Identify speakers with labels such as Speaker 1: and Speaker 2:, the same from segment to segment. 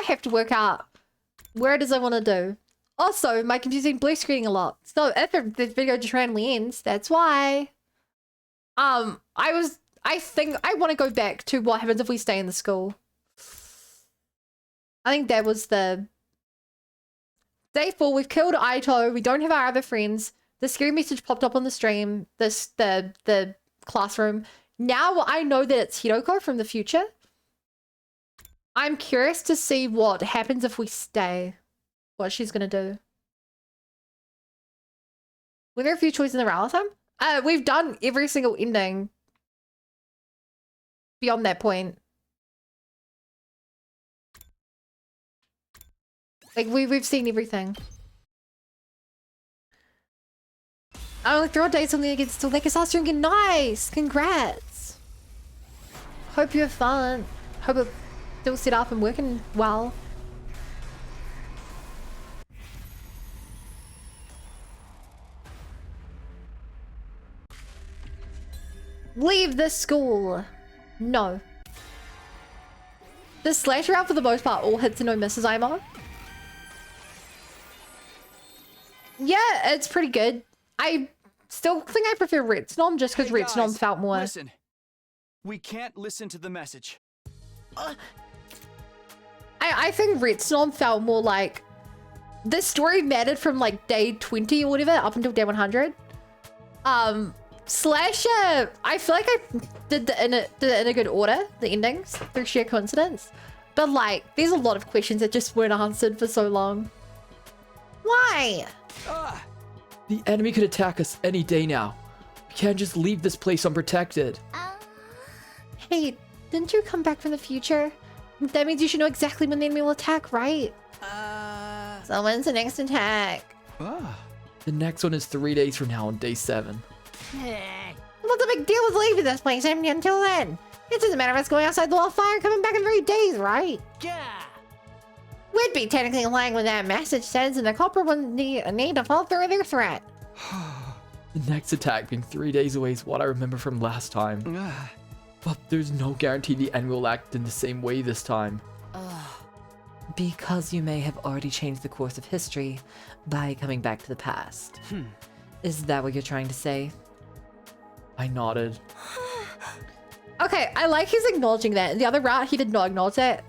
Speaker 1: have to work out where it is I want to do. Also, my computer's blue screening a lot. So if the video just randomly ends, that's why. I think I want to go back to what happens if we stay in the school. I think that was the day 4. We've killed Aito. We don't have our other friends. The scary message popped up on the stream. The classroom. Now I know that it's Hiroko from the future. I'm curious to see what happens if we stay. What she's gonna do. Were there a few choices in the round time? We've done every single ending. Beyond that point. Like we've seen everything. I only 3 days something against still like us again. Nice! Congrats! Hope you have fun. Hope it's still set up and working well. Leave the school. No. The slasher out for the most part all hits and no misses, IMO. Yeah, it's pretty good. I still think I prefer Red Snom just because Red Snom felt more.
Speaker 2: Listen, we can't listen to the message.
Speaker 1: I think Red Snom felt more like the story mattered from like day 20 or whatever up until day 100. Slasher, I feel like I did it in a good order, the endings, through sheer coincidence. But like, there's a lot of questions that just weren't answered for so long. Why?
Speaker 3: The enemy could attack us any day now. We can't just leave this place unprotected.
Speaker 1: Hey, didn't you come back from the future? That means you should know exactly when the enemy will attack, right? So when's the next attack?
Speaker 3: The next one is 3 days from now on day 7.
Speaker 1: What's the big deal with leaving this place until then? It doesn't matter if it's going outside the wall of fire coming back in 3 days, right?
Speaker 2: Yeah.
Speaker 1: We'd be technically lying when that message says, and the culprit wouldn't need to fall through their threat.
Speaker 3: The next attack being 3 days away is what I remember from last time. But there's no guarantee the enemy will act in the same way this time.
Speaker 4: Because you may have already changed the course of history by coming back to the past. Is that what you're trying to say?
Speaker 3: I nodded.
Speaker 1: Okay, I like he's acknowledging that. In the other route, he did not acknowledge that.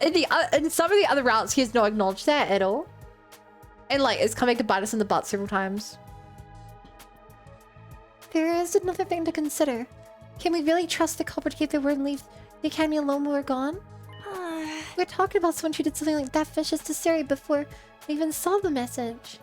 Speaker 1: In some of the other routes, he has not acknowledged that at all. And like, it's coming to bite us in the butt several times. There is another thing to consider. Can we really trust the culprit to keep their word and leave the academy alone when we're gone? We're talking about someone who did something like that vicious to Sari before we even saw the message.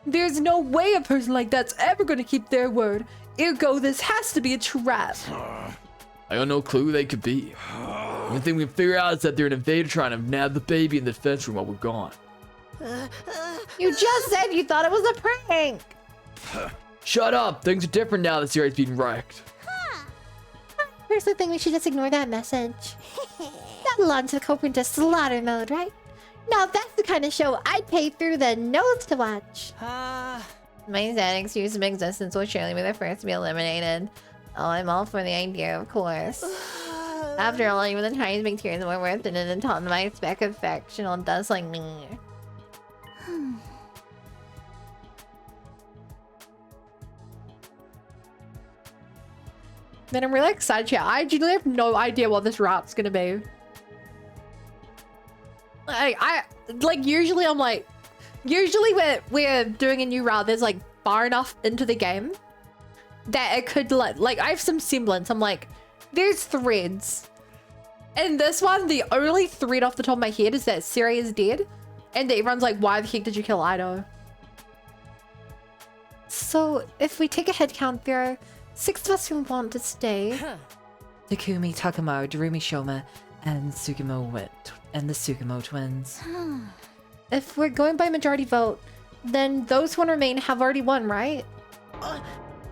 Speaker 1: There's no way a person like that's ever going to keep their word. Ergo, this has to be a trap.
Speaker 3: I got no clue who they could be. The only thing we can figure out is that they're an invader trying to nab the baby in the defense room while we're gone.
Speaker 1: You just said you thought it was a prank.
Speaker 3: Shut up! Things are different now that Sari's being wrecked.
Speaker 1: Here's the thing, we should just ignore that message. That'll launch the culprit into slaughter mode, right? Now that's the kind of show I'd pay through the nose to watch. My sad excuse of existence will surely be the first to be eliminated. Oh, I'm all for the idea, of course. After all, even the tiniest bacteria is more worth it than a ton of my speck of fictional dust like me. Man, I'm really excited here. I genuinely have no idea what this route's gonna be. Like usually I'm like, usually we're doing a new route that's like far enough into the game that it could like I have some semblance. I'm like, there's threads. And this one, the only thread off the top of my head is that Sari is dead. And that everyone's like, why the heck did you kill Aito? So if we take a head count, there are 6 of us who want to stay.
Speaker 4: Takumi, Takamaru, Darumi Shoma, and Sugimo Wit, and the Sugimo twins.
Speaker 1: If we're going by majority vote, then those who want to remain have already won, right?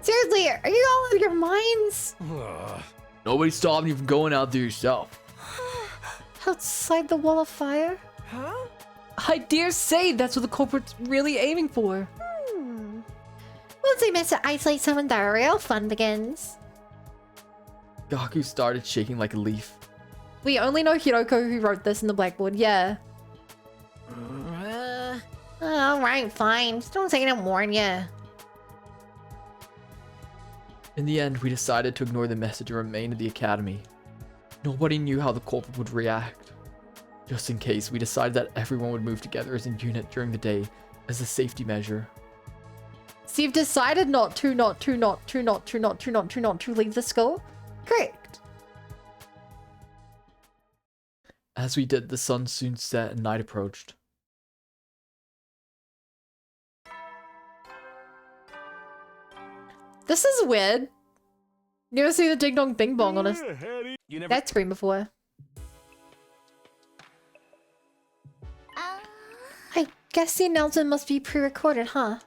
Speaker 1: Seriously, are you all out of your minds?
Speaker 3: Nobody's stopping you from going out there yourself.
Speaker 1: Outside the wall of fire? I dare say that's what the culprit's really aiming for. Once they manage to isolate someone, the real fun begins.
Speaker 3: Gaku started shaking like a leaf.
Speaker 1: We only know Hiroko who wrote this in the blackboard, yeah. Alright, fine. Just don't say I didn't warn ya.
Speaker 3: In the end, we decided to ignore the message and remain at the academy. Nobody knew how the culprit would react. Just in case, we decided that everyone would move together as a unit during the day as a safety measure.
Speaker 1: So you've decided not to leave the school? Correct.
Speaker 3: As we did, the sun soon set and night approached.
Speaker 1: This is weird. You ever see the Ding Dong Bing Bong on us? That screen before. I guess the announcement must be pre-recorded, huh?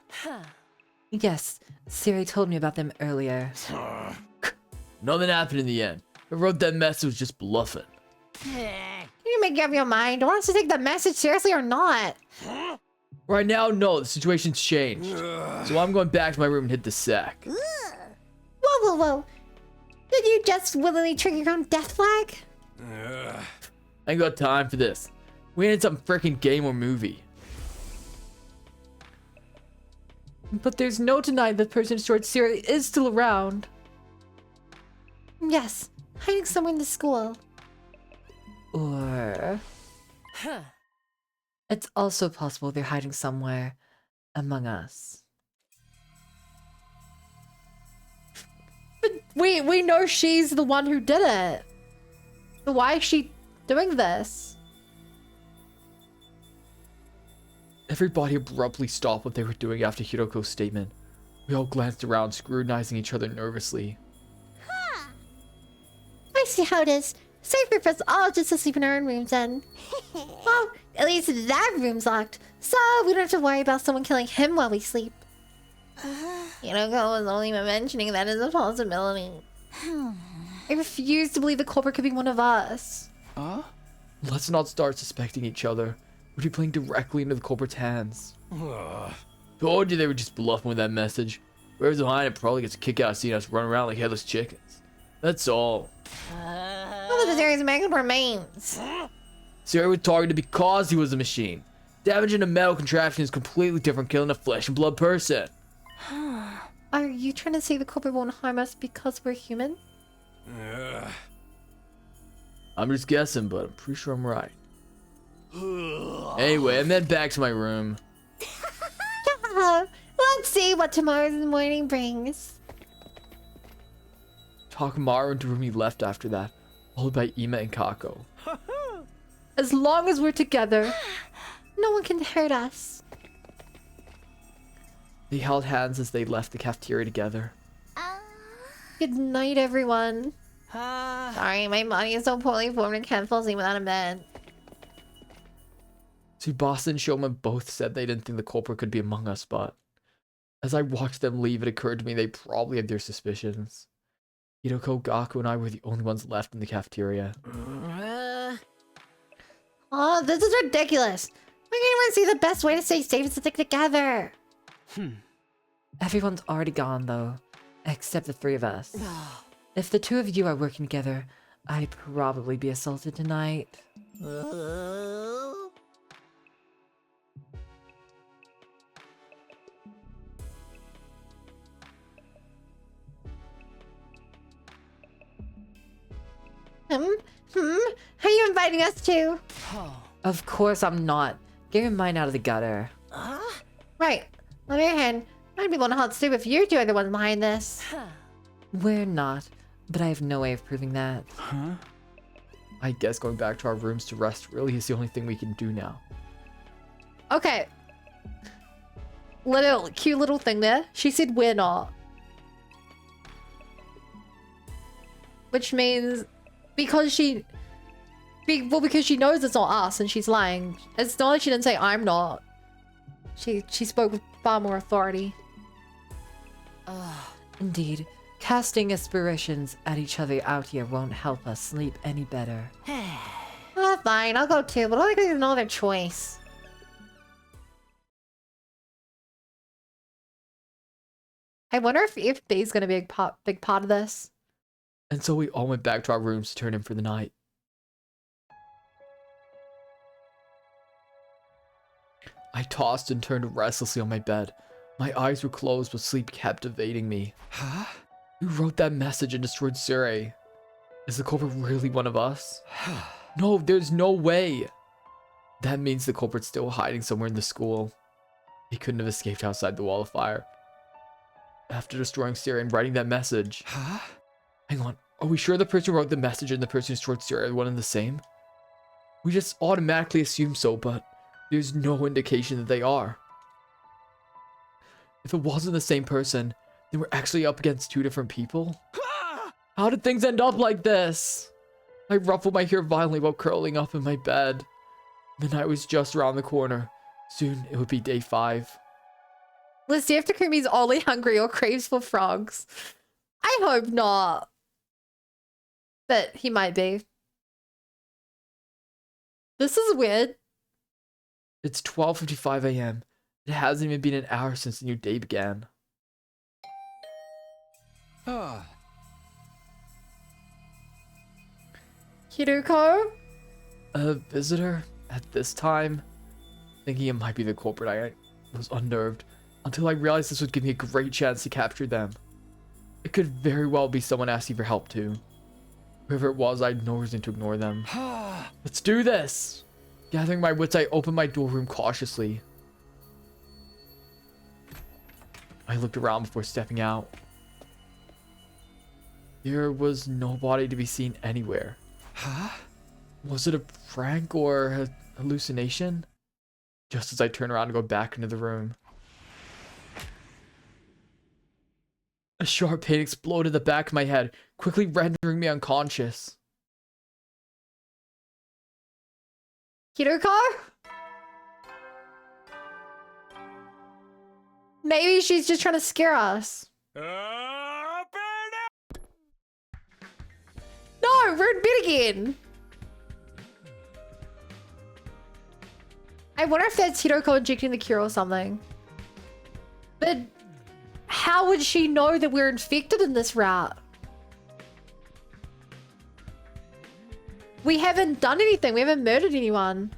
Speaker 4: Yes, Siri told me about them earlier.
Speaker 3: Nothing happened in the end. Whoever wrote that message was just bluffing.
Speaker 1: Can you make up your mind? Do you want us to take the message seriously or not?
Speaker 3: Right now, no, the situation's changed. So I'm going back to my room and hit the sack.
Speaker 1: Whoa. Did you just willingly trigger your own death flag?
Speaker 3: I ain't got time for this. We ain't in some freaking game or movie.
Speaker 1: But there's no denying the person who destroyed Siri is still around. Yes, hiding somewhere in the school.
Speaker 4: Or... It's also possible they're hiding somewhere among us.
Speaker 1: But we know she's the one who did it. So why is she doing this?
Speaker 3: Everybody abruptly stopped what they were doing after Hiroko's statement. We all glanced around, scrutinizing each other nervously.
Speaker 1: I see how it is. Safer for us all just to sleep in our own rooms then. Well, at least that room's locked, so we don't have to worry about someone killing him while we sleep. Hiroko was only mentioning that as a possibility. I refuse to believe the culprit could be one of us.
Speaker 3: Let's not start suspecting each other. We'd be playing directly into the culprit's hands. Told you they were just bluffing with that message. Whoever's behind it probably gets a kick out of seeing us run around like headless chickens. That's all.
Speaker 1: Well, the series Megan remains.
Speaker 3: Siri was targeted because he was a machine. Damaging a metal contraption is completely different from killing a flesh and blood person.
Speaker 1: Are you trying to say the culprit won't harm us because we're human?
Speaker 3: I'm just guessing, but I'm pretty sure I'm right. Anyway, I'm heading back to my room.
Speaker 1: Let's see what tomorrow's morning brings.
Speaker 3: Takamaru and Rumi left after that, followed by Ima and Kako.
Speaker 1: As long as we're together, no one can hurt us.
Speaker 3: They held hands as they left the cafeteria together.
Speaker 1: Good night, everyone. Sorry, my body is so poorly formed and can't fall asleep without a bed.
Speaker 3: Tsubasa and Shoma both said they didn't think the culprit could be among us, but as I watched them leave, it occurred to me they probably had their suspicions. Hiroko, Gaku, and I were the only ones left in the cafeteria.
Speaker 1: Oh, this is ridiculous. We can't even see the best way to stay safe is to stick together.
Speaker 4: Everyone's already gone, though, except the three of us. If the two of you are working together, I'd probably be assaulted tonight.
Speaker 1: Are you inviting us to?
Speaker 4: Of course I'm not. Get your mind out of the gutter.
Speaker 1: Right. On the other hand, I'd be one hot soup if you two are the ones behind this.
Speaker 4: We're not, but I have no way of proving that.
Speaker 3: I guess going back to our rooms to rest really is the only thing we can do now.
Speaker 1: Okay. Cute little thing there. She said we're not. Which means because she knows it's not us and she's lying. It's not like she didn't say I'm not. She spoke with far more authority.
Speaker 4: Indeed, casting aspirations at each other out here won't help us sleep any better.
Speaker 1: Fine, I'll go too, but I don't think there's no other choice. I wonder if B's gonna be a big part of this.
Speaker 3: And so we all went back to our rooms to turn in for the night. I tossed and turned restlessly on my bed. My eyes were closed, but sleep kept evading me.
Speaker 2: Huh?
Speaker 3: Who wrote that message and destroyed Suri? Is the culprit really one of us? No, there's no way. That means the culprit's still hiding somewhere in the school. He couldn't have escaped outside the wall of fire. After destroying Suri and writing that message.
Speaker 2: Huh?
Speaker 3: Hang on, are we sure the person who wrote the message and the person who destroyed Suri are one and the same? We just automatically assume so, but there's no indication that they are. If it wasn't the same person, then we're actually up against two different people? How did things end up like this? I ruffled my hair violently while curling up in my bed. The night was just around the corner. Soon it would be day 5.
Speaker 1: Let's see if Takumi's only hungry or craves for frogs. I hope not. But he might be. This is weird.
Speaker 3: It's 12:55 a.m. It hasn't even been an hour since the new day began.
Speaker 2: Ah.
Speaker 1: Hiruko?
Speaker 3: A visitor at this time? Thinking it might be the culprit, I was unnerved until I realized this would give me a great chance to capture them. It could very well be someone asking for help too. Whoever it was, I had no reason to ignore them. Let's do this! Gathering my wits, I opened my doorroom cautiously. I looked around before stepping out. There was nobody to be seen anywhere.
Speaker 2: Huh?
Speaker 3: Was it a prank or a hallucination? Just as I turned around to go back into the room, a sharp pain exploded in the back of my head, quickly rendering me unconscious.
Speaker 1: Hiruko? Maybe she's just trying to scare us. No, we're in bed again. I wonder if that's Hiroko injecting the cure or something. But how would she know that we're infected in this route? We haven't done anything. We haven't murdered anyone.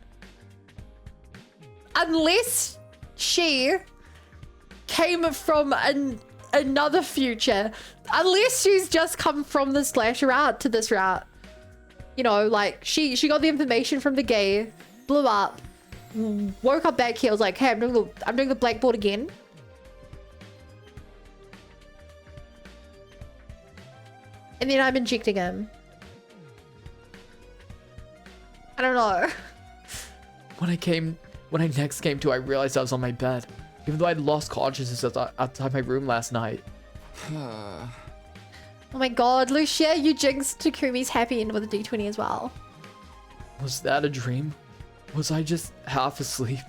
Speaker 1: Unless she came from another future. Unless she's just come from the slasher route to this route. You know, like she got the information from the gay, blew up, woke up back here, was like, hey, I'm doing the blackboard again. And then I'm injecting him. I don't know.
Speaker 3: When I next came to, I realized I was on my bed, even though I'd lost consciousness outside my room last night.
Speaker 1: Oh my god, Lucia, you jinxed Takumi's happy end with a D20 as well.
Speaker 3: Was that a dream? Was I just half asleep?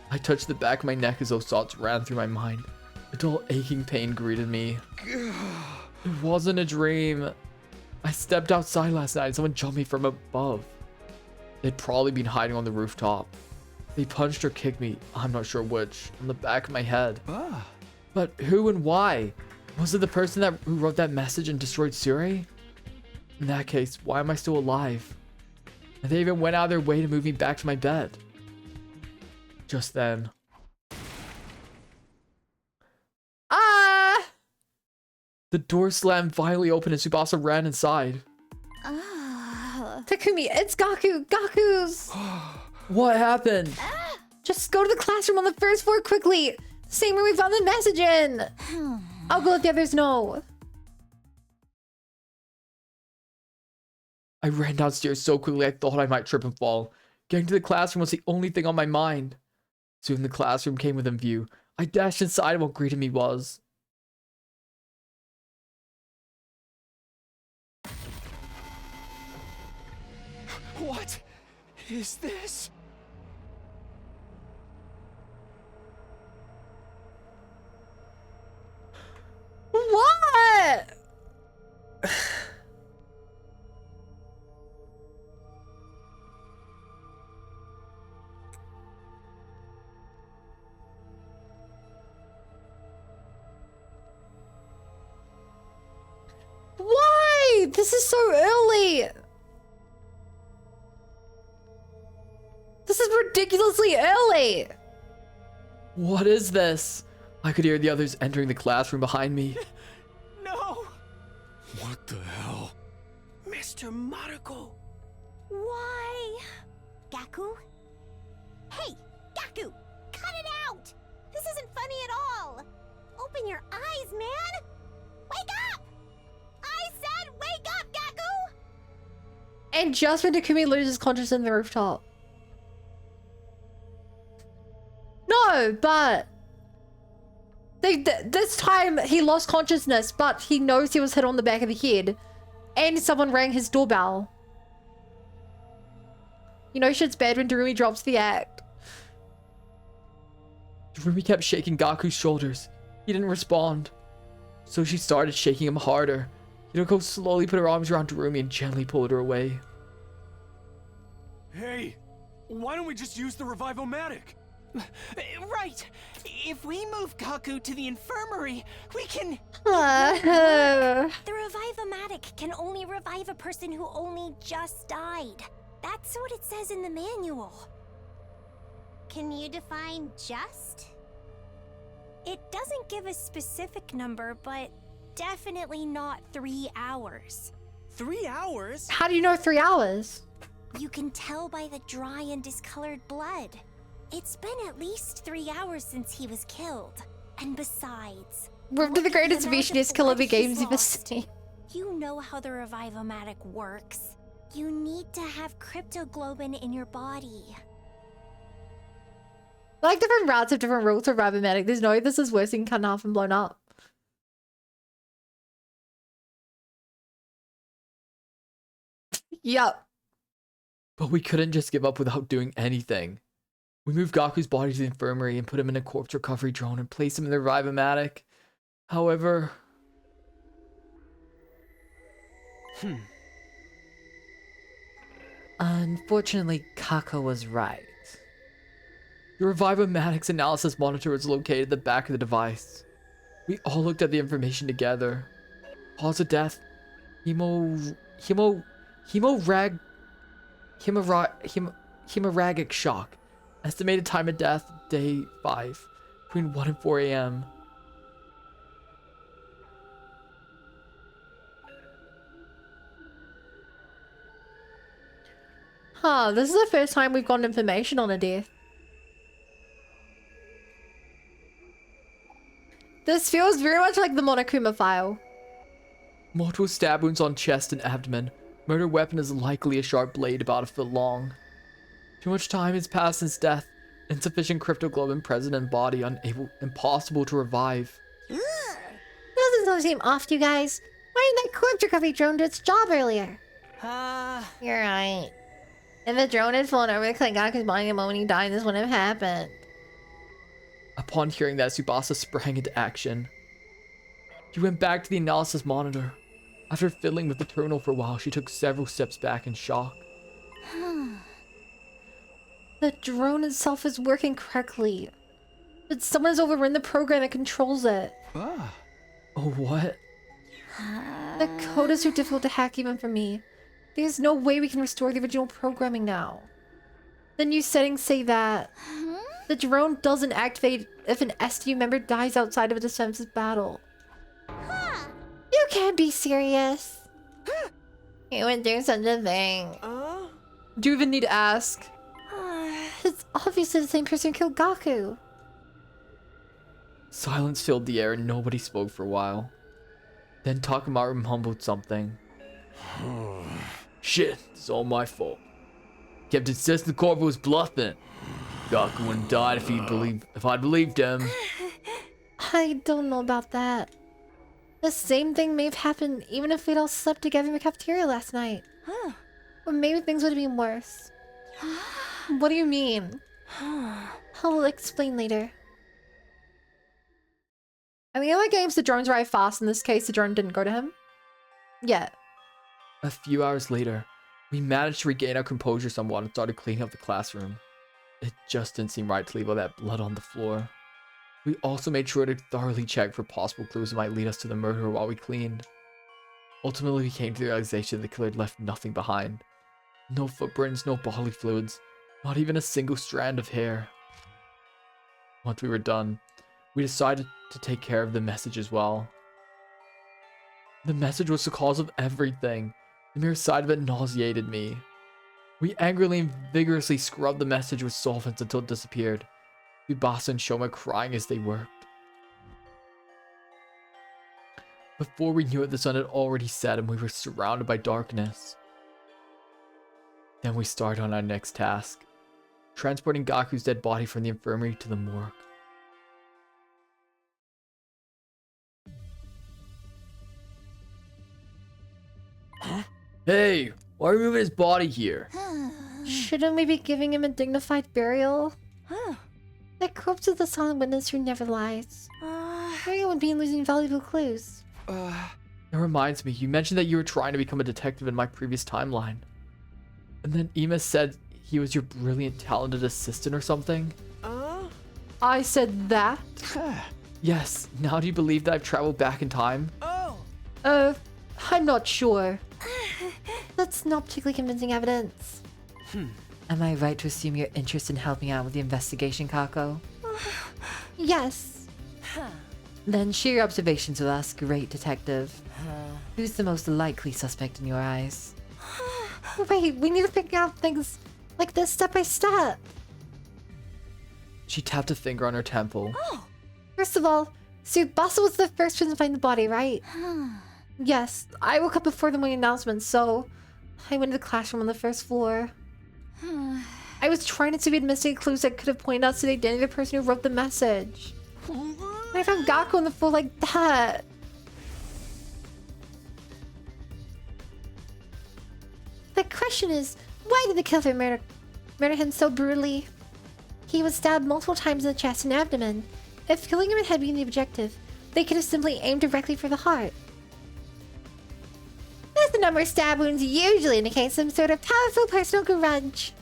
Speaker 3: I touched the back of my neck as those thoughts ran through my mind. A dull aching pain greeted me. It wasn't a dream. I stepped outside last night and someone jumped me from above. They'd probably been hiding on the rooftop. They punched or kicked me, I'm not sure which, on the back of my head. But who and why? Was it the person who wrote that message and destroyed Suri? In that case, why am I still alive? And they even went out of their way to move me back to my bed. Just then. The door slammed violently open and Tsubasa ran inside.
Speaker 1: Takumi, it's Gaku. Gaku's.
Speaker 3: What happened?
Speaker 1: Just go to the classroom on the first floor quickly. Same where we found the message in. I'll go let the others know.
Speaker 3: I ran downstairs so quickly I thought I might trip and fall. Getting to the classroom was the only thing on my mind. Soon the classroom came within view. I dashed inside and what greeted me was...
Speaker 2: What is this?
Speaker 1: What? Why? This is so early. This is ridiculously early.
Speaker 3: What is this? I could hear the others entering the classroom behind me.
Speaker 2: No! What the hell? Mr. Mariko!
Speaker 5: Why? Gaku? Hey, Gaku! Cut it out! This isn't funny at all! Open your eyes, man! Wake up! I said wake up, Gaku!
Speaker 1: And just when Takumi loses consciousness on the rooftop. No, but this time he lost consciousness, but he knows he was hit on the back of the head, and someone rang his doorbell. You know shit's bad when Darumi drops the act.
Speaker 3: Darumi kept shaking Gaku's shoulders. He didn't respond. So she started shaking him harder. Hideko slowly put her arms around Darumi and gently pulled her away.
Speaker 2: Hey, why don't we just use the Revive-O-Matic?
Speaker 6: Right. If we move Gaku to the infirmary, we can...
Speaker 5: The Revive-O-Matic can only revive a person who only just died. That's what it says in the manual. Can you define just? It doesn't give a specific number, but definitely not 3 hours.
Speaker 6: 3 hours?
Speaker 1: How do you know 3 hours?
Speaker 5: You can tell by the dry and discolored blood. It's been at least 3 hours since he was killed. And besides,
Speaker 1: We're the greatest
Speaker 5: amount of
Speaker 1: Visionist killer
Speaker 5: blood
Speaker 1: games
Speaker 5: he's
Speaker 1: you've ever
Speaker 5: lost.
Speaker 1: seen.
Speaker 5: You know how the Revive-O-Matic works. You need to have cryptoglobin in your body.
Speaker 1: Like different routes have different rules for Ribomatic. There's no way this is worse than cut in half and blown up. Yup.
Speaker 3: But we couldn't just give up without doing anything. We moved Gaku's body to the infirmary and put him in a corpse recovery drone and placed him in the Revive-O-Matic. However...
Speaker 4: Unfortunately, Kako was right.
Speaker 3: The Revive-O-Matic's analysis monitor was located at the back of the device. We all looked at the information together. Cause of death, hemorrhagic shock. Estimated time of death, day 5, between 1 and 4 a.m.
Speaker 1: Huh, this is the first time we've gotten information on a death. This feels very much like the Monokuma file.
Speaker 3: Multiple stab wounds on chest and abdomen. Murder weapon is likely a sharp blade about a foot long. Too much time has passed since death. Insufficient cryptoglobin present in body, impossible to revive.
Speaker 1: Doesn't seem off to you guys. Why didn't that corpse recovery drone do its job earlier? You're right. If the drone had flown over the Gaku's body the moment he died, this wouldn't have happened.
Speaker 3: Upon hearing that, Tsubasa sprang into action. She went back to the analysis monitor. After fiddling with the terminal for a while, she took several steps back in shock.
Speaker 1: The drone itself is working correctly. But someone's overrun the program that controls it.
Speaker 2: Ah.
Speaker 3: Oh, what?
Speaker 1: The code is too difficult to hack even for me. There's no way we can restore the original programming now. The new settings say that the drone doesn't activate if an STU member dies outside of a defensive battle. You can't be serious. You would do such a thing.
Speaker 4: Do you even need to ask?
Speaker 1: It's obviously the same person who killed Gaku.
Speaker 3: Silence filled the air and nobody spoke for a while. Then Takamaru mumbled something. Shit, it's all my fault. Kept insisting the corporate was bluffing. Gaku wouldn't die if I'd believed him.
Speaker 1: I don't know about that. The same thing may have happened even if we'd all slept together in the cafeteria last night. Or maybe things would have been worse. What do you mean? I'll explain later. I mean, in other games, the drones arrive fast. In this case, the drone didn't go to him. Yet.
Speaker 3: A few hours later, we managed to regain our composure somewhat and started cleaning up the classroom. It just didn't seem right to leave all that blood on the floor. We also made sure to thoroughly check for possible clues that might lead us to the murderer while we cleaned. Ultimately, we came to the realization that the killer had left nothing behind. No footprints, no bodily fluids, not even a single strand of hair. Once we were done, we decided to take care of the message as well. The message was the cause of everything. The mere sight of it nauseated me. We angrily and vigorously scrubbed the message with solvents until it disappeared. Tsubasa and Shoma crying as they worked. Before we knew it, the sun had already set and we were surrounded by darkness. Then we started on our next task, transporting Gaku's dead body from the infirmary to the morgue. Hey, why are we moving his body here?
Speaker 1: Shouldn't we be giving him a dignified burial?
Speaker 5: Huh.
Speaker 1: The corpse of the silent witness who never lies. Burial would be losing valuable clues.
Speaker 3: It reminds me, you mentioned that you were trying to become a detective in my previous timeline. And then Ima said he was your brilliant, talented assistant or something?
Speaker 1: I said that?
Speaker 3: Yes, now do you believe that I've traveled back in time?
Speaker 1: I'm not sure. That's not particularly convincing evidence.
Speaker 4: Am I right to assume your interest in helping out with the investigation, Kako?
Speaker 1: Yes.
Speaker 4: Then share your observations with us, great detective. Who's the most likely suspect in your eyes?
Speaker 1: Wait, we need to figure out things like this step by step.
Speaker 3: She tapped a finger on her temple.
Speaker 1: First of all, Tsubasa was the first one to find the body, right? Yes, I woke up before the morning announcement, so I went to the classroom on the first floor. I was trying to see if we had missed any clues that could have pointed us to the identity of the person who wrote the message. And I found Gaku on the floor like that. The question is, why did the killer murder him so brutally? He was stabbed multiple times in the chest and abdomen. If killing him had been the objective, they could have simply aimed directly for the heart. As the number of stab wounds usually indicates some sort of powerful personal grudge.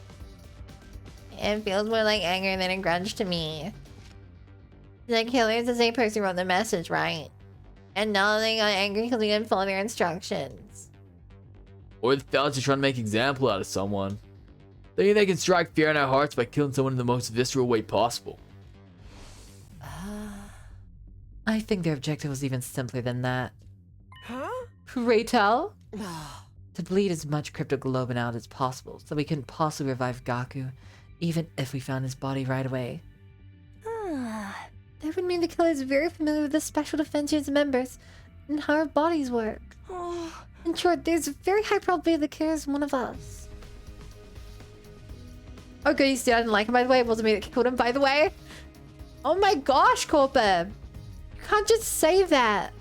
Speaker 1: It feels more like anger than a grudge to me. The killer is the same person who wrote the message, right? And now they got angry because they didn't follow their instructions.
Speaker 3: Or the fellas are trying to make an example out of someone. Thinking they can strike fear in our hearts by killing someone in the most visceral way possible.
Speaker 4: I think their objective was even simpler than that.
Speaker 1: Pray tell?
Speaker 4: To bleed as much cryptoglobin out as possible so we couldn't possibly revive Gaku, even if we found his body right away.
Speaker 1: That would mean the killer is very familiar with the Special Defense Unit's members and how our bodies work. In short, there's a very high probability the killer is one of us. Okay, you see, I didn't like him, by the way. It wasn't me that killed him, by the way. Oh my gosh, Corbin. You can't just say that.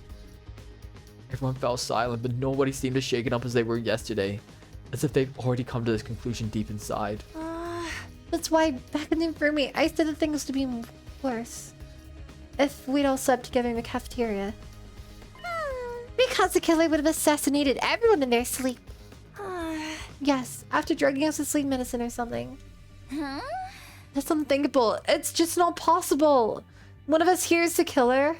Speaker 3: Everyone fell silent, but nobody seemed as shaken up as they were yesterday. As if they've already come to this conclusion deep inside.
Speaker 1: That's why back in the infirmary, I said that things would be worse if we'd all slept together in the cafeteria. Because the killer would have assassinated everyone in their sleep. Yes, after drugging us with sleep medicine or something. That's unthinkable. It's just not possible. One of us here is the killer.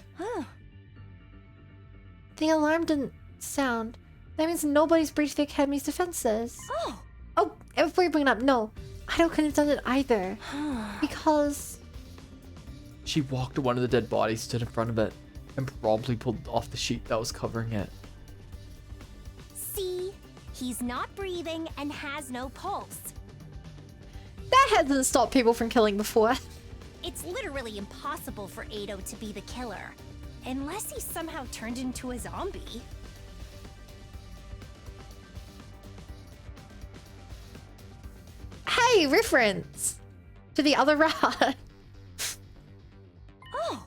Speaker 1: The alarm didn't sound. That means nobody's breached the Academy's defenses. Oh, and before you bring it up, no. I don't couldn't have done it either. Because...
Speaker 3: She walked to one of the dead bodies, stood in front of it, and promptly pulled off the sheet that was covering it.
Speaker 5: See? He's not breathing and has no pulse.
Speaker 1: that hasn't stopped people from killing before.
Speaker 5: It's literally impossible for Ado to be the killer. Unless he somehow turned into a zombie.
Speaker 1: Hey, reference to the other rod.
Speaker 5: Oh,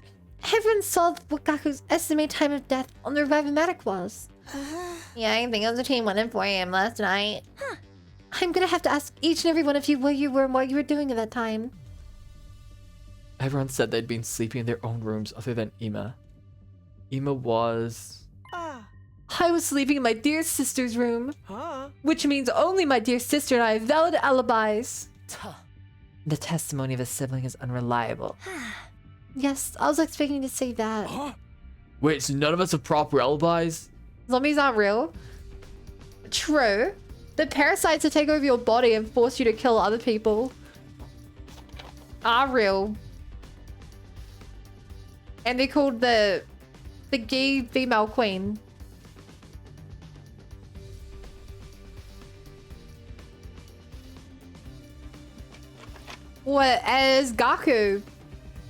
Speaker 1: Everyone saw what Gaku's estimated time of death on the Revivomatic was. Yeah, I think it was between 1 and 4 a.m. last night. I'm gonna have to ask each and every one of you where you were and what you were doing at that time.
Speaker 3: Everyone said they'd been sleeping in their own rooms other than Ima. Ima was...
Speaker 1: I was sleeping in my dear sister's room. Which means only my dear sister and I have valid alibis.
Speaker 4: The testimony of a sibling is unreliable.
Speaker 1: Yes, I was expecting to say that.
Speaker 3: Wait, so none of us have proper alibis?
Speaker 1: Zombies aren't real. True. The parasites that take over your body and force you to kill other people are real. And they called the gay female queen. What as Gaku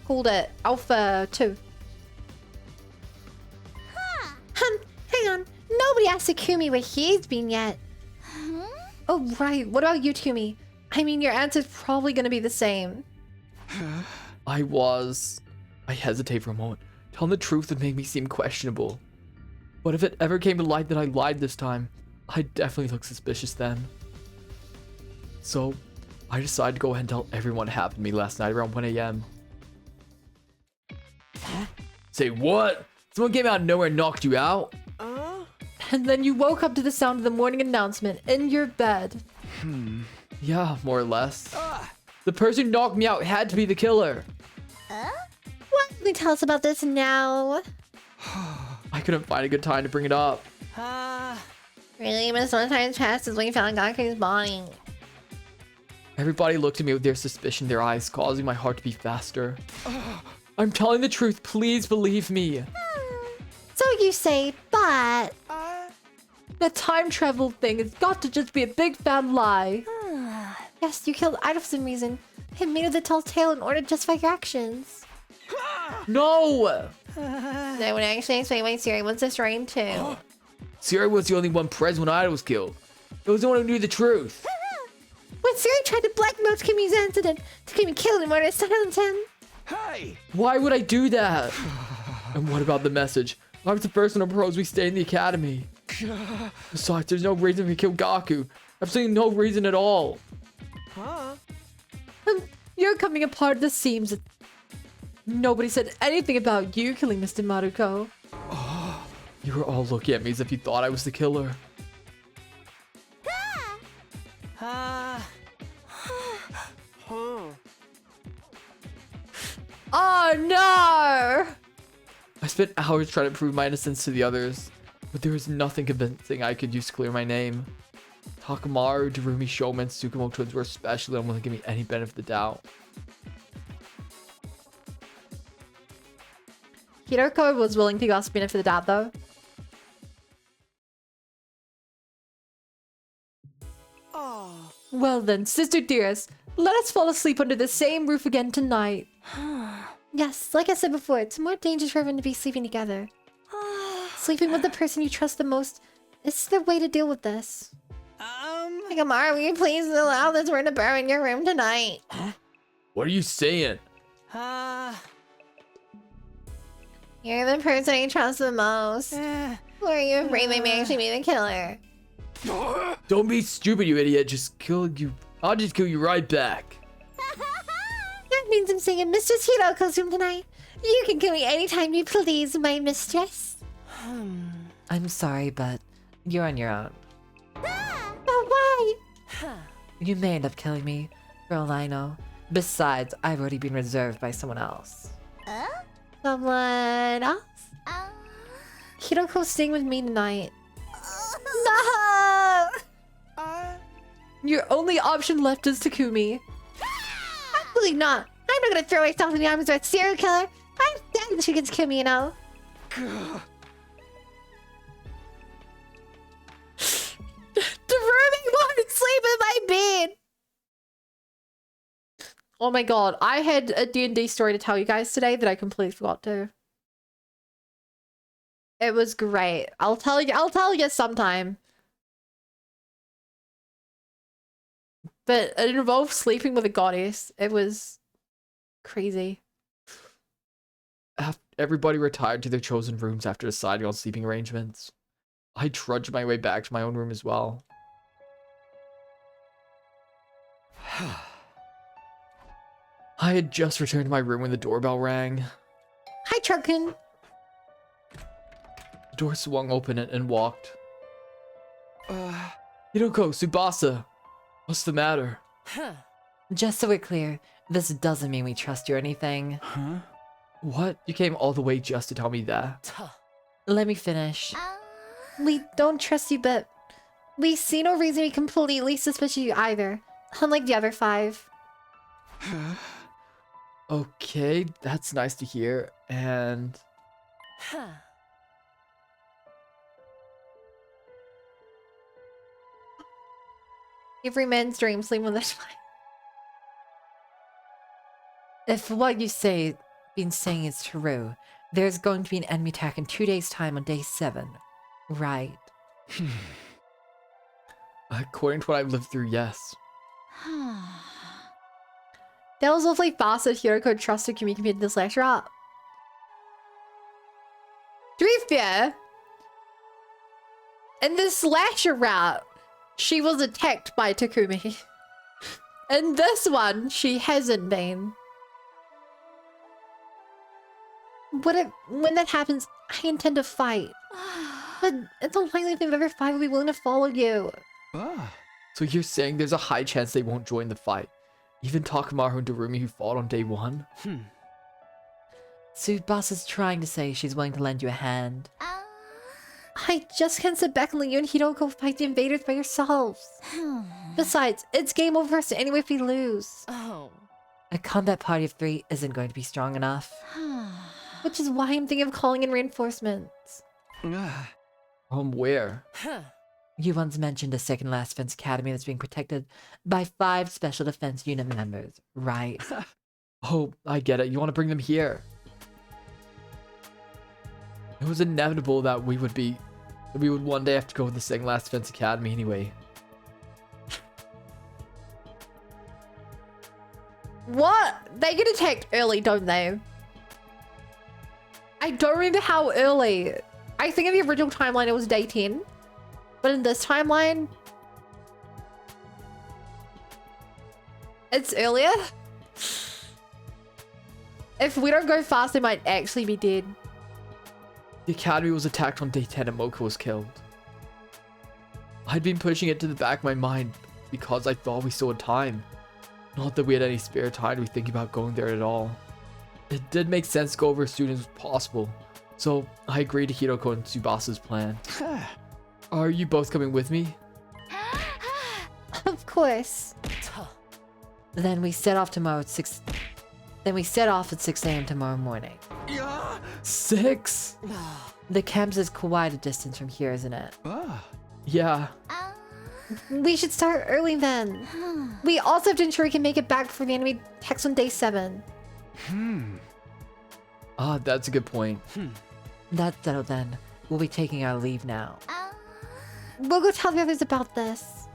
Speaker 1: called it Alpha 2. Hang on. Nobody asked Takumi where he's been yet. Oh, right. What about you, Takumi? I mean, your answer's probably gonna be the same.
Speaker 3: I hesitate for a moment. Telling the truth would make me seem questionable. But if it ever came to light that I lied this time, I'd definitely look suspicious then. So, I decided to go ahead and tell everyone what happened to me last night around 1 a.m. Say what? Someone came out of nowhere and knocked you out?
Speaker 1: And then you woke up to the sound of the morning announcement in your bed.
Speaker 3: Yeah, more or less. The person who knocked me out had to be the killer.
Speaker 1: Why don't you tell us about this now?
Speaker 3: I couldn't find a good time to bring it up.
Speaker 1: Really, but sometimes past is when you found Gaku's body.
Speaker 3: Everybody looked at me with their suspicion in their eyes, causing my heart to beat faster. I'm telling the truth, please believe me.
Speaker 1: So you say, but... The time travel thing has got to just be a big fat lie. Yes, you killed Ida for some reason. It made her the tall tale in order to justify your actions.
Speaker 3: No!
Speaker 1: That would actually explain why Siri was destroyed too.
Speaker 3: Siri was the only one present when Ida was killed. It was the one who knew the truth.
Speaker 1: When Siri tried to blackmail Takumi's incident, Takumi killed him in order to silence him.
Speaker 2: Hey!
Speaker 3: Why would I do that? And what about the message? I was the first one to propose we stay in the academy. Besides, there's no reason we kill Gaku. Absolutely no reason at all.
Speaker 1: You're coming apart at the seams. Nobody said anything about you killing Mr. Maruko.
Speaker 3: You were all looking at me as if you thought I was the killer.
Speaker 1: Oh no!
Speaker 3: I spent hours trying to prove my innocence to the others, but there was nothing convincing I could use to clear my name. Takamaru, Darumi, Showman, Tsukumo twins were especially unwilling to give me any benefit of the doubt.
Speaker 1: Hiroko was willing to give us benefit of the doubt though. Well then, sister dearest, let us fall asleep under the same roof again tonight. Yes, like I said before, it's more dangerous for everyone to be sleeping together. Sleeping with the person you trust the most is the way to deal with this. Takamaru, will you please allow this word to burrow in your room tonight?
Speaker 3: What are you saying?
Speaker 1: You're the person I trust the most. Or are you afraid they may actually be the killer?
Speaker 3: Don't be stupid, you idiot. Just kill you. I'll just kill you right back.
Speaker 1: That means I'm staying in Mistress Hiroko's room tonight. You can kill me anytime you please, my mistress.
Speaker 4: I'm sorry, but you're on your own.
Speaker 1: But why?
Speaker 4: You may end up killing me, for all I know. Besides, I've already been reserved by someone else.
Speaker 1: Someone else? Hiroko's staying with me tonight. No! Your only option left is Takumi. Absolutely not. I'm not gonna throw myself in the arms of a serial killer. I'm dead that she gets Takumi, you know. Darumi won't sleep in my bed. Oh my god, I had a D&D story to tell you guys today that I completely forgot to. It was great. I'll tell you sometime. But it involved sleeping with a goddess. It was crazy.
Speaker 3: Everybody retired to their chosen rooms after deciding on sleeping arrangements. I trudged my way back to my own room as well. I had just returned to my room when the doorbell rang.
Speaker 1: Hi, Trunkun.
Speaker 3: The door swung open and walked. Hiroko, Tsubasa. What's the matter?
Speaker 4: Just so we're clear, this doesn't mean we trust you or anything.
Speaker 3: What? You came all the way just to tell me that?
Speaker 4: Let me finish.
Speaker 1: We don't trust you, but we see no reason to be completely suspicious of you either. Unlike the other 5.
Speaker 3: Okay, that's nice to hear. And
Speaker 1: Every man's dream, sleep with this.
Speaker 4: If what you say been saying is true, there's going to be an enemy attack in 2 days' time on day 7. Right.
Speaker 3: according to what I've lived through, yes.
Speaker 1: That was awfully fast that Hiroko trusted Kumi compared to the slash route. To be fair, in the slasher route, she was attacked by Takumi. In this one, she hasn't been. When that happens, I intend to fight. But it's unlikely if they've ever fight will be willing to follow you.
Speaker 3: So you're saying there's a high chance they won't join the fight? Even Takamaru and Darumi who fought on day 1?
Speaker 4: Tsubasa's trying to say she's willing to lend you a hand.
Speaker 1: I just can't sit back and let you and Hiroko fight the invaders by yourselves. Besides, it's game over for us anyway if we lose.
Speaker 4: A combat party of 3 isn't going to be strong enough.
Speaker 1: Which is why I'm thinking of calling in reinforcements.
Speaker 3: Where?
Speaker 4: You once mentioned a second last defense academy that's being protected by 5 special defense unit members, right?
Speaker 3: Oh, I get it. You want to bring them here. It was inevitable that we would one day have to go with the second last defense academy anyway.
Speaker 1: What? They get attacked early, don't they? I don't remember how early. I think in the original timeline it was day 10. But in this timeline, it's earlier. If we don't go fast, they might actually be dead.
Speaker 3: The academy was attacked on day 10 and Moko was killed. I'd been pushing it to the back of my mind because I thought we still had time. Not that we had any spare time to be thinking about going there at all. It did make sense to go over as soon as possible, so I agreed to Hiroko and Tsubasa's plan. Are you both coming with me?
Speaker 1: Of course.
Speaker 4: Then we set off tomorrow at 6. Then we set off at 6 a.m. tomorrow morning.
Speaker 3: 6?
Speaker 4: The camp's is quite a distance from here, isn't it?
Speaker 3: Yeah.
Speaker 1: We should start early then. We also have to ensure we can make it back before the enemy attacks on day 7.
Speaker 3: That's a good point.
Speaker 4: That's settled then. We'll be taking our leave now.
Speaker 1: We'll go tell the others about this.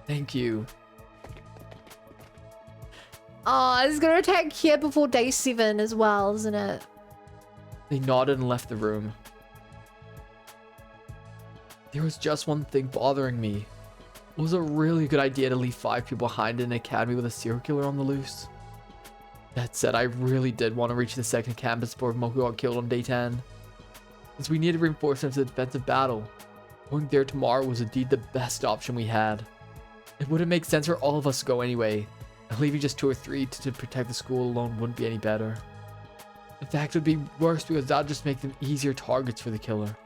Speaker 3: Thank you.
Speaker 1: It's gonna attack here before day 7 as well, isn't it?
Speaker 3: They nodded and left the room. There was just one thing bothering me. It was a really good idea to leave 5 people behind in an academy with a serial killer on the loose. That said, I really did want to reach the second campus before Moko got killed on day 10. Since we needed reinforcements to the defensive battle, going there tomorrow was indeed the best option we had. It wouldn't make sense for all of us to go anyway, and leaving just 2 or 3 to protect the school alone wouldn't be any better. In fact, it would be worse because that would just make them easier targets for the killer.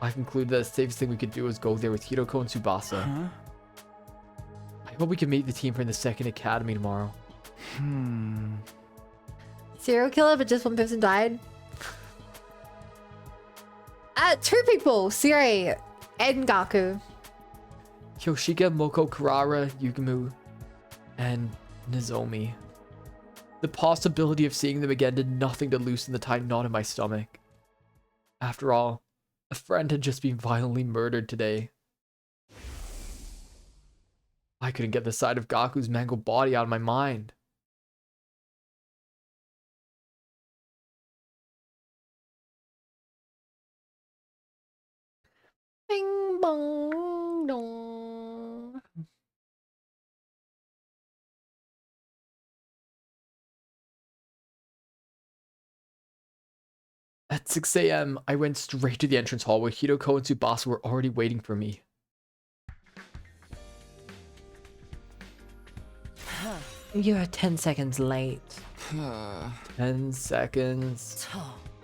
Speaker 3: I concluded that the safest thing we could do was go there with Hiroko and Tsubasa. I hope we can meet the team from the second academy tomorrow.
Speaker 1: Serial killer, but just one person died. 2 people, Siri and Gaku.
Speaker 3: Yoshika, Moko, Karara, Yugumu, and Nozomi. The possibility of seeing them again did nothing to loosen the tight knot in my stomach. After all, a friend had just been violently murdered today. I couldn't get the sight of Gaku's mangled body out of my mind.
Speaker 1: Bing bong dong.
Speaker 3: At 6 a.m., I went straight to the entrance hall where Hiroko and Tsubasa were already waiting for me.
Speaker 4: You're 10 seconds late.
Speaker 3: 10 seconds.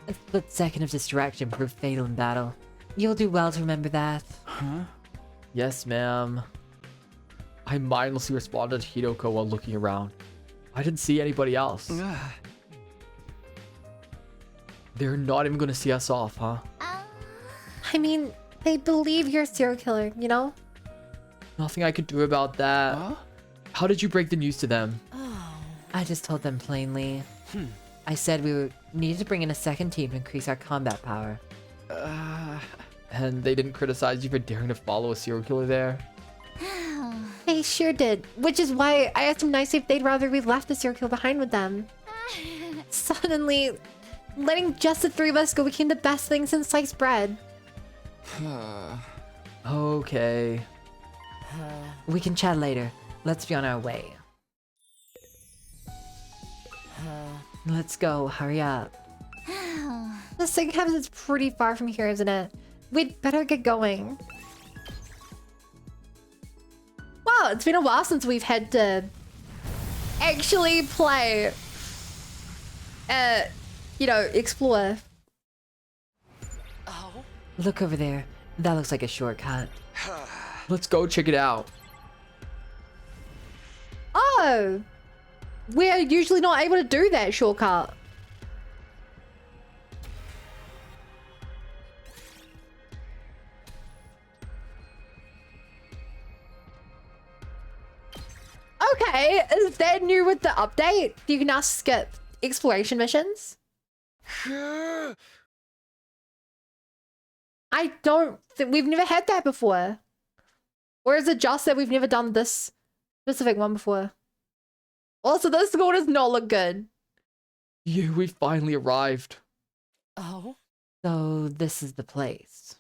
Speaker 4: A split second of distraction proved fatal in battle. You'll do well to remember that.
Speaker 3: Yes, ma'am. I mindlessly responded to Hiroko while looking around. I didn't see anybody else. They're not even gonna see us off, huh?
Speaker 1: I mean, they believe you're a serial killer, you know?
Speaker 3: Nothing I could do about that.
Speaker 2: Huh?
Speaker 3: How did you break the news to them?
Speaker 4: I just told them plainly. I said we needed to bring in a second team to increase our combat power.
Speaker 3: And they didn't criticize you for daring to follow a serial killer there?
Speaker 1: They sure did. Which is why I asked them nicely if they'd rather we left the serial killer behind with them. Suddenly, letting just the three of us go became the best thing since sliced bread.
Speaker 3: Okay.
Speaker 4: We can chat later. Let's be on our way. Let's go, hurry up.
Speaker 1: The second cabin is pretty far from here, isn't it? We'd better get going. Wow, it's been a while since we've had to actually play. You know, explore.
Speaker 4: Look over there. That looks like a shortcut.
Speaker 3: Let's go check it out.
Speaker 1: Oh! We're usually not able to do that shortcut. Okay, is that new with the update? You can now skip exploration missions? I don't think we've never had that before. Or is it just that we've never done this specific one before? Also, this school does not look good.
Speaker 3: We finally arrived.
Speaker 4: So this is the place.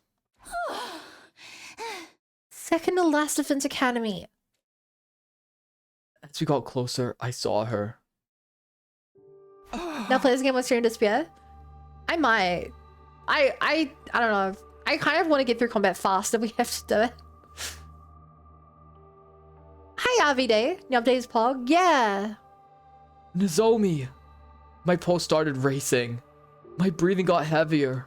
Speaker 1: Second to last Defense Academy.
Speaker 3: As we got closer, I saw her.
Speaker 1: Now play this game with Strain Despair? I might. I don't know. I kind of want to get through combat fast if we have to do it. Hi, RVD. New update is Pog. Yeah.
Speaker 3: Nozomi! My pulse started racing. My breathing got heavier.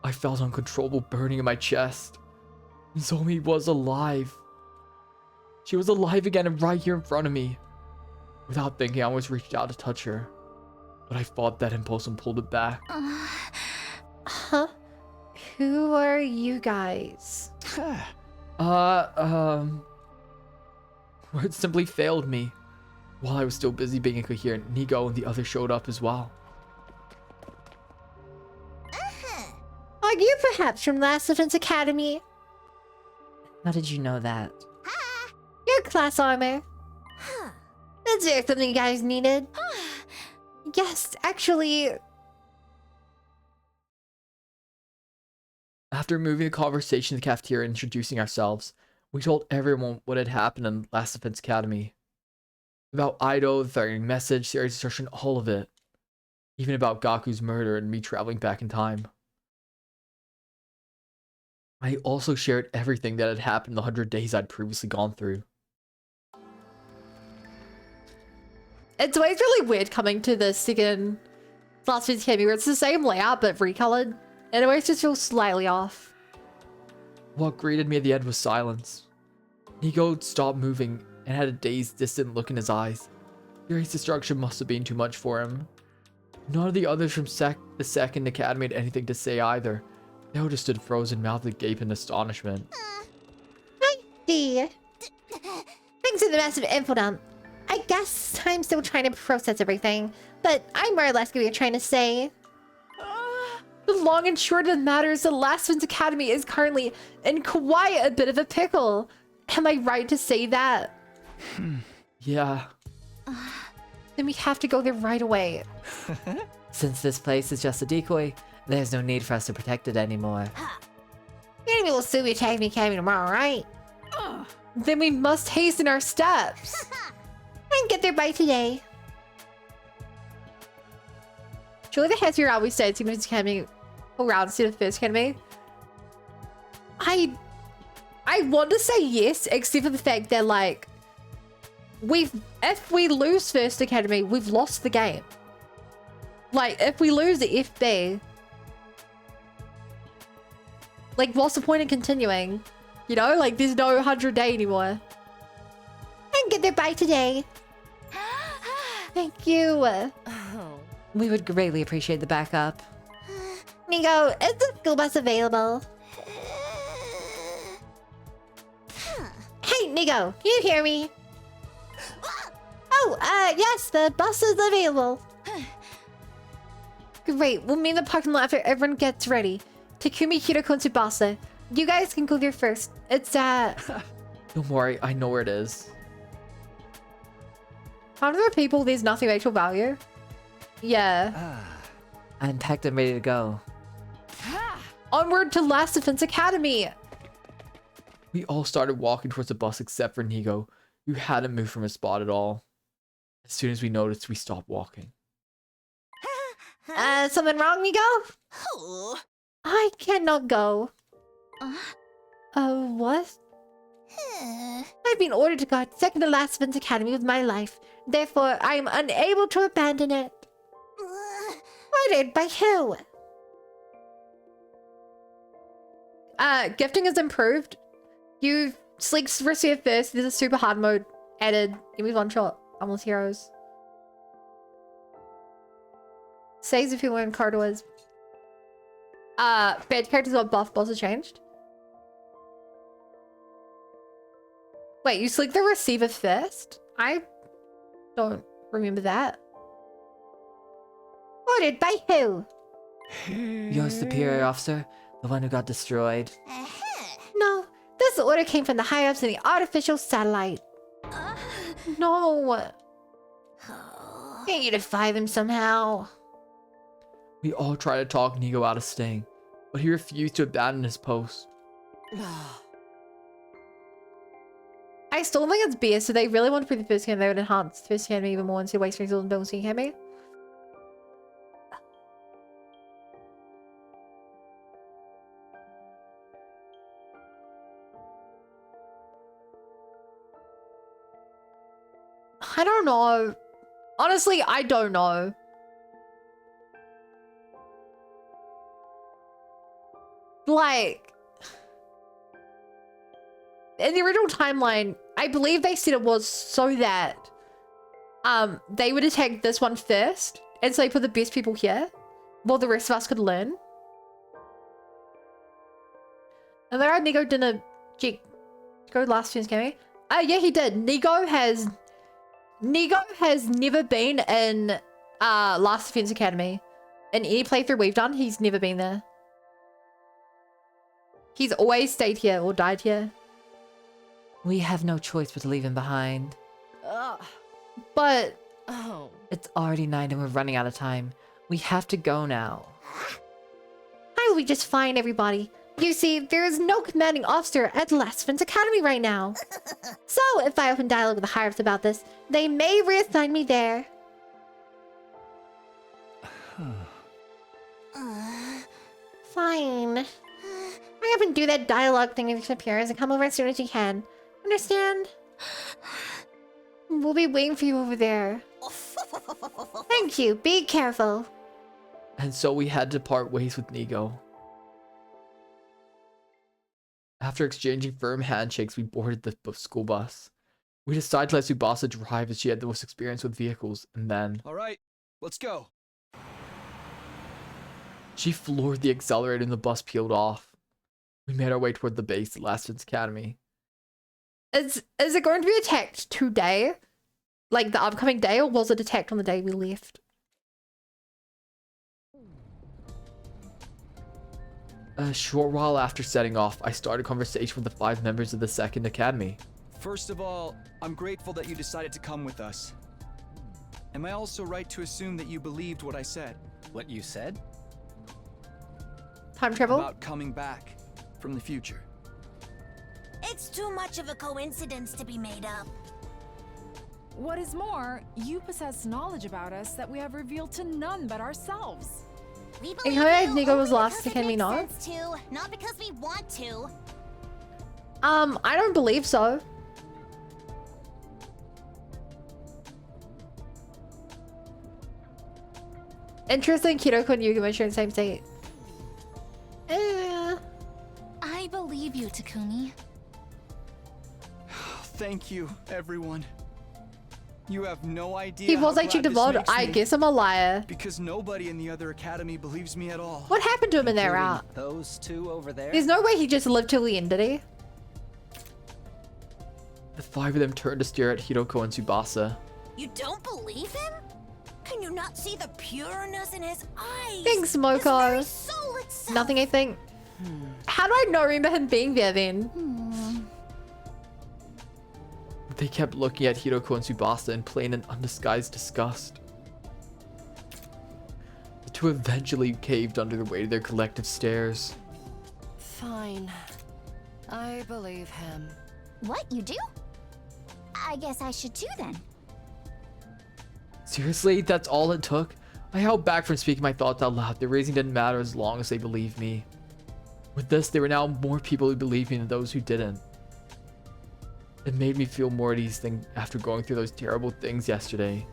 Speaker 3: I felt uncontrollable burning in my chest. Nozomi was alive. She was alive again and right here in front of me. Without thinking, I almost reached out to touch her. But I fought that impulse and pulled it back.
Speaker 1: Huh? Who are you guys?
Speaker 3: Words simply failed me. While I was still busy being incoherent, Nigo and the others showed up as well.
Speaker 1: Are you perhaps from Last Defense Academy?
Speaker 4: How did you know that?
Speaker 1: Your class armor. Is there something you guys needed? Yes, actually.
Speaker 3: After moving the conversation to the cafeteria and introducing ourselves, we told everyone what had happened in Last Defense Academy. About Ido, the threatening message, Sari's destruction, all of it. Even about Gaku's murder and me traveling back in time. I also shared everything that had happened the 100 days I'd previously gone through.
Speaker 1: It's always really weird coming to the second Last Defense Academy where it's the same layout but recolored. And it always just feels slightly off.
Speaker 3: What greeted me at the end was silence. Nigo stopped moving and had a dazed, distant look in his eyes. Yuri's destruction must have been too much for him. None of the others from the second academy had anything to say either. They all just stood frozen, mouthed agape in astonishment.
Speaker 1: I see. Thanks for the massive info dump. I guess I'm still trying to process everything, but I more or less get what you're trying to say. The long and short of the matter is the Last Defense Academy is currently in quite a bit of a pickle. Am I right to say that?
Speaker 3: Yeah.
Speaker 1: Then we have to go there right away.
Speaker 4: Since this place is just a decoy, there's no need for us to protect it anymore.
Speaker 1: The enemy will soon be attacking the academy tomorrow, right? Then we must hasten our steps. And get there by today. Surely the heads here always said Secret Defense Academy around Secret Defense Academy. I want to say yes, except for the fact that like if we lose First Academy, we've lost the game. Like if we lose the FB, like what's the point in continuing? You know, like there's no 100-day anymore. And get there by today. Thank you.
Speaker 4: We would greatly appreciate the backup.
Speaker 1: Nico, is the school bus available? Hey, Nico, can you hear me? Oh, yes, the bus is available. Great, we'll meet in the parking lot after everyone gets ready. Takumi, Hiroko, and Tsubasa. You guys can go there first. It's,
Speaker 3: Don't worry, I know where it is.
Speaker 1: How are people there's nothing of actual value? Yeah.
Speaker 4: I'm packed and ready to go.
Speaker 1: Onward to Last Defense Academy!
Speaker 3: We all started walking towards the bus except for Nigo, who hadn't moved from his spot at all. As soon as we noticed, we stopped walking.
Speaker 1: Something wrong, Nico?
Speaker 5: Oh.
Speaker 1: I cannot go. What? I've been ordered to guard second to last Defense Academy with my life. Therefore, I am unable to abandon it. Ordered by who? Gifting is improved. You sleek receive first. There's a super hard mode added. Give me one shot. Almost heroes. Saves if you learn corridors. Bad characters are buff. Boss has changed. Wait, you select the receiver first? I don't remember that. Ordered by who?
Speaker 4: Your superior officer, the one who got destroyed.
Speaker 1: No, this order came from the higher-ups in the artificial satellite. No. Can't you defy them somehow?
Speaker 3: We all tried to talk Nigo out of staying, but he refused to abandon his post.
Speaker 1: I still think it's BS, so they really want to put the first game, they would enhance the first game even more instead of wasting resources on building second academy. I don't know. Honestly, I don't know. Like, in the original timeline, I believe they said it was so that they would attack this one first, and so they put the best people here while the rest of us could learn. And there Nigo didn't go last turns, can we? Oh yeah, he did. Nigo has never been in Last Defense Academy. In any playthrough we've done, he's never been there. He's always stayed here or died here.
Speaker 4: We have no choice but to leave him behind.
Speaker 1: But
Speaker 4: It's already 9 and we're running out of time. We have to go now.
Speaker 1: how will we just find everybody? You see, there is no commanding officer at the Last Defense Academy right now. So, if I open dialogue with the higher-ups about this, they may reassign me there. Fine. Hurry up and do that dialogue thing with your appearance and come over as soon as you can. Understand? We'll be waiting for you over there. Thank you. Be careful.
Speaker 3: And so we had to part ways with Nigo. After exchanging firm handshakes, we boarded the school bus. We decided to let Tsubasa drive as she had the most experience with vehicles, and then
Speaker 2: All right, let's go.
Speaker 3: she floored the accelerator and the bus peeled off. We made our way toward the base at Last Defense Academy.
Speaker 1: Is it going to be attacked today? Like the upcoming day, or was it attacked on the day we left?
Speaker 3: A short while after setting off, I started a conversation with the 5 members of the Second Academy.
Speaker 2: First of all, I'm grateful that you decided to come with us. Am I also right to assume that you believed what I said?
Speaker 7: What you said?
Speaker 1: Time travel?
Speaker 2: About coming back from the future.
Speaker 5: It's too much of a coincidence to be made up.
Speaker 8: What is more, you possess knowledge about us that we have revealed to none but ourselves.
Speaker 5: We
Speaker 1: I
Speaker 5: believe
Speaker 1: heard
Speaker 5: you
Speaker 1: Nigo
Speaker 5: only
Speaker 1: was lost,
Speaker 5: because it
Speaker 1: can we
Speaker 5: makes
Speaker 1: not?
Speaker 5: sense to, not because we want to.
Speaker 1: I don't believe so. Interesting, Kiroko and Yugimoto are in the same state.
Speaker 8: I believe you, Takumi.
Speaker 2: Thank you, everyone. You have no idea.
Speaker 1: He was
Speaker 2: how
Speaker 1: actually
Speaker 2: glad this
Speaker 1: devoted.
Speaker 2: makes
Speaker 1: I
Speaker 2: me,
Speaker 1: guess I'm a liar.
Speaker 2: because nobody in the other academy believes me at all.
Speaker 1: What happened to him in that route?
Speaker 6: Those two over there.
Speaker 1: There's no way he just lived till the end, did he?
Speaker 3: The five of them turned to stare at Hiroko and Tsubasa.
Speaker 5: You don't believe him? Can you not see the pureness in his eyes?
Speaker 1: Thanks,
Speaker 5: His
Speaker 1: Moko.
Speaker 5: very soul itself.
Speaker 1: Nothing, I think. How do I not remember him being there then?
Speaker 3: They kept looking at Hiroko and Tsubasa in plain and undisguised disgust. The two eventually caved under the weight of their collective stares.
Speaker 7: Fine. I believe him.
Speaker 5: What, you do? I guess I should too then.
Speaker 3: Seriously, that's all it took? I held back from speaking my thoughts out loud. Their reasoning didn't matter as long as they believed me. With this, there were now more people who believed me than those who didn't. It made me feel more at ease than after going through those terrible things yesterday.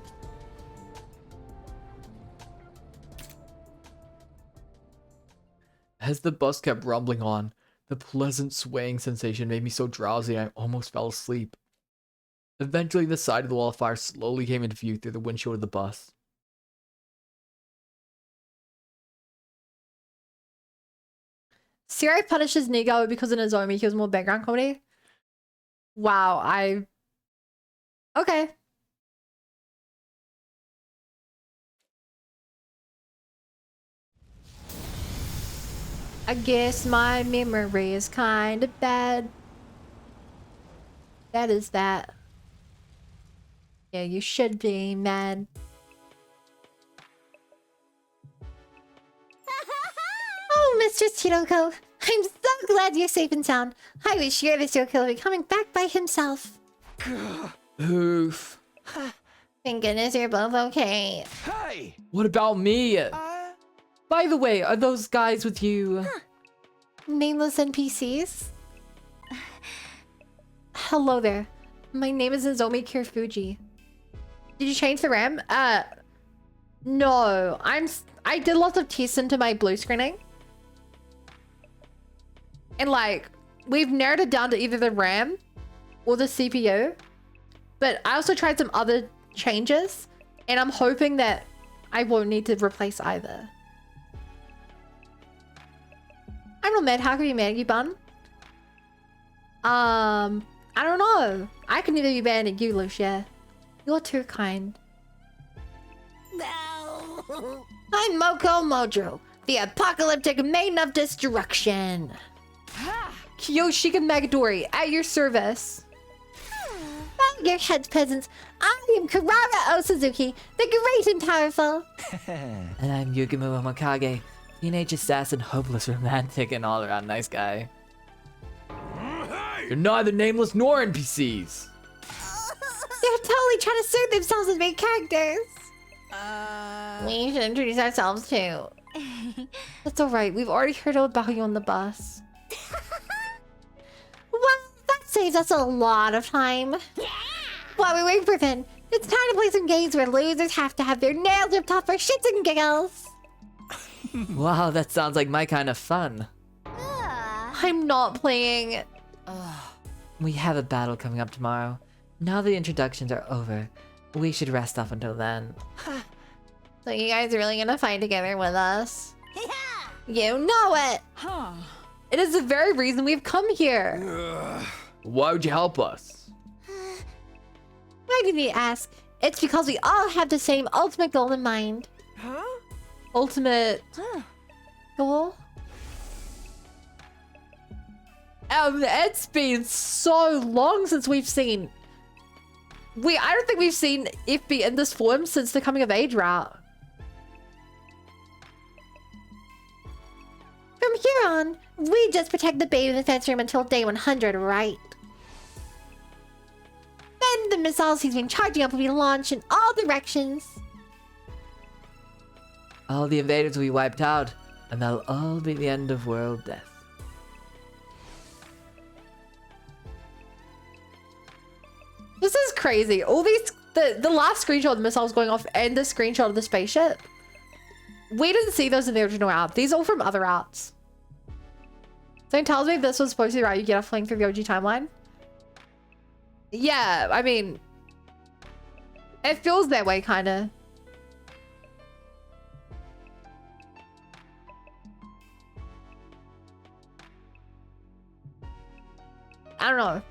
Speaker 3: As the bus kept rumbling on, the pleasant swaying sensation made me so drowsy I almost fell asleep. Eventually, the side of the wall of fire slowly came into view through the windshield of the bus.
Speaker 1: Sirai punishes Nigo because in Nozomi he was more background comedy. Wow, okay. I guess my memory is kind of bad. That is that. Yeah, you should be mad. Oh, Mistress Hiroko, I'm so glad you're safe and sound. I was sure this Yoko would be coming back by himself.
Speaker 3: Oof.
Speaker 1: Thank goodness you're both okay.
Speaker 2: Hey!
Speaker 3: What about me? By the way, are those guys with you?
Speaker 1: Nameless NPCs? Hello there. My name is Nozomi Kirifuji. Did you change the RAM? No. I did lots of tests into my blue screening. And like, we've narrowed it down to either the RAM or the CPU. But I also tried some other changes. And I'm hoping that I won't need to replace either. I'm not mad. How can you be mad at you, Bun? I don't know. I can neither be mad at you, Lucia. You're too kind.
Speaker 5: No.
Speaker 1: I'm Moko Mojo, the apocalyptic maiden of destruction. Kyoshika Magadori, at your service. Bow your heads, peasants. I am Kurara Osuzuki, the great and powerful.
Speaker 4: And I'm Yugimura Makage, teenage assassin, hopeless romantic, and all-around nice guy.
Speaker 3: You're neither nameless nor NPCs.
Speaker 1: They're totally trying to assert themselves as main characters. We should introduce ourselves too. That's alright, we've already heard all about you on the bus. Well, that saves us a lot of time. While we wait for then, it's time to play some games where losers have to have their nails ripped off for shits and giggles.
Speaker 4: Wow, that sounds like my kind of fun.
Speaker 1: I'm not playing.
Speaker 4: We have a battle coming up tomorrow. Now the introductions are over, we should rest up until then.
Speaker 1: So you guys are really gonna fight together with us? You know it!
Speaker 8: Huh.
Speaker 1: It is the very reason we've come here.
Speaker 3: Why would you help us?
Speaker 1: Why did you ask? It's because we all have the same ultimate goal in mind.
Speaker 6: Huh?
Speaker 1: Ultimate goal? It's been so long since we've seen... I don't think we've seen FB in this form since the coming of age route. From here on, we just protect the baby in the fence room until day 100, right? Then the missiles he's been charging up will be launched in all directions.
Speaker 4: All the invaders will be wiped out, and that'll all be the end of world death.
Speaker 1: This is crazy. All these... The last screenshot of the missiles going off and the screenshot of the spaceship. We didn't see those in the original route. These are all from other routes. So it tells me this was supposed to be the route you get off playing through the OG timeline. Yeah, I mean... It feels that way, kinda. I don't know.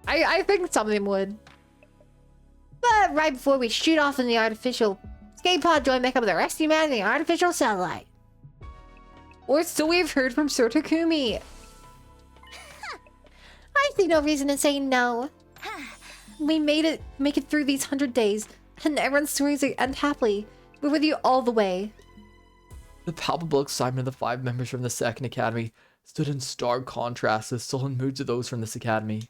Speaker 1: I think some of them would. But right before we shoot off in the artificial escape pod, join back up with the rescue man and the artificial satellite. Or so we've heard from Sir Takumi. I see no reason to say no. We make it through these 100 days, and everyone's stories end happily. We're with you all the way.
Speaker 3: The palpable excitement of the 5 members from the Second Academy stood in stark contrast to the sullen moods of those from this academy.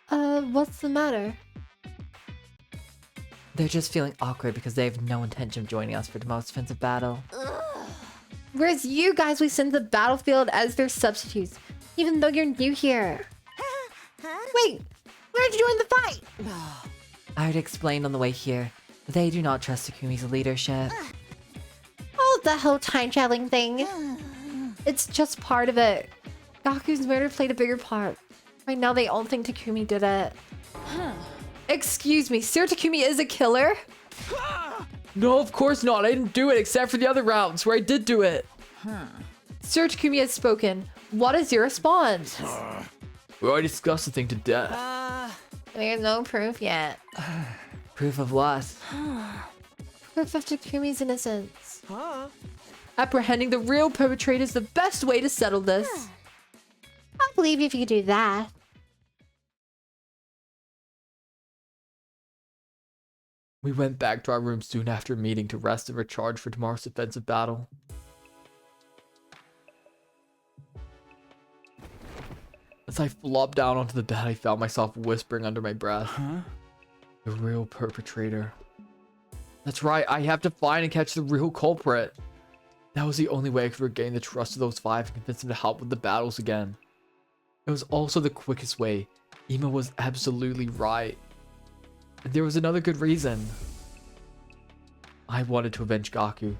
Speaker 1: What's the matter?
Speaker 4: They're just feeling awkward because they have no intention of joining us for tomorrow's defensive battle.
Speaker 1: Whereas you guys we send to the battlefield as their substitutes, even though you're new here. Wait, where'd you join the fight?
Speaker 4: I already explained on the way here. They do not trust Takumi's leadership.
Speaker 1: Oh, the whole time-traveling thing. It's just part of it. Gaku's murder played a bigger part. Right now they all think Takumi did it. Excuse me, Sir Takumi is a killer?
Speaker 3: No, of course not. I didn't do it except for the other rounds where I did do it.
Speaker 1: Sir Takumi has spoken. What is your response?
Speaker 3: We already discussed the thing to death.
Speaker 1: There's no proof yet.
Speaker 4: Proof of what?
Speaker 1: Proof of Takumi's innocence.
Speaker 4: Apprehending the real perpetrator is the best way to settle this.
Speaker 1: I'll believe you if you do that.
Speaker 3: We went back to our room soon after a meeting to rest and recharge for tomorrow's defensive battle. As I flopped down onto the bed, I found myself whispering under my breath. The real perpetrator. That's right, I have to find and catch the real culprit. That was the only way I could regain the trust of those 5 and convince them to help with the battles again. It was also the quickest way. Ima was absolutely right. And there was another good reason. I wanted to avenge Gaku.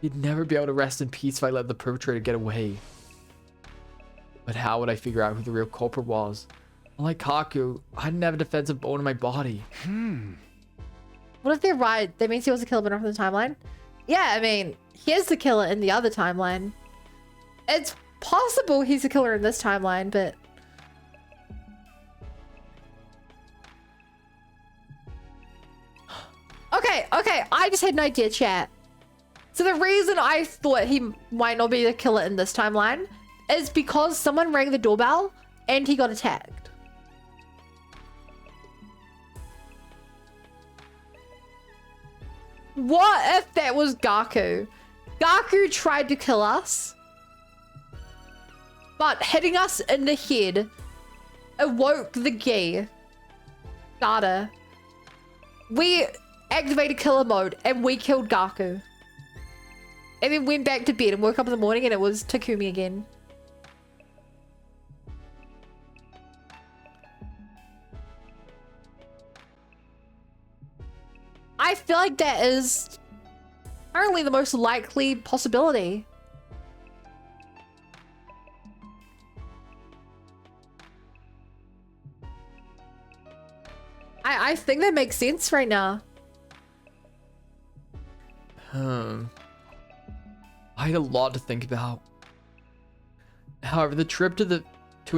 Speaker 3: He'd never be able to rest in peace if I let the perpetrator get away. But how would I figure out who the real culprit was? Unlike Kaku, I didn't have a defensive bone in my body.
Speaker 1: What if they're right? That means he was a killer but not from the timeline? Yeah, I mean, he is the killer in the other timeline. It's possible he's a killer in this timeline, but... Okay, I just had an idea, chat. So the reason I thought he might not be the killer in this timeline is because someone rang the doorbell and he got attacked. What if that was Gaku? Gaku tried to kill us, but hitting us in the head awoke the Gi data. We activated killer mode and we killed Gaku. And then went back to bed and woke up in the morning and it was Takumi again. I feel like that is apparently the most likely possibility. I think that makes sense right now.
Speaker 3: I had a lot to think about. However, the trip to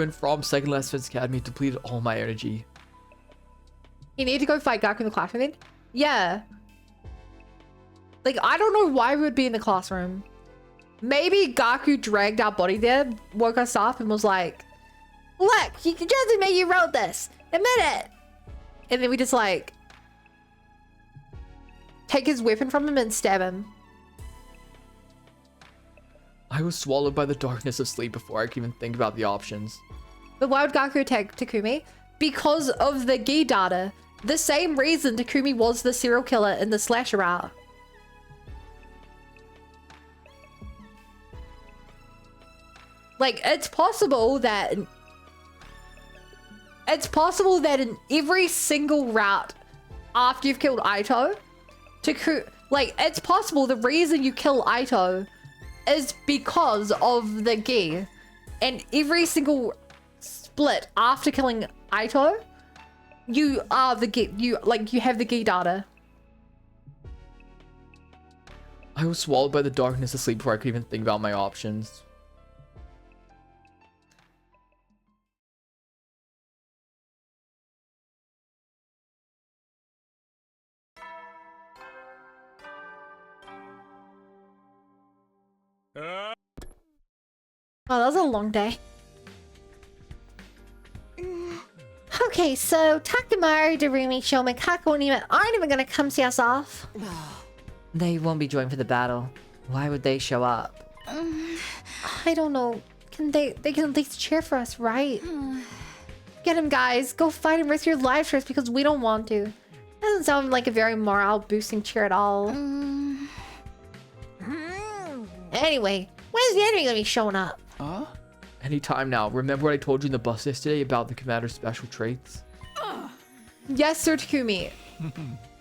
Speaker 3: and from Second Last Defense Academy depleted all my energy.
Speaker 1: You need to go fight Gaku in the classroom then? Yeah. Like, I don't know why we would be in the classroom. Maybe Gaku dragged our body there, woke us up and was like, look, you can just admit you wrote this. Admit it. And then we just like take his weapon from him and stab him.
Speaker 3: I was swallowed by the darkness of sleep before I could even think about the options.
Speaker 1: But why would Gaku attack Takumi? Because of the Gi data. The same reason Takumi was the serial killer in the slasher hour. Like, it's possible that in every single route after you've killed Aito, it's possible the reason you kill Aito is because of the Gi. and every single split after killing Aito, you are the you have the Gi data.
Speaker 3: I was swallowed by the darkness asleep before I could even think about my options.
Speaker 1: Oh, that was a long day. Okay, so Takemaru, Darumi, Shoma, Kako, and Ima aren't even gonna come see us off.
Speaker 4: They won't be joined for the battle. Why would they show up?
Speaker 1: I don't know. They can at least cheer for us, right? Get him, guys. Go fight and risk your lives for us because we don't want to. Doesn't sound like a very morale boosting cheer at all. Anyway, when's the enemy gonna be showing up?
Speaker 2: Huh?
Speaker 3: Anytime now. Remember what I told you in the bus yesterday about the commander's special traits?
Speaker 1: Yes, Sir Takumi.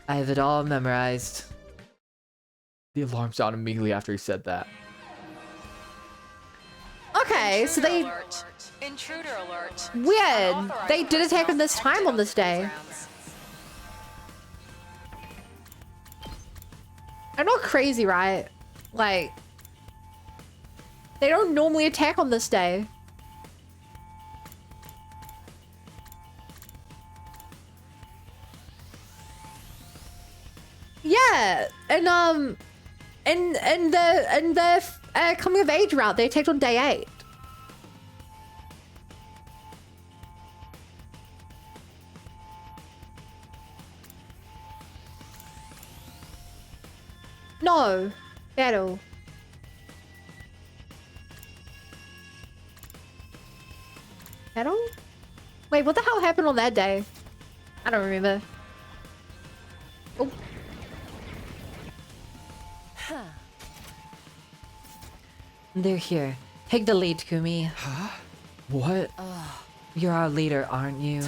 Speaker 4: I have it all memorized.
Speaker 3: The alarm sounded immediately after he said that.
Speaker 1: Okay, so they...
Speaker 7: Alert. Intruder alert.
Speaker 1: Weird. They did attack him this time on this day. I'm not crazy, right? Like... They don't normally attack on this day. Yeah, and the coming of age route, they attacked on day 8. No, battle. Battle? Wait, what the hell happened on that day? I don't remember. Oh.
Speaker 4: They're here. Take the lead, Kumi.
Speaker 3: What?
Speaker 4: You're our leader, aren't you?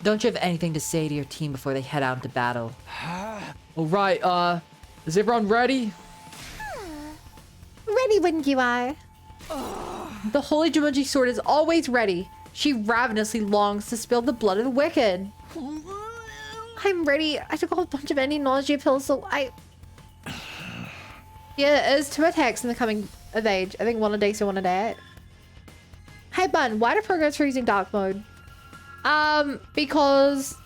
Speaker 4: Don't you have anything to say to your team before they head out into battle?
Speaker 3: Alright, is everyone ready?
Speaker 1: Ready when you are. The Holy Jumanji sword is always ready. She ravenously longs to spill the blood of the wicked. I'm ready. I took a whole bunch of anti-nausea pills, so I... Yeah, it is 2 attacks in the coming of age. I think one a day, so one a day. Hey, Bun, why do programs for using dark mode? Because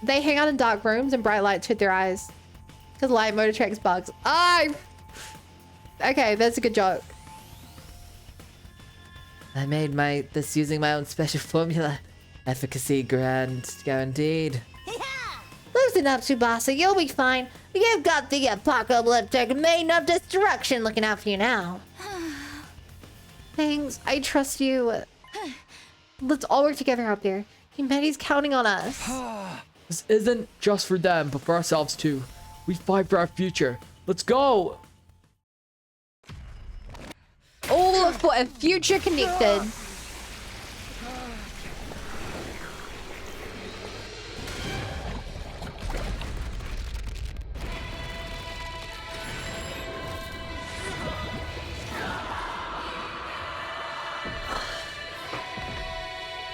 Speaker 1: they hang out in dark rooms and bright lights hit their eyes. Because light mode attracts bugs. Okay, that's a good joke.
Speaker 4: I made this using my own special formula. Efficacy guaranteed.
Speaker 1: Loosen up, Tsubasa. You'll be fine. You've got the apocalyptic maiden of destruction looking out for you now. Thanks. I trust you. Let's all work together out there. Humanity's counting on us.
Speaker 3: This isn't just for them, but for ourselves too. We fight for our future. Let's go!
Speaker 1: All for a future connected.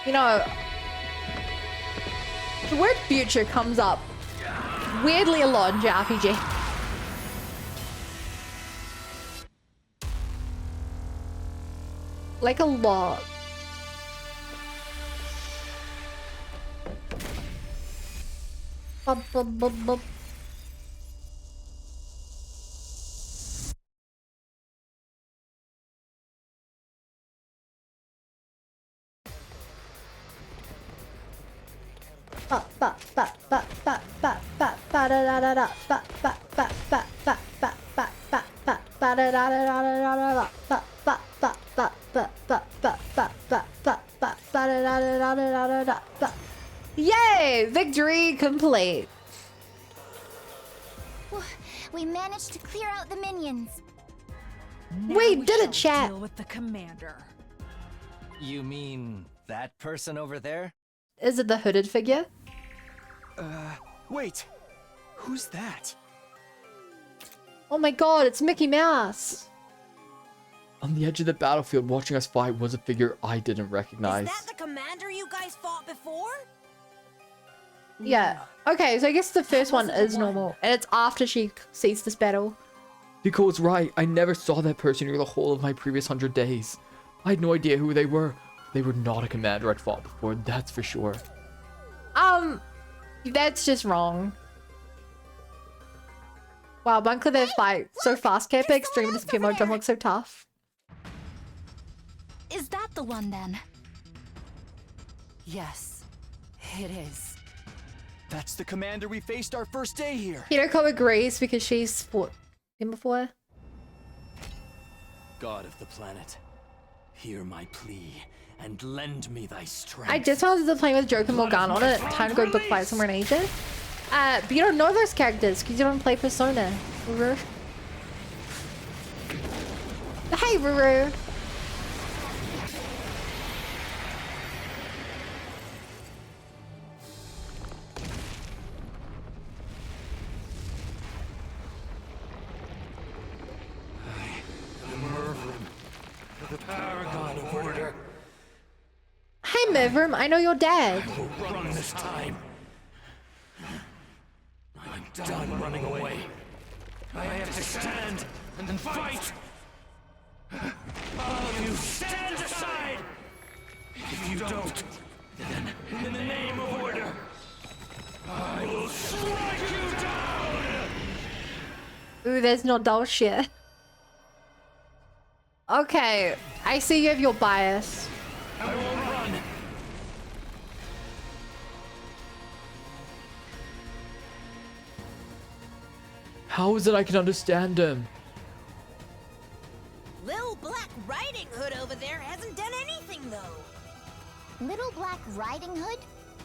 Speaker 1: You know, the word future comes up weirdly a lot in JRPG. Like a lot. Bub, bub, bub, bub. Yay! Victory complete.
Speaker 5: We managed to clear out the minions.
Speaker 1: We did it, chat.
Speaker 8: Deal with the commander.
Speaker 6: You mean that person over there?
Speaker 1: Is it the hooded figure?
Speaker 2: Wait. Who's that?
Speaker 1: Oh my god, it's Mickey Mouse.
Speaker 3: On the edge of the battlefield, watching us fight was a figure I didn't recognize.
Speaker 9: Is that the commander you guys fought before?
Speaker 1: Yeah. Okay, so I guess the first one is normal, and it's after she sees this battle.
Speaker 3: Nicole's right. I never saw that person near the whole of my previous 100 days. I had no idea who they were. They were not a commander I'd fought before, that's for sure.
Speaker 1: That's just wrong. Wow, Bunker their fight so fast, Kappa Extreme this Pimo don't look so tough.
Speaker 10: Is that the one then? Yes, it is.
Speaker 2: That's the commander we faced our first day here.
Speaker 1: Hiroko agrees because she's fought him before.
Speaker 6: God of the planet, hear my plea and lend me thy strength.
Speaker 1: I just started playing with Joker Morgana on it. Time to go book fight somewhere in Asia. But you don't know those characters because you don't play Persona. Ruru. Hey, Ruru.
Speaker 6: The paragon of order.
Speaker 1: Hey, Mivram. I know your dad.
Speaker 6: I will run this time. I'm done running away. I have to stand and fight. All of you stand aside. If you don't, then in the name of order, I will strike you down.
Speaker 1: Ooh, there's no dull shit. Okay, I see you have your bias.
Speaker 6: I will run.
Speaker 3: How is it I can understand him?
Speaker 9: Little Black Riding Hood over there hasn't done anything, though.
Speaker 5: Little Black Riding Hood?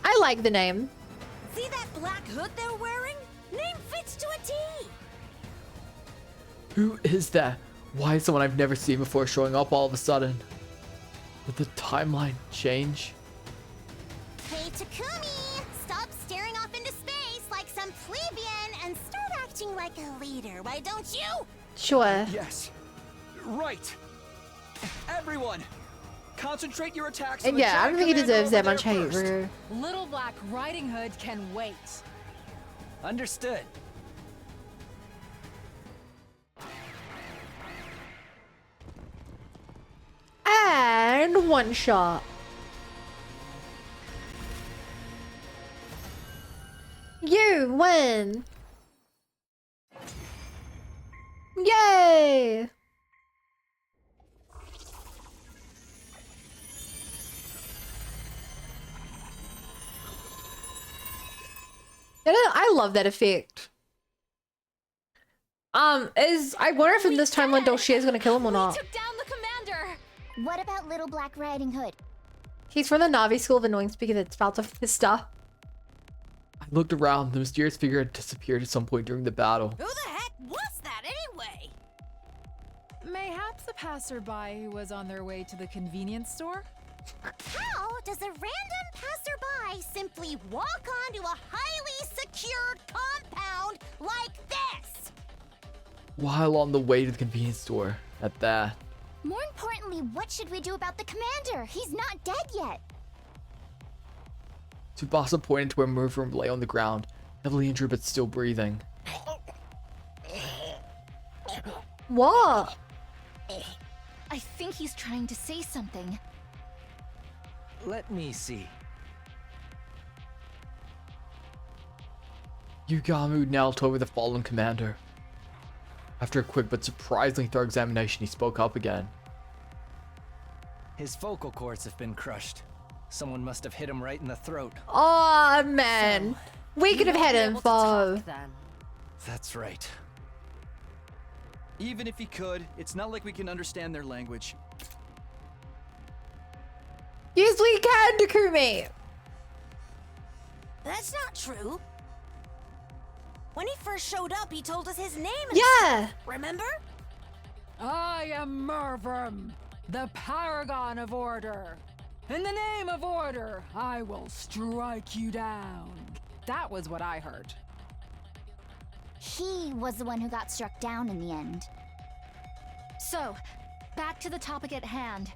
Speaker 1: I like the name.
Speaker 9: See that black hood they're wearing? Name fits to a T.
Speaker 3: Who is that? Why is someone I've never seen before showing up all of a sudden? Did the timeline change?
Speaker 5: Hey, Takumi! Stop staring off into space like some plebeian and start acting like a leader, why don't you?
Speaker 1: Sure.
Speaker 2: Yes. Right. Everyone, concentrate your attacks.
Speaker 1: And
Speaker 2: on the
Speaker 1: yeah, I don't
Speaker 2: giant
Speaker 1: think he
Speaker 2: commander
Speaker 1: deserves that
Speaker 2: over
Speaker 1: much
Speaker 2: there
Speaker 1: hate,
Speaker 2: first.
Speaker 1: Ruru.
Speaker 8: Little Black Riding Hood can wait.
Speaker 6: Understood.
Speaker 1: And one shot. You win. Yay! I love that effect. I wonder if in this timeline Dolce is gonna kill him or not.
Speaker 10: Took down the commander.
Speaker 5: What about Little Black Riding Hood?
Speaker 1: He's from the Navi School of Annoying Speaker that spouts off his stuff.
Speaker 3: I looked around. The mysterious figure had disappeared at some point during the battle.
Speaker 9: Who the heck was that anyway?
Speaker 8: Mayhaps a passerby who was on their way to the convenience store?
Speaker 5: How does a random passerby simply walk onto a highly secured compound like this?
Speaker 3: While on the way to the convenience store, at that.
Speaker 5: More importantly, what should we do about the commander? He's not dead yet.
Speaker 3: Tsubasa pointed to where Murphy lay on the ground, heavily injured but still breathing.
Speaker 1: What?
Speaker 10: I think he's trying to say something.
Speaker 6: Let me see.
Speaker 3: Yugamu knelt over the fallen commander. After a quick but surprisingly thorough examination, he spoke up again.
Speaker 6: His vocal cords have been crushed. Someone must have hit him right in the throat.
Speaker 1: Oh man, we could have had info.
Speaker 6: That's right.
Speaker 2: Even if he could, it's not like we can understand their language.
Speaker 1: Yes, we can, Takumi.
Speaker 9: That's not true. When he first showed up, he told us his name and
Speaker 1: Yeah.
Speaker 9: stuff, remember?
Speaker 8: I am Mervrim, the paragon of order. In the name of order, I will strike you down. That was what I heard.
Speaker 5: He was the one who got struck down in the end.
Speaker 10: So, Back to the topic at hand.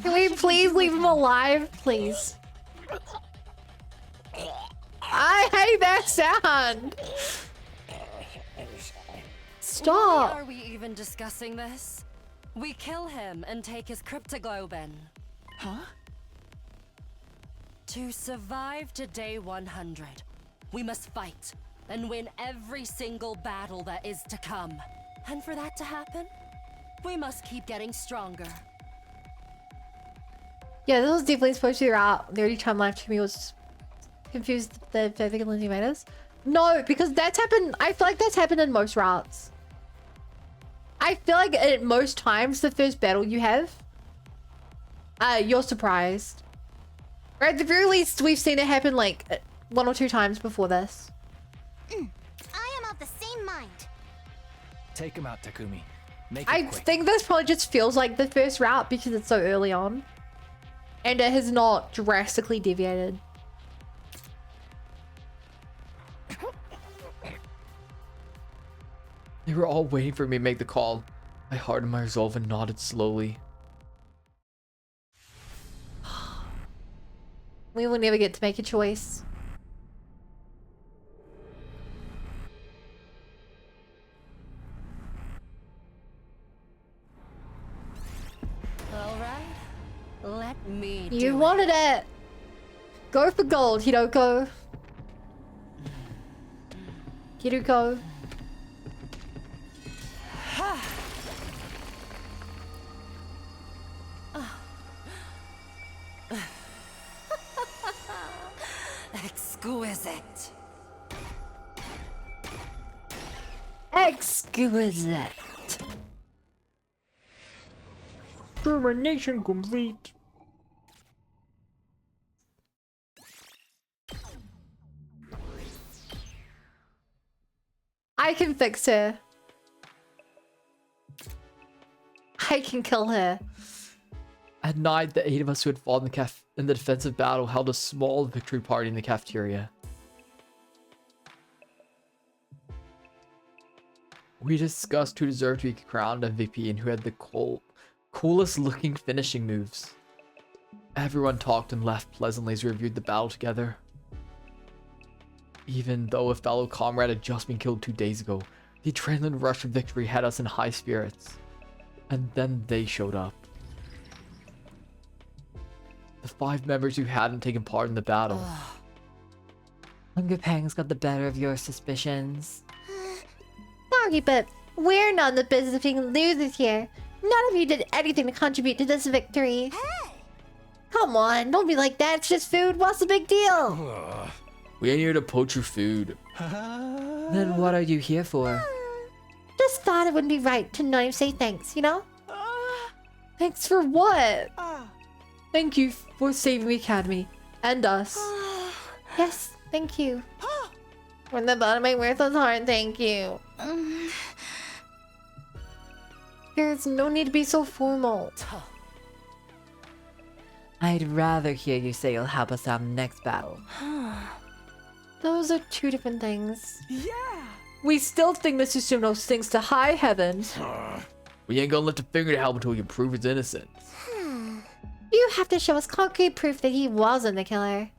Speaker 1: Can we please leave him alive, please? I hate that sound. Stop.
Speaker 11: Why are we even discussing this? We kill him and take his cryptoglobin.
Speaker 2: Huh?
Speaker 11: To survive to day 100, we must fight and win every single battle that is to come. And for that to happen, we must keep getting stronger.
Speaker 1: Yeah, this was definitely supposed to be out. The only time left for me was confused the Perfect and Lindsay Matters. No, because that's happened. I feel like that's happened in most routes. I feel like at most times, the first battle you have, you're surprised. Or at the very least, we've seen it happen like 1 or 2 times before this.
Speaker 5: I am of the same mind.
Speaker 2: Take him out, Takumi. Make it
Speaker 1: I
Speaker 2: quick.
Speaker 1: think this probably just feels like the first route because it's so early on. And it has not drastically deviated.
Speaker 3: They were all waiting for me to make the call. I hardened my resolve and nodded slowly.
Speaker 1: We will never get to make a choice.
Speaker 11: Alright, let me
Speaker 1: You
Speaker 11: do
Speaker 1: wanted it. Go for gold, Hiroko. Hiroko.
Speaker 11: Exquisite.
Speaker 1: Exquisite.
Speaker 3: Termination complete.
Speaker 1: I can fix her. I can kill her.
Speaker 3: At night, the 8 of us who had fought in the defensive battle held a small victory party in the cafeteria. We discussed who deserved to be crowned MVP and who had the coolest looking finishing moves. Everyone talked and laughed pleasantly as we reviewed the battle together. Even though a fellow comrade had just been killed 2 days ago, the adrenaline rush of victory had us in high spirits. And then they showed up. The 5 members who hadn't taken part in the battle.
Speaker 4: Hunger pangs got the better of your suspicions.
Speaker 1: Sorry, but we're not in the business of being losers here. None of you did anything to contribute to this victory.
Speaker 5: Hey!
Speaker 1: Come on, don't be like that. It's just food. What's the big deal?
Speaker 3: We ain't here to poach your food.
Speaker 4: Then what are you here for?
Speaker 1: Just thought it wouldn't be right to not even say thanks, you know? Thanks for what?
Speaker 4: Thank you for saving the academy and us.
Speaker 1: Yes, thank you. From the bottom of my worthless heart, thank you. There's no need to be so formal.
Speaker 4: I'd rather hear you say you'll help us out in the next battle.
Speaker 1: Those are 2 different things.
Speaker 8: Yeah!
Speaker 1: We still think Mr. Suno sings to high heaven.
Speaker 3: We ain't gonna lift a finger to help until we can prove his innocence.
Speaker 1: You have to show us concrete proof that he wasn't the killer.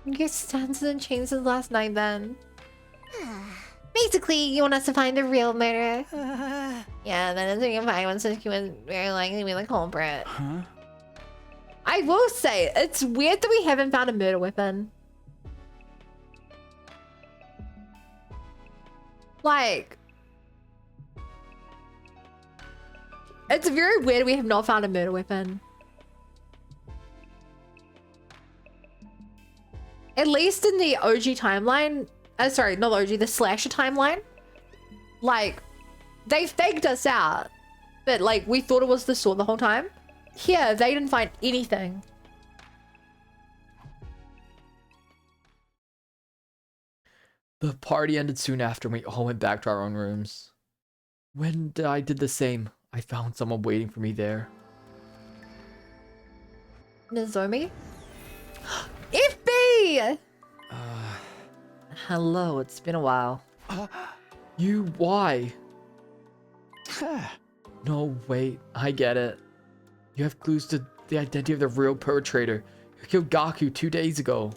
Speaker 1: Your stance hasn't changed since last night then. Basically, you want us to find the real murderer. Yeah, that is what you find one since he was very likely to be the culprit.
Speaker 2: Huh?
Speaker 1: I will say, it's weird that we haven't found a murder weapon. Like... It's very weird we have not found a murder weapon. At least in the OG timeline... sorry, not the OG, the slasher timeline. Like, they faked us out. But, like, we thought it was the sword the whole time. Here, they didn't find anything.
Speaker 3: The party ended soon after and we all went back to our own rooms. When I did the same, I found someone waiting for me there.
Speaker 1: Nozomi? Ifby!
Speaker 4: Hello, it's been a while.
Speaker 3: You, why? No, wait, I get it. You have clues to the identity of the real perpetrator who killed Gaku 2 days ago.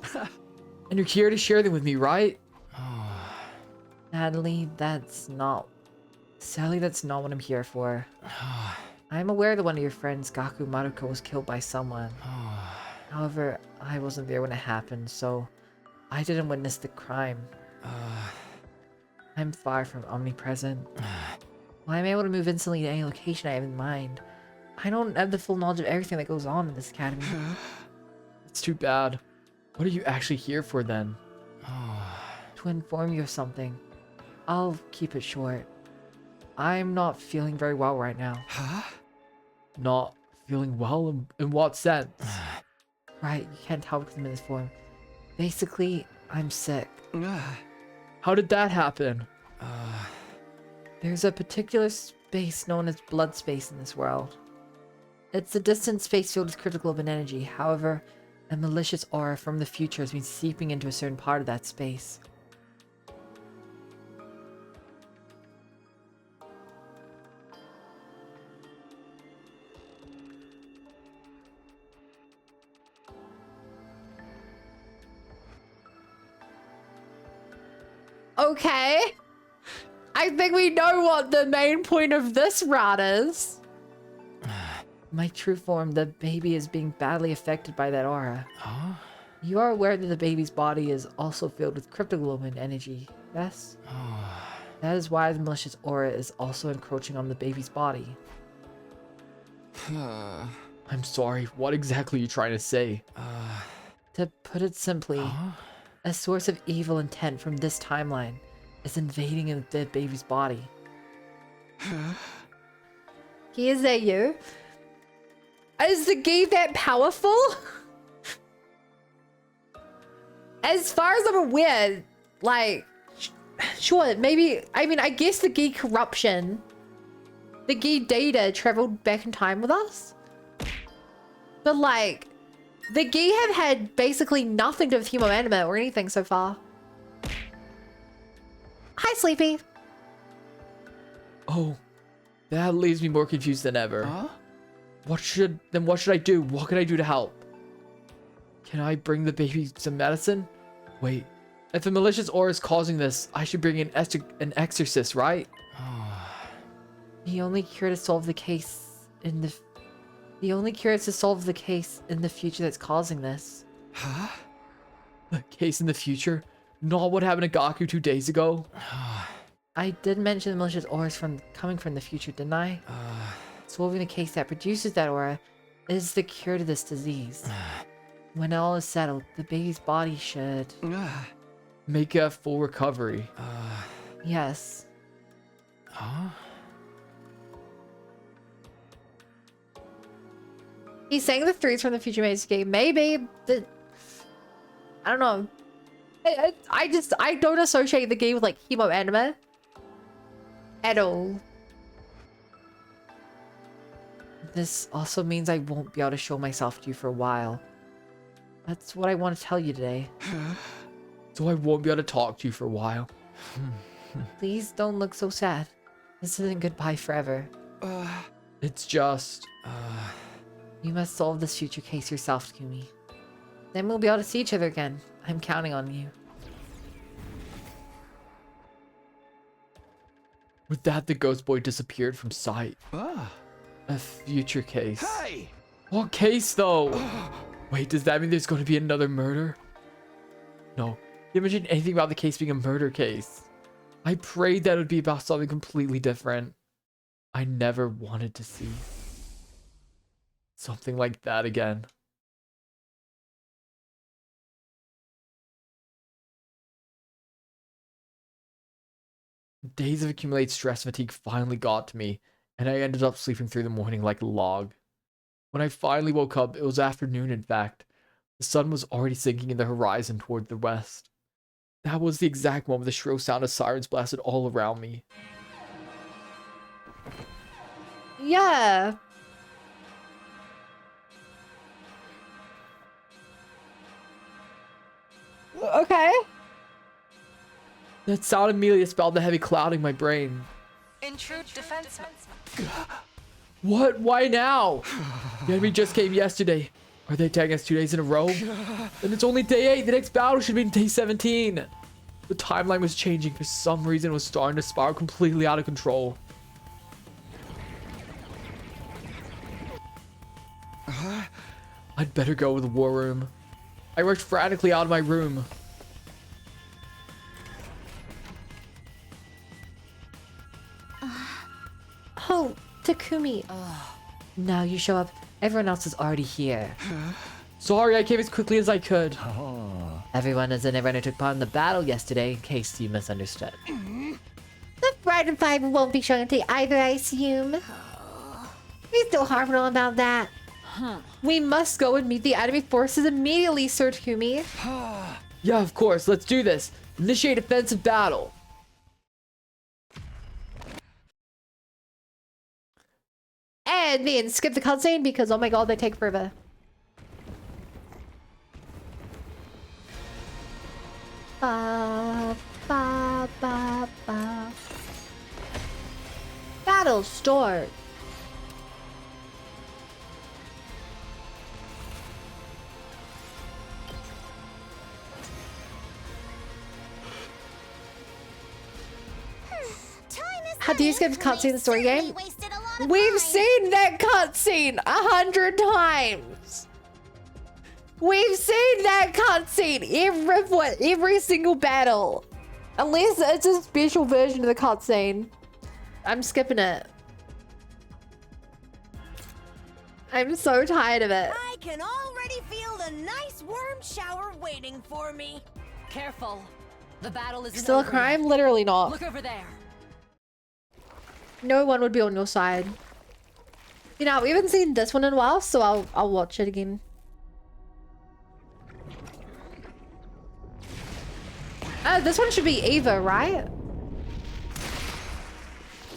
Speaker 3: And you're here to share them with me, right?
Speaker 4: Sadly, that's not what I'm here for. I'm aware that one of your friends, Gaku Maruko, was killed by someone. However, I wasn't there when it happened, so I didn't witness the crime. I'm far from omnipresent. While I'm able to move instantly to any location I have in mind, I don't have the full knowledge of everything that goes on in this academy.
Speaker 3: It's too bad. What are you actually here for then?
Speaker 4: To inform you of something. I'll keep it short. I'm not feeling very well right now.
Speaker 3: Not feeling well? In what sense?
Speaker 4: Right, you can't tell because I'm in this form. Basically, I'm sick.
Speaker 3: How did that happen?
Speaker 4: There's a particular space known as blood space in this world. It's a distant space filled with critical open energy. However, a malicious aura from the future has been seeping into a certain part of that space.
Speaker 1: Okay. I think we know what the main point of this rat is.
Speaker 4: My true form, the baby, is being badly affected by that aura. You are aware that the baby's body is also filled with cryptoglobin energy, yes? That is why the malicious aura is also encroaching on the baby's body.
Speaker 3: I'm sorry, what exactly are you trying to say?
Speaker 4: To put it simply, a source of evil intent from this timeline is invading the dead baby's body.
Speaker 1: Here's a you. Is the Gi that powerful? As far as I'm aware, like, sure, maybe, I mean, I guess the Gi corruption, the Gi data traveled back in time with us. But like, the Gi have had basically nothing to do with human anima or anything so far. Hi, Sleepy.
Speaker 3: Oh, that leaves me more confused than ever. What should I do? What can I do to help? Can I bring the baby some medicine? Wait, if a malicious aura is causing this, I should bring in an exorcist, right?
Speaker 4: The only cure to solve the case in the future that's causing this.
Speaker 3: The case in the future? Not what happened to Gaku 2 days ago?
Speaker 4: I did mention the malicious auras coming from the future, didn't I? Solving the case that produces that aura is the cure to this disease. When all is settled, the baby's body should...
Speaker 3: Make a full recovery.
Speaker 4: Yes.
Speaker 1: He's saying the threes from the future Maze game. Maybe the... I don't know. I don't associate the game with like hemo anime at all.
Speaker 4: This also means I won't be able to show myself to you for a while. That's what I want to tell you today.
Speaker 3: So I won't be able to talk to you for a while.
Speaker 4: Please don't look so sad. This isn't goodbye forever.
Speaker 3: It's just...
Speaker 4: You must solve this future case yourself, Takumi. Then we'll be able to see each other again. I'm counting on you.
Speaker 3: With that, the ghost boy disappeared from sight. A future case.
Speaker 2: Hey!
Speaker 3: What case, though? Wait, does that mean there's going to be another murder? No. You mentioned anything about the case being a murder case. I prayed that it would be about something completely different. I never wanted to see something like that again. Days of accumulated stress fatigue finally got to me, and I ended up sleeping through the morning like a log. When I finally woke up, it was afternoon in fact. The sun was already sinking in the horizon toward the west. That was the exact moment the shrill sound of sirens blasted all around me.
Speaker 1: Yeah. Okay.
Speaker 3: That sound immediately spelled the heavy cloud in my brain.
Speaker 7: Intrude defense.
Speaker 3: What? Why now? The enemy just came yesterday. Are they attacking us 2 days in a row? Then it's only day 8. The next battle should be in day 17. The timeline was changing. For some reason, it was starting to spiral completely out of control. I'd better go to the war room. I rushed frantically out of my room.
Speaker 1: Oh, Takumi.
Speaker 4: Now you show up. Everyone else is already here.
Speaker 3: Sorry, I came as quickly as I could.
Speaker 4: Everyone is in everyone who took part in the battle yesterday, in case you misunderstood.
Speaker 1: The Bride and Five won't be showing today either, I assume. We still harping on about that.
Speaker 4: We must go and meet the enemy forces immediately, Sir Takumi.
Speaker 3: Yeah, of course. Let's do this. Initiate offensive battle.
Speaker 1: And then skip the cutscene because, oh my god, they take forever. Ba, ba, ba, ba. Battle start. How do you skip cutscene in the story game? We've seen that cutscene 100 times. We've seen that cutscene every single battle. Unless it's a special version of the cutscene. I'm skipping it. I'm so tired of it.
Speaker 9: I can already feel the nice warm shower waiting for me.
Speaker 11: Careful. The battle is
Speaker 1: Still a crime? Literally not.
Speaker 11: Look over there.
Speaker 1: No one would be on your side. You know, we haven't seen this one in a while, so I'll watch it again. This one should be Eva, right?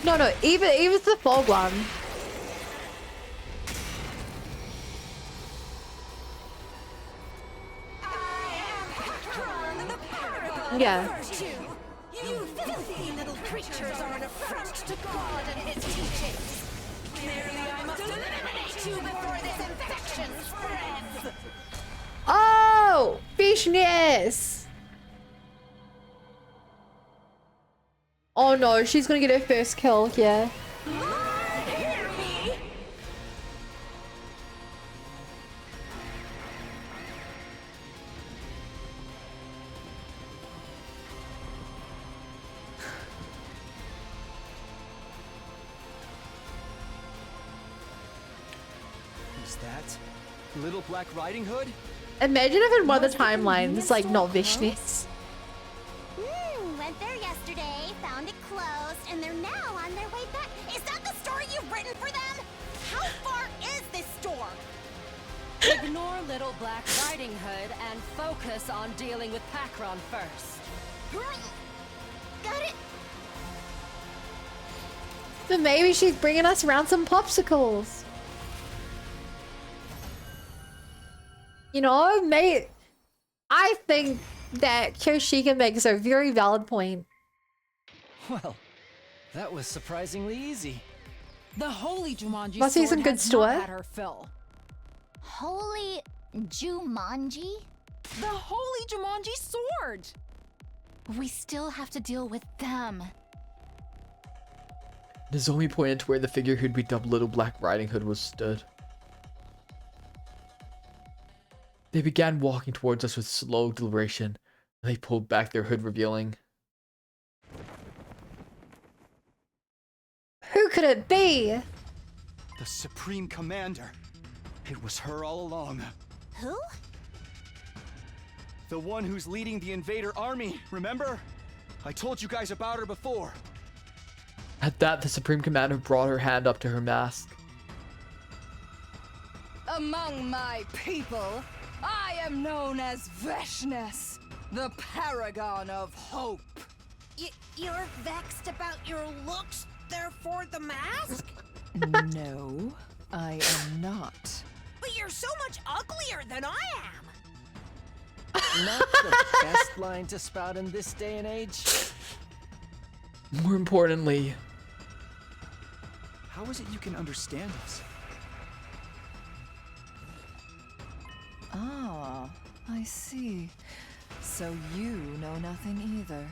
Speaker 1: No, Eva's the fog one. Yeah.
Speaker 9: You filthy little creatures are an affront to God and his teachings. Clearly, I must eliminate you before this infection spreads.
Speaker 1: Oh! Fishness! Oh no, she's gonna get her first kill here.
Speaker 9: Lord, hear me!
Speaker 2: Who's that? Little Black Riding Hood?
Speaker 1: Imagine if in one of the timelines, like, not Fishness.
Speaker 5: Went there yesterday, found it closed, and they're now on their way back. Is that the story you've written for them? How far is this store?
Speaker 11: Ignore Little Black Riding Hood and focus on dealing with Pakron first.
Speaker 5: Got it.
Speaker 1: But maybe she's bringing us around some popsicles. You know, mate, I think that Kyoshika makes a very valid point.
Speaker 12: Well, that was surprisingly easy.
Speaker 8: The Holy Jumanji
Speaker 1: Must be some
Speaker 8: sword
Speaker 1: good
Speaker 8: has
Speaker 1: store.
Speaker 8: not had her fill.
Speaker 10: Holy Jumanji?
Speaker 8: The Holy Jumanji sword!
Speaker 10: We still have to deal with them.
Speaker 3: Nozomi pointed to where the figure who'd be dubbed Little Black Riding Hood was stood. They began walking towards us with slow deliberation. They pulled back their hood, revealing...
Speaker 1: Who could it be?
Speaker 2: The Supreme Commander. It was her all along.
Speaker 5: Who?
Speaker 2: The one who's leading the invader army, remember? I told you guys about her before.
Speaker 3: At that, the Supreme Commander brought her hand up to her mask.
Speaker 8: Among my people, I am known as Veshness, the paragon of hope.
Speaker 9: You're vexed about your looks, therefore the mask?
Speaker 8: No, I am not.
Speaker 9: But you're so much uglier than I am.
Speaker 12: Not the best line to spout in this day and age.
Speaker 3: More importantly,
Speaker 12: How
Speaker 2: how is it you can understand us?
Speaker 13: Ah, I see. So you know nothing either.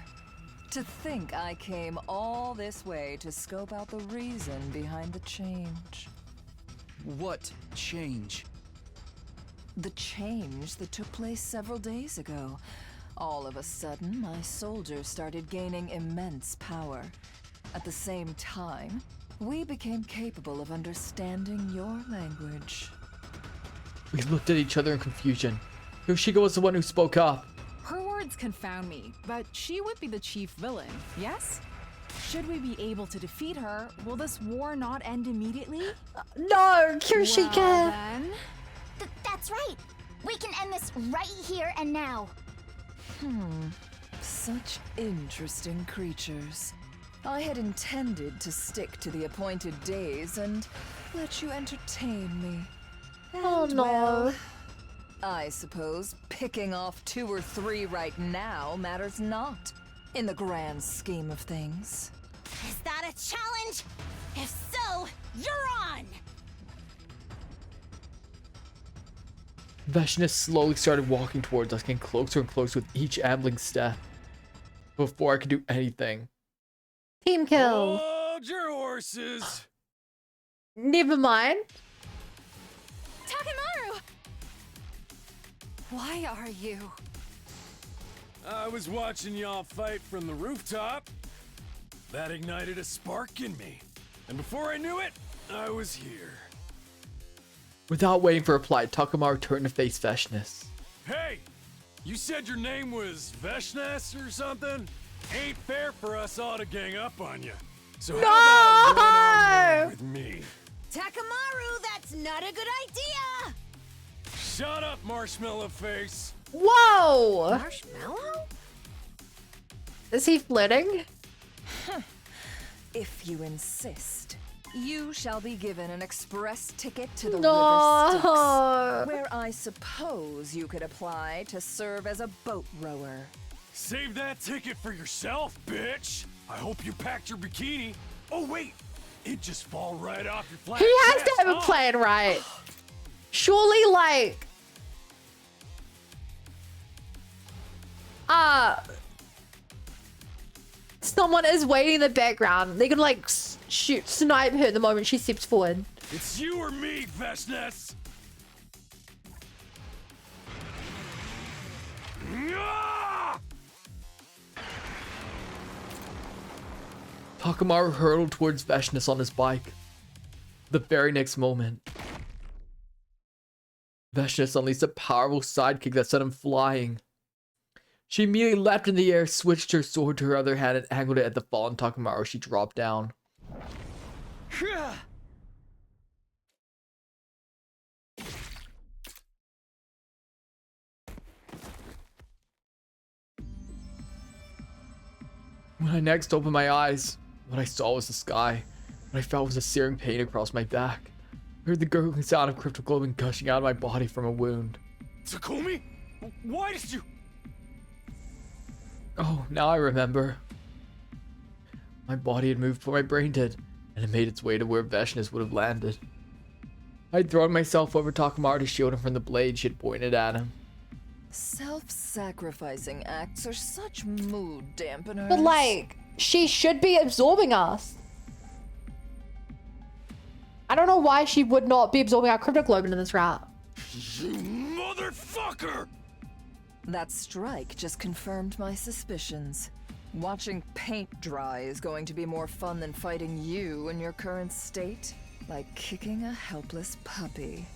Speaker 13: To think I came all this way to scope out the reason behind the change.
Speaker 2: What change?
Speaker 13: The change that took place several days ago. All of a sudden, my soldiers started gaining immense power. At the same time, we became capable of understanding your language.
Speaker 3: We looked at each other in confusion. Yoshiko was the one who spoke up.
Speaker 8: Her words confound me, but she would be the chief villain, yes? Should we be able to defeat her, will this war not end immediately?
Speaker 1: No, Kirishika!
Speaker 8: Well, then...
Speaker 5: That's right! We can end this right here and now!
Speaker 13: Such interesting creatures. I had intended to stick to the appointed days and let you entertain me.
Speaker 1: Oh
Speaker 13: And,
Speaker 1: no.
Speaker 13: well, I suppose picking off 2 or 3 right now matters not in the grand scheme of things.
Speaker 5: Is that a challenge? If so, you're on!
Speaker 3: Veshness slowly started walking towards us, getting closer and closer with each ambling step. Before I could do anything.
Speaker 1: Team kill.
Speaker 6: Hold your horses.
Speaker 1: Never mind.
Speaker 11: Takemaru! Why are you?
Speaker 6: I was watching y'all fight from the rooftop. That ignited a spark in me. And before I knew it, I was here.
Speaker 3: Without waiting for a reply, Takemaru turned to face Veshness.
Speaker 6: Hey! You said your name was Veshness or something? Ain't fair for us all to gang up on you. So how about one-on-one with me?
Speaker 9: Takemaru, that's not a good idea!
Speaker 6: Shut up, Marshmallow Face!
Speaker 1: Whoa!
Speaker 9: Marshmallow?
Speaker 1: Is he flirting?
Speaker 13: If you insist, you shall be given an express ticket to the
Speaker 1: No.
Speaker 13: River Styx, where I suppose you could apply to serve as a boat rower.
Speaker 6: Save that ticket for yourself, bitch! I hope you packed your bikini. Oh wait, it just fall right off your flat
Speaker 1: He has to
Speaker 6: chest,
Speaker 1: have a
Speaker 6: huh?
Speaker 1: plan, right? Surely, like... someone is waiting in the background. They can, like, shoot, snipe her the moment she steps forward.
Speaker 6: It's you or me, Veshness! Ah!
Speaker 3: Takemaru hurtled towards Veshness on his bike. The very next moment, Veshness unleashed a powerful sidekick that sent him flying. She immediately leapt in the air, switched her sword to her other hand, and angled it at the fallen Takemaru. She dropped down. When I next opened my eyes, what I saw was the sky. What I felt was a searing pain across my back. I heard the gurgling sound of cryptoglobin gushing out of my body from a wound.
Speaker 6: Takumi? Why did you...
Speaker 3: Oh, now I remember. My body had moved before my brain did, and it made its way to where Veshness would have landed. I'd thrown myself over Takemaru to shield him from the blade she had pointed at him.
Speaker 13: Self-sacrificing acts are such mood dampeners.
Speaker 1: But, like, she should be absorbing us. I don't know why she would not be absorbing our cryptoglobin in this route.
Speaker 6: You motherfucker!
Speaker 13: That strike just confirmed my suspicions. Watching paint dry is going to be more fun than fighting you in your current state. Like kicking a helpless puppy.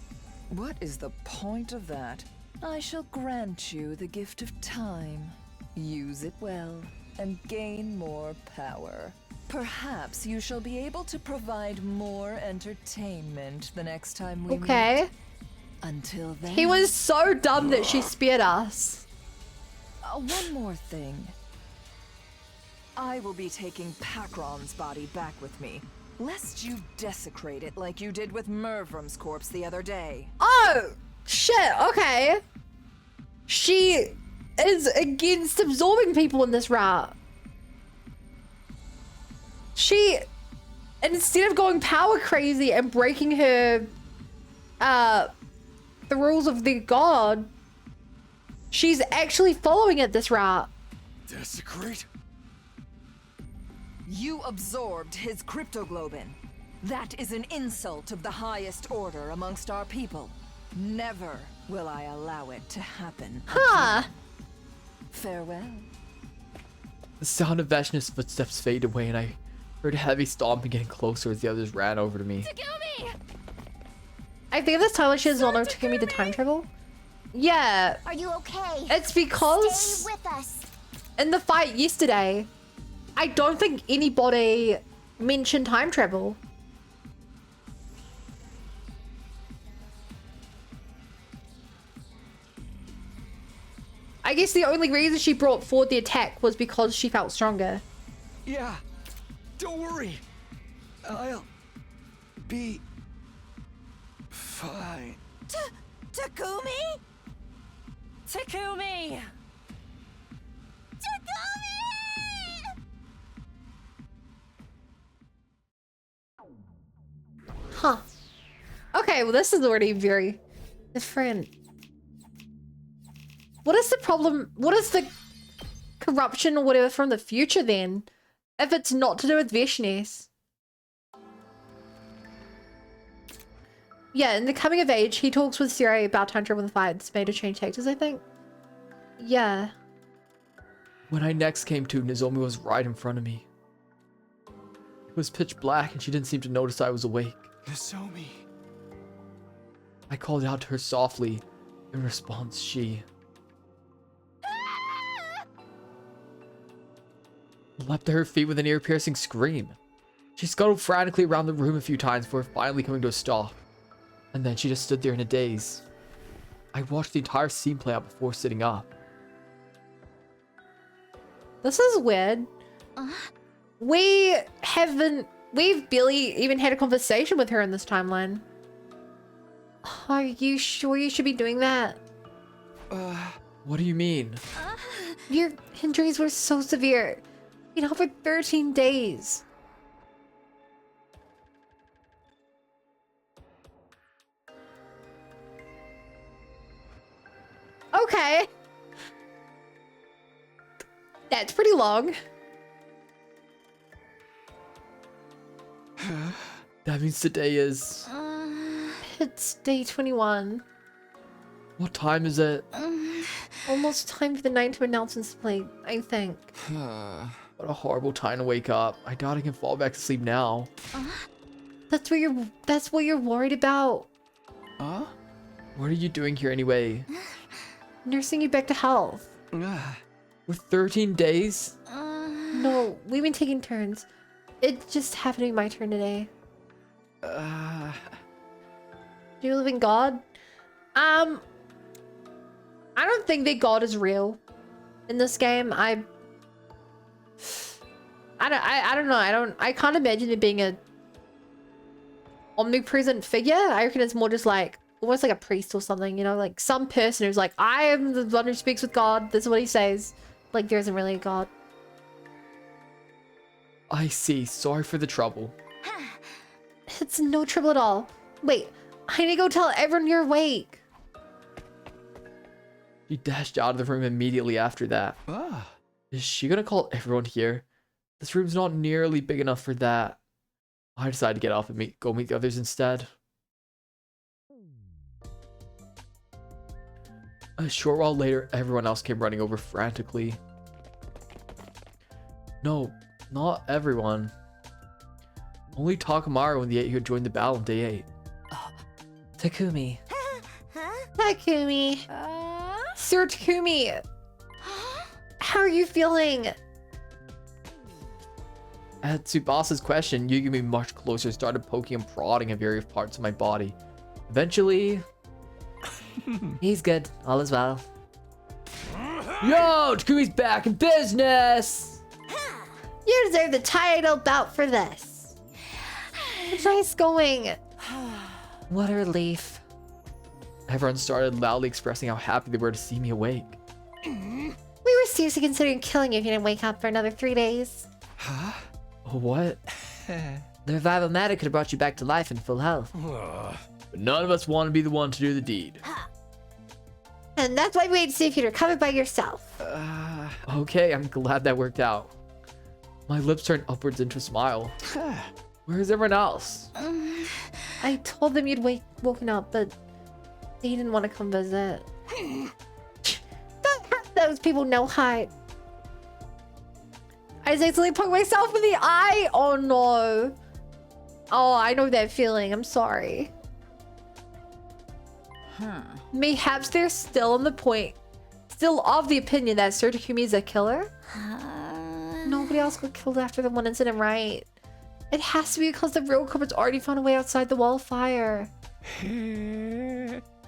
Speaker 13: What is the point of that? I shall grant you the gift of time. Use it well, and gain more power. Perhaps you shall be able to provide more entertainment the next time we
Speaker 1: Okay.
Speaker 13: meet. Until then...
Speaker 1: He was so dumb that she spared us.
Speaker 13: One more thing. I will be taking Pakron's body back with me, lest you desecrate it like you did with Mervram's corpse the other day.
Speaker 1: Oh! Shit, okay. She is against absorbing people in this route. She And instead of going power crazy and breaking her, the rules of the god, she's actually following it this route.
Speaker 6: Desecrate?
Speaker 13: You absorbed his cryptoglobin. That is an insult of the highest order amongst our people. Never will I allow it to happen.
Speaker 1: Huh.
Speaker 13: Farewell.
Speaker 3: The sound of Vashna's footsteps faded away, and I heard a heavy stomping getting closer as the others ran over to me.
Speaker 1: I think this time she doesn't want Takumi to time travel. Yeah.
Speaker 5: Are you okay?
Speaker 1: It's because
Speaker 5: Stay with us.
Speaker 1: in the fight yesterday, I don't think anybody mentioned time travel. I guess the only reason she brought forward the attack was because she felt stronger.
Speaker 2: Yeah, don't worry. I'll be fine.
Speaker 9: Takumi?
Speaker 11: Takumi!
Speaker 1: Huh. Okay, well this is already very different. What is the problem? What is the corruption or whatever from the future then? If it's not to do with Veshnes. Yeah, in the coming of age, he talks with Siri about time travel and fights made to change tactics, I think. Yeah.
Speaker 3: When I next came to, Nozomi was right in front of me. It was pitch black and she didn't seem to notice I was awake.
Speaker 2: Nozomi.
Speaker 3: I called out to her softly. In response, she leapt to her feet with an ear-piercing scream. She scuttled frantically around the room a few times before finally coming to a stop. And then she just stood there in a daze. I watched the entire scene play out before sitting up.
Speaker 1: This is weird. We've barely even had a conversation with her in this timeline. Are you sure you should be doing that?
Speaker 3: What do you mean?
Speaker 1: Your injuries were so severe. You'd for 13 days. Okay. That's pretty long.
Speaker 3: That means today is...
Speaker 1: It's day 21.
Speaker 3: What time is it?
Speaker 1: Almost time for the night to announce and sleep, I think.
Speaker 3: What a horrible time to wake up. I doubt I can fall back to sleep now.
Speaker 1: That's what you're worried about.
Speaker 3: What are you doing here anyway?
Speaker 1: Nursing you back to health.
Speaker 3: With 13 days?
Speaker 1: No, we've been taking turns. It just happened to be my turn today. Do you believe in God? I don't think that God is real in this game. I don't know. I can't imagine it being a omnipresent figure. I reckon it's more just like almost like a priest or something, you know, like some person who's like, I am the one who speaks with God. This is what he says. Like there isn't really a God.
Speaker 3: I see. Sorry for the trouble.
Speaker 1: It's no trouble at all. Wait, I need to go tell everyone you're awake.
Speaker 3: She dashed out of the room immediately after that. Is she gonna call everyone here? This room's not nearly big enough for that. I decided to get off and go meet the others instead. A short while later, everyone else came running over frantically. No, not everyone. Only Takamaru and the 8 who had joined the battle on day 8.
Speaker 4: Takumi.
Speaker 1: Takumi. Sir Takumi. How are you feeling?
Speaker 3: At Tsubasa's question, Yugimi moved much closer and started poking and prodding at various parts of my body. Eventually...
Speaker 4: He's good. All is well.
Speaker 3: Yo, Takumi's back in business!
Speaker 1: You deserve the title belt for this. Nice going.
Speaker 4: What a relief.
Speaker 3: Everyone started loudly expressing how happy they were to see me awake.
Speaker 1: We were seriously considering killing you if you didn't wake up for another 3 days.
Speaker 3: What?
Speaker 4: The Revival-Matic could have brought you back to life in full health.
Speaker 3: But none of us want to be the one to do the deed.
Speaker 1: And that's why we wait to see if you'd recover by yourself.
Speaker 3: Okay, I'm glad that worked out. My lips turned upwards into a smile. Where's everyone else?
Speaker 1: I told them you'd woken up, but they didn't want to come visit. Don't have those people no heart. I accidentally poked myself in the eye. Oh no. Oh, I know that feeling. I'm sorry. Mayhaps they're still on the point, still of the opinion that Sir Takumi is a killer. Nobody else got killed after the one incident, right? It has to be because the real culprit's already found a way outside the wall of fire.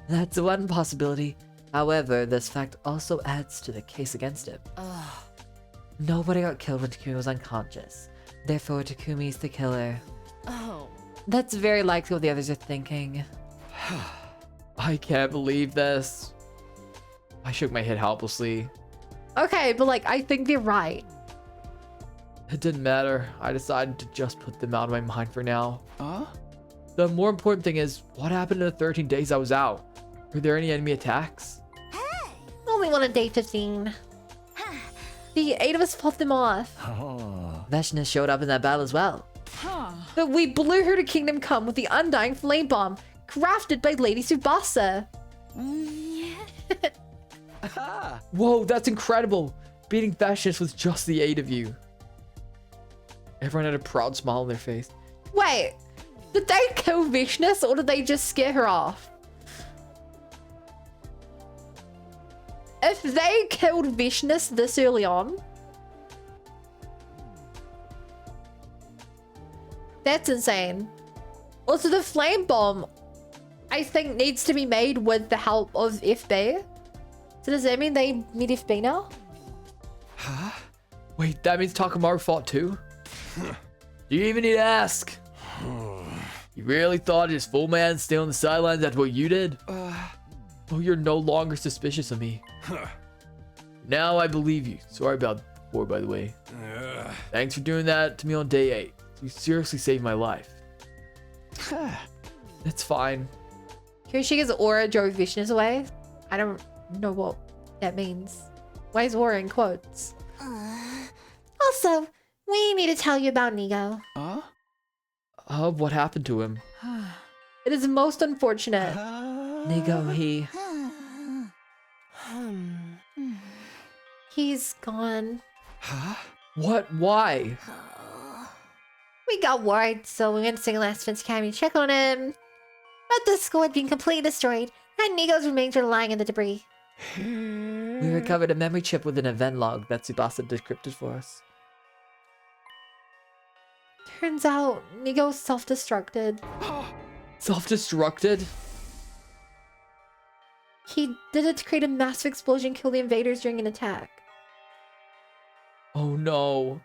Speaker 4: That's one possibility. However, this fact also adds to the case against him. Nobody got killed when Takumi was unconscious. Therefore, Takumi's the killer.
Speaker 11: Oh.
Speaker 4: That's very likely what the others are thinking.
Speaker 3: I can't believe this. I shook my head helplessly.
Speaker 1: Okay, but like, I think they're right.
Speaker 3: It didn't matter. I decided to just put them out of my mind for now. The more important thing is, what happened in the 13 days I was out? Were there any enemy attacks?
Speaker 1: Only one on day 15. The 8 of us fought them off.
Speaker 4: Vashna showed up in that battle as well.
Speaker 1: But we blew her to Kingdom Come with the Undying Flame Bomb, crafted by Lady Tsubasa.
Speaker 3: Whoa, that's incredible! Beating Fascist with just the 8 of you. Everyone had a proud smile on their face.
Speaker 1: Wait, did they kill Vishnus or did they just scare her off? If they killed Vishnus this early on, that's insane. Also, the flame bomb, I think, needs to be made with the help of FB. So does that mean they need FB now?
Speaker 3: Huh? Wait, that means Takamaru fought too? Do you even need to ask? You really thought his full man stay on the sidelines after what you did? Oh, you're no longer suspicious of me. Now I believe you. Sorry about before, by the way. Thanks for doing that to me on day 8. You seriously saved my life. It's fine.
Speaker 1: Kirishika's aura drove Vishnus away. I don't know what that means. Why is aura in quotes? Also, we need to tell you about Nigo.
Speaker 3: What happened to him?
Speaker 1: It is most unfortunate.
Speaker 4: Nigo,
Speaker 1: He's gone.
Speaker 3: What? Why?
Speaker 1: We got worried, so we went to Single Last Defense Academy to check on him. But the school had been completely destroyed, and Nigo's remains were lying in the debris.
Speaker 4: We recovered a memory chip with an event log that Tsubasa decrypted for us.
Speaker 1: Turns out, Nigo self-destructed.
Speaker 3: Self-destructed?
Speaker 1: He did it to create a massive explosion and kill the invaders during an attack.
Speaker 3: Oh no.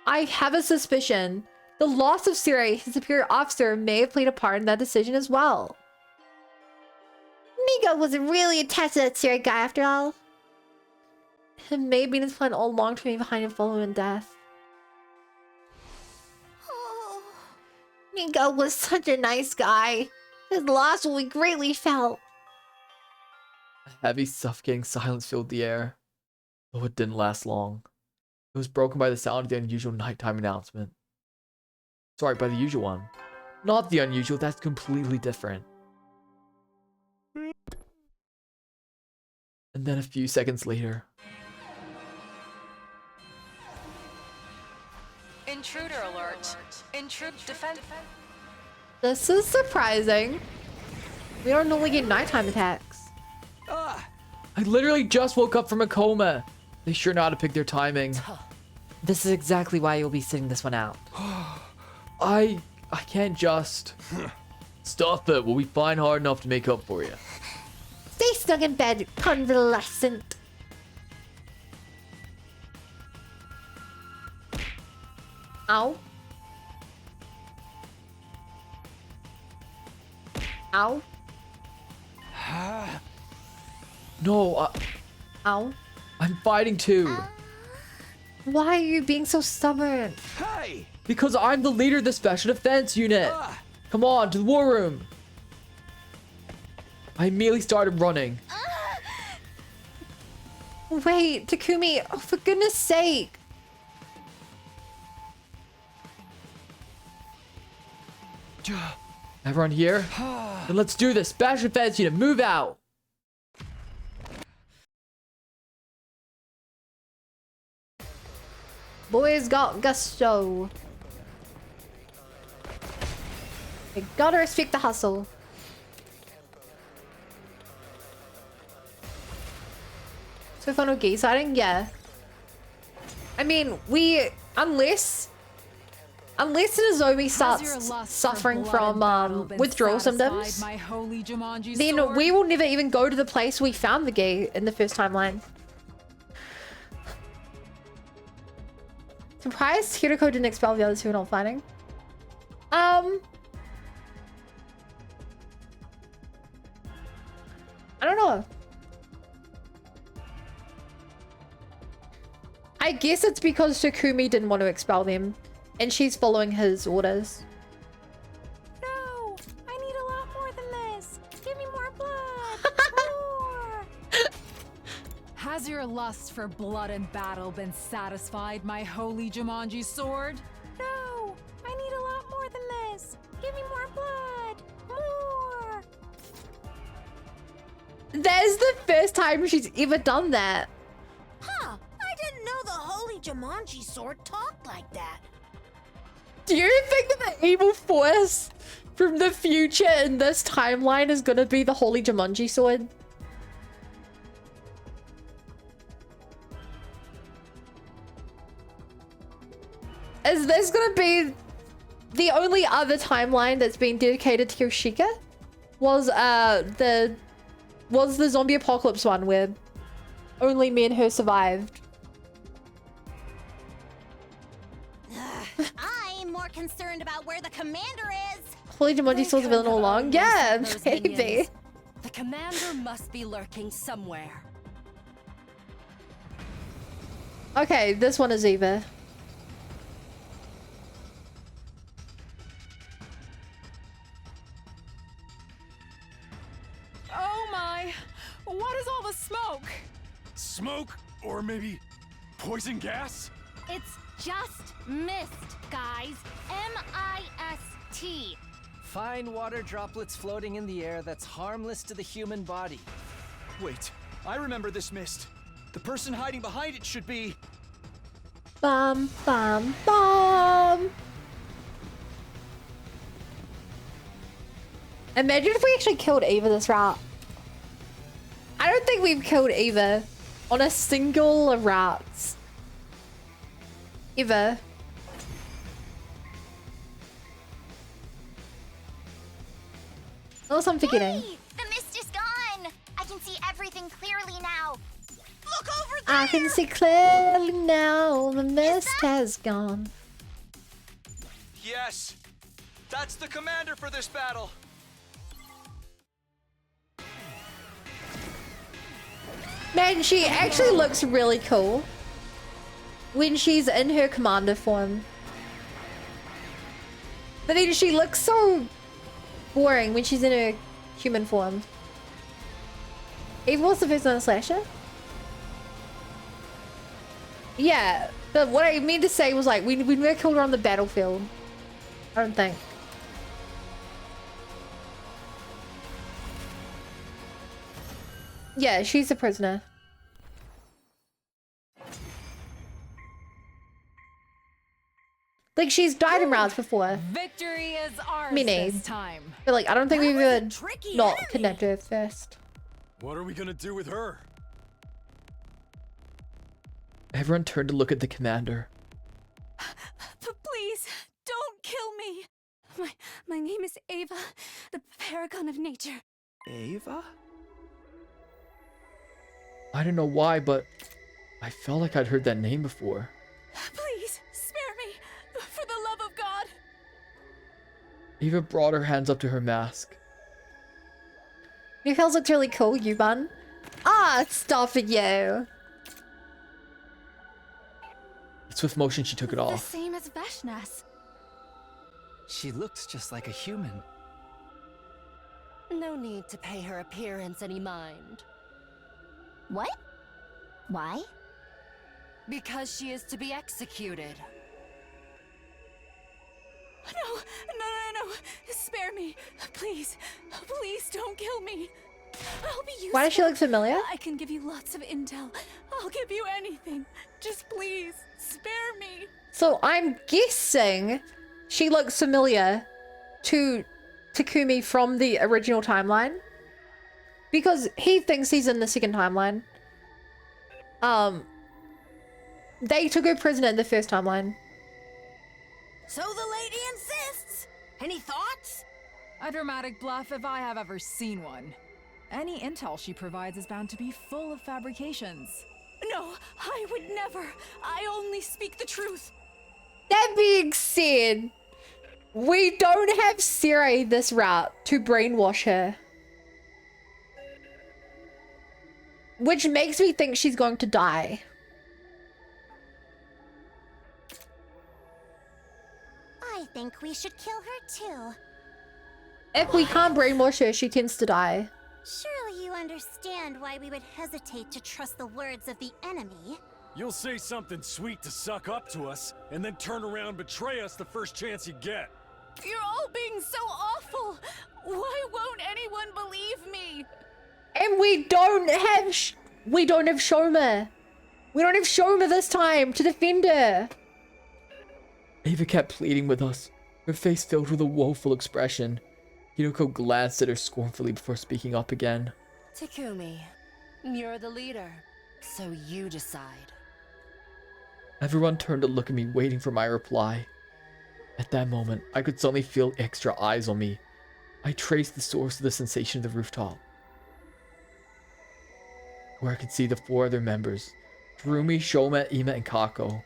Speaker 1: I have a suspicion. The loss of Siri, his superior officer, may have played a part in that decision as well. Nigo wasn't really attached to that Siri guy after all. It may have been his plan all along to be behind him following death. Nigo was such a nice guy. His loss will be greatly felt.
Speaker 3: A heavy, suffocating silence filled the air. Though it didn't last long. It was broken by the sound of the unusual nighttime announcement. Sorry, by the usual one. Not the unusual, that's completely different. And then a few seconds later.
Speaker 7: Intruder alert. Intrude defense.
Speaker 1: This is surprising. We don't normally get nighttime attacks.
Speaker 3: I literally just woke up from a coma. They sure know how to pick their timing.
Speaker 4: This is exactly why you'll be sitting this one out.
Speaker 3: I can't just... Stop it, we'll be fine hard enough to make up for you.
Speaker 1: Stay snug in bed, convalescent. Ow. Ow.
Speaker 3: No,
Speaker 1: Ow.
Speaker 3: I'm fighting too.
Speaker 1: Why are you being so stubborn?
Speaker 6: Hey!
Speaker 3: Because I'm the leader of the special defense unit. Come on, to the war room. I immediately started running.
Speaker 1: Wait, Takumi, oh, for goodness sake.
Speaker 3: Everyone here? Then let's do this. Special defense unit, move out.
Speaker 1: Boys got gusto. You gotta respect the hustle. So fun with gay sighting? Yeah. I mean, unless Nozomi starts suffering from withdrawal symptoms, then we will never even go to the place we found the gay in the first timeline. Surprised Hiroko didn't expel the others who were not fighting. I don't know. I guess it's because Takumi didn't want to expel them, and she's following his orders.
Speaker 5: No, I need a lot more than this. Give me more blood. More.
Speaker 8: Has your lust for blood and battle been satisfied, my holy Jumanji sword?
Speaker 5: No, I need a lot more than this. Give me more blood. More.
Speaker 1: That is the first time she's ever done that.
Speaker 9: Huh, I didn't know the holy Jumanji sword talked like that.
Speaker 1: Do you think that the evil force from the future in this timeline is gonna be the holy Jumanji sword? Is this gonna be the only other timeline that's been dedicated to Yoshika? Was the zombie apocalypse one where only me and her survived?
Speaker 5: I'm more concerned about where the commander is.
Speaker 1: Holy Jumanji sword's a villain all along? Yeah, maybe.
Speaker 11: The commander must be lurking somewhere.
Speaker 1: Okay, this one is Eva.
Speaker 8: Oh my! What is all the smoke?
Speaker 6: Smoke? Or maybe poison gas?
Speaker 10: It's just mist, guys. M-I-S-T.
Speaker 12: Fine water droplets floating in the air that's harmless to the human body.
Speaker 2: Wait, I remember this mist. The person hiding behind it should be...
Speaker 1: Bum, bum, bum. Imagine if we actually killed Eva this route. I don't think we've killed Eva on a single of routes. Ever. What else I'm forgetting?
Speaker 5: Hey, the mist is gone. I can see everything clearly now. Look over there.
Speaker 1: I can see clearly now. The mist has gone.
Speaker 2: Yes! That's the commander for this battle!
Speaker 1: Man, she actually looks really cool when she's in her commander form. But then she looks so boring when she's in her human form. Eva was the first one slasher? Yeah, but what I mean to say was like, we never killed her on the battlefield. I don't think. Yeah, she's a prisoner. Like, she's died in rounds before.
Speaker 8: Victory is ours
Speaker 1: Mini.
Speaker 8: this time.
Speaker 1: But like, I don't think we've ever not kidnapped her first.
Speaker 6: What are we gonna do with her?
Speaker 3: Everyone turned to look at the commander.
Speaker 9: Please, don't kill me. My name is Ava, the paragon of nature.
Speaker 2: Ava?
Speaker 3: I don't know why, but I felt like I'd heard that name before.
Speaker 9: Please, spare me, for the love of God.
Speaker 3: Eva brought her hands up to her mask.
Speaker 1: Your heels look really cool, Yuban. Ah, stop it, you.
Speaker 3: With swift motion, she took it
Speaker 10: The
Speaker 3: off.
Speaker 10: same as Veshnas.
Speaker 12: She looks just like a human.
Speaker 11: No need to pay her appearance any mind.
Speaker 5: What? Why?
Speaker 11: Because she is to be executed.
Speaker 9: No. Spare me. Please. Please don't kill me. I'll be useful.
Speaker 1: Why does she look familiar?
Speaker 9: I can give you lots of intel. I'll give you anything. Just please, spare me.
Speaker 1: So I'm guessing she looks familiar to Takumi from the original timeline. Because he thinks he's in the second timeline. They took her prisoner in the first timeline.
Speaker 9: So the lady insists. Any thoughts?
Speaker 8: A dramatic bluff if I have ever seen one. Any intel she provides is bound to be full of fabrications.
Speaker 9: No, I would never. I only speak the truth.
Speaker 1: That being said, we don't have Siri this route to brainwash her. Which makes me think she's going to die.
Speaker 5: I think we should kill her too.
Speaker 1: If we can't brainwash her, she tends to die.
Speaker 5: Surely you understand why we would hesitate to trust the words of the enemy.
Speaker 6: You'll say something sweet to suck up to us, and then turn around and betray us the first chance you get.
Speaker 9: You're all being so awful. Why won't anyone believe me?
Speaker 1: And we don't have Shoma. We don't have Shoma this time to defend her.
Speaker 3: Ava kept pleading with us, her face filled with a woeful expression. Hinako glanced at her scornfully before speaking up again.
Speaker 11: Takumi, you're the leader, so you decide.
Speaker 3: Everyone turned to look at me, waiting for my reply. At that moment, I could suddenly feel extra eyes on me. I traced the source of the sensation to the rooftop, where I could see the 4 other members, Terumi, Shoma, Ima, and Kako.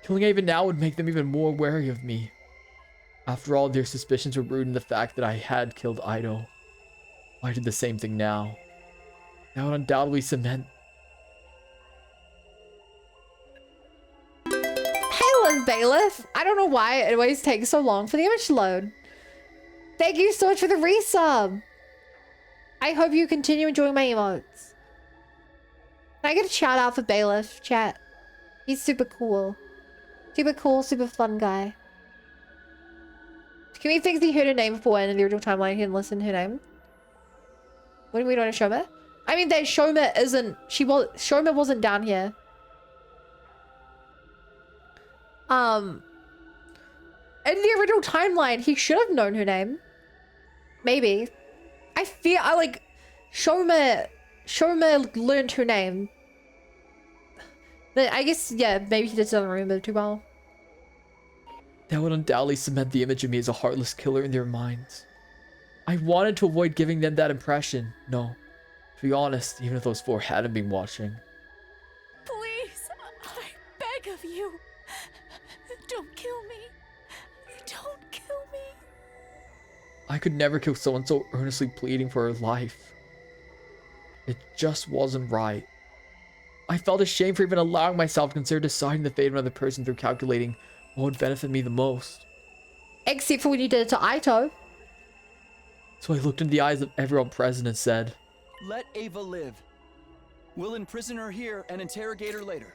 Speaker 3: Killing Ava now would make them even more wary of me. After all, their suspicions were rooted in the fact that I had killed Ido. I did the same thing now. That would undoubtedly cement...
Speaker 1: Hello, Bailiff. I don't know why it always takes so long for the image to load. Thank you so much for the resub. I hope you continue enjoying my emotes. Can I get a shout out for Bailiff, chat? He's super cool. Super cool, super fun guy. Takumi thinks he heard her name before and in the original timeline he didn't listen to her name. What do we want to Shoma? I mean that Shoma isn't Shoma wasn't down here. In the original timeline, he should have known her name. Maybe. I feel like Shoma learned her name. But I guess, yeah, maybe he just doesn't remember too well.
Speaker 3: That would undoubtedly cement the image of me as a heartless killer in their minds. I wanted to avoid giving them that impression. No, to be honest, even if those 4 hadn't been watching.
Speaker 9: Please, I beg of you. Don't kill me. Don't kill me.
Speaker 3: I could never kill someone so earnestly pleading for her life. It just wasn't right. I felt ashamed for even allowing myself to consider deciding the fate of another person through calculating what would benefit me the most.
Speaker 1: Except for when you did it to Aito.
Speaker 3: So I looked into the eyes of everyone present and said,
Speaker 2: Let Ava live. We'll imprison her here and interrogate her later.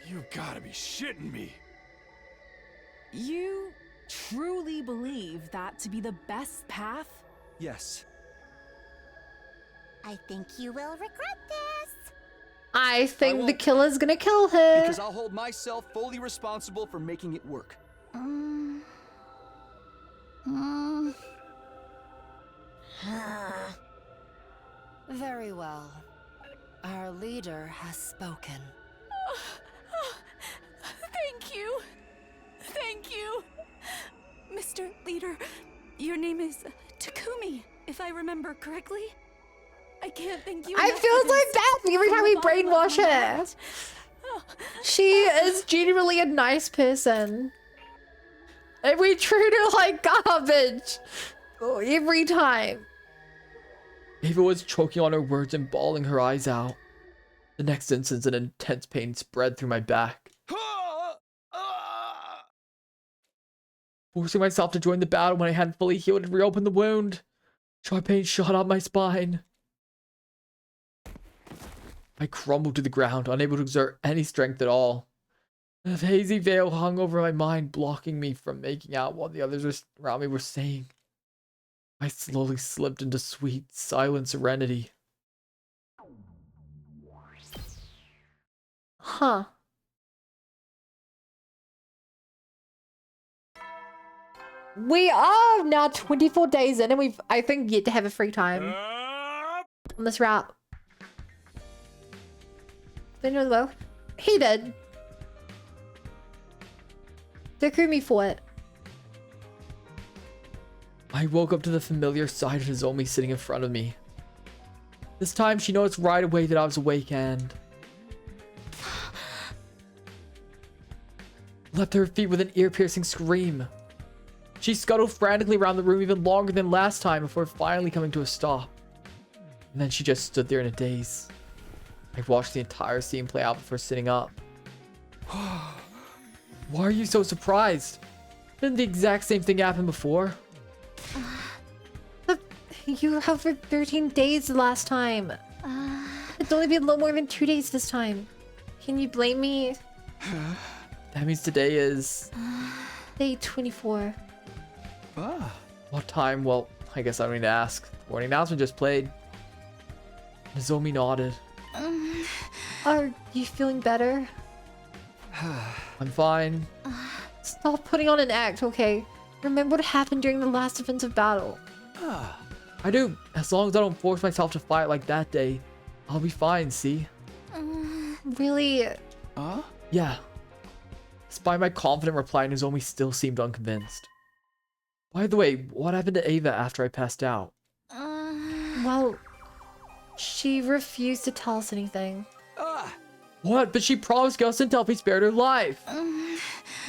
Speaker 6: You gotta be shitting me.
Speaker 8: You truly believe that to be the best path?
Speaker 2: Yes.
Speaker 5: I think you will regret this.
Speaker 1: I think the killer's gonna kill her.
Speaker 2: Because I'll hold myself fully responsible for making it work.
Speaker 11: Very well. Our leader has spoken.
Speaker 9: Thank you. Thank you. Mr. Leader, your name is Takumi, if I remember correctly. I can't thank you.
Speaker 1: I feel so bad every time we brainwash her. She is genuinely a nice person. And we treat her like garbage. Every time.
Speaker 3: Ava was choking on her words and bawling her eyes out. The next instant, an intense pain spread through my back. forcing myself to join the battle when I hadn't fully healed and reopened the wound. Sharp pain shot up my spine. I crumbled to the ground, unable to exert any strength at all. A hazy veil hung over my mind, blocking me from making out what the others around me were saying. I slowly slipped into sweet, silent serenity.
Speaker 1: Huh. We are now 24 days in and we've, I think, yet to have a free time on this route. Didn't well. He did. Takumi fought.
Speaker 3: I woke up to the familiar sight of Nozomi sitting in front of me. This time she noticed right away that I was awake and leapt to her feet with an ear-piercing scream. She scuttled frantically around the room even longer than last time before finally coming to a stop. And then she just stood there in a daze. I watched the entire scene play out before sitting up. Why are you so surprised? Didn't the exact same thing happen before?
Speaker 1: You hovered 13 days the last time. It's only been a little more than 2 days this time. Can you blame me?
Speaker 3: That means today is...
Speaker 1: Day 24.
Speaker 3: What time? Well, I guess I don't need to ask. The morning announcement just played. Nozomi nodded.
Speaker 1: Are you feeling better?
Speaker 3: I'm fine.
Speaker 1: Stop putting on an act, okay? Remember what happened during the last offensive battle.
Speaker 3: I do. As long as I don't force myself to fight like that day, I'll be fine, see?
Speaker 1: Really?
Speaker 3: Yeah. Despite my confident reply, Nozomi still seemed unconvinced. By the way, what happened to Ava after I passed out?
Speaker 1: Well, she refused to tell us anything.
Speaker 3: What? But she promised Gus and Delphi spared her life.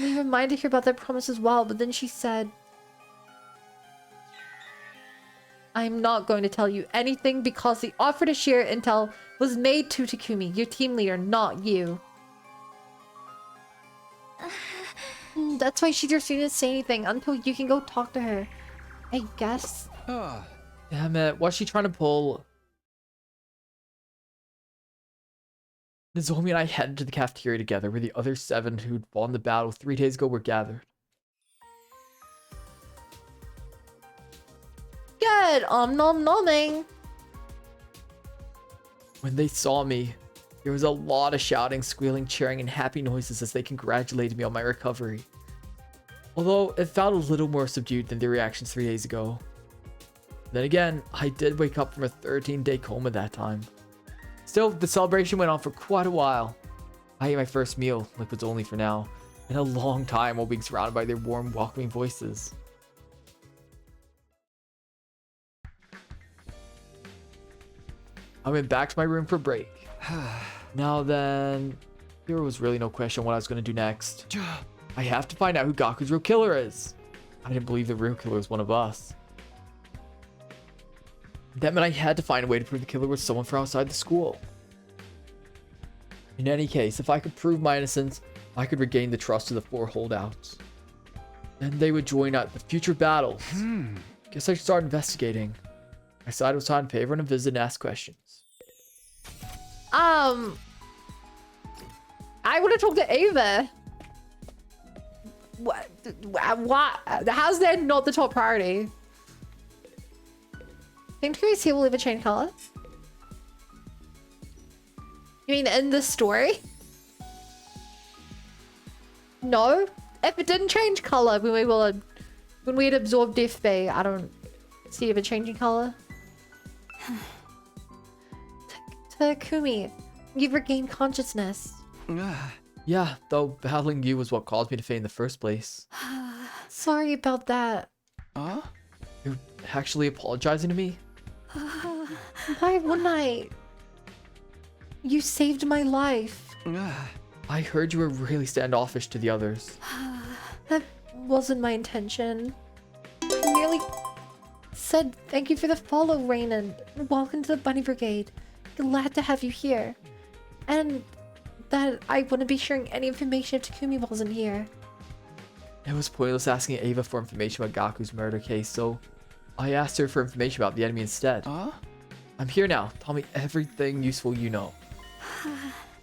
Speaker 1: We reminded her about that promise as well, but then she said, I'm not going to tell you anything because the offer to share intel was made to Takumi, your team leader, not you. That's why she refused to say anything until you can go talk to her. I guess.
Speaker 3: Damn it, what's she trying to pull? Nozomi and I headed to the cafeteria together where the other 7 who'd fought in the battle 3 days ago were gathered.
Speaker 1: Good, nom nomming.
Speaker 3: When they saw me, there was a lot of shouting, squealing, cheering, and happy noises as they congratulated me on my recovery. Although it felt a little more subdued than their reactions 3 days ago. Then again, I did wake up from a 13-day coma that time. Still, the celebration went on for quite a while. I ate my first meal, liquids only for now, in a long time while being surrounded by their warm, welcoming voices. I went back to my room for break. Now then, there was really no question what I was going to do next. I have to find out who Gaku's real killer is. I didn't believe the real killer was one of us. That meant I had to find a way to prove the killer was someone from outside the school. In any case, if I could prove my innocence, I could regain the trust of the 4 holdouts. Then they would join at the future battles. Guess I should start investigating. I decided it was time to pay everyone a visit and ask questions.
Speaker 1: I want to talk to Ava. What? How's that not the top priority? Think Takumi's hair will ever change color? You mean in this story? No. If it didn't change color when we had absorbed Death Bay, I don't see it changing color. Takumi, you've regained consciousness.
Speaker 3: Yeah, though battling you was what caused me to faint in the first place.
Speaker 1: Sorry about that.
Speaker 3: You're actually apologizing to me?
Speaker 1: Why wouldn't I? You saved my life.
Speaker 3: I heard you were really standoffish to the others.
Speaker 1: That wasn't my intention. I merely said thank you for the follow, Rainen. Welcome to the Bunny Brigade. Glad to have you here. And that I wouldn't be sharing any information if Takumi wasn't here.
Speaker 3: It was pointless asking Ava for information about Gaku's murder case, so I asked her for information about the enemy instead.
Speaker 2: Huh?
Speaker 3: I'm here now. Tell me everything useful you know.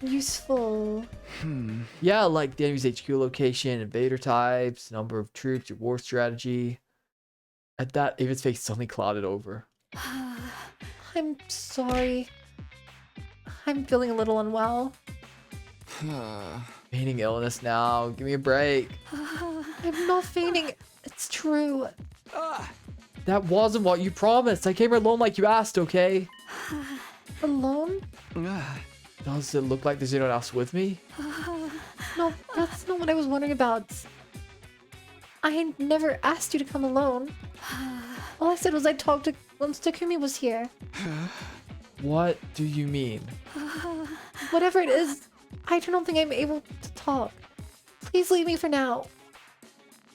Speaker 1: Useful.
Speaker 3: Yeah, like the enemy's HQ location, invader types, number of troops, your war strategy. At that, Ava's face suddenly clouded over.
Speaker 1: I'm sorry. I'm feeling a little unwell.
Speaker 3: Feigning illness now. Give me a break.
Speaker 1: I'm not fainting. It's true.
Speaker 3: That wasn't what you promised. I came here alone like you asked, okay?
Speaker 1: Alone?
Speaker 3: Does it look like there's anyone else with me?
Speaker 1: No, that's not what I was wondering about. I never asked you to come alone. All I said was I talked to once Takumi was here.
Speaker 3: What do you mean?
Speaker 1: Whatever it is, I don't think I'm able to talk. Please leave me for now.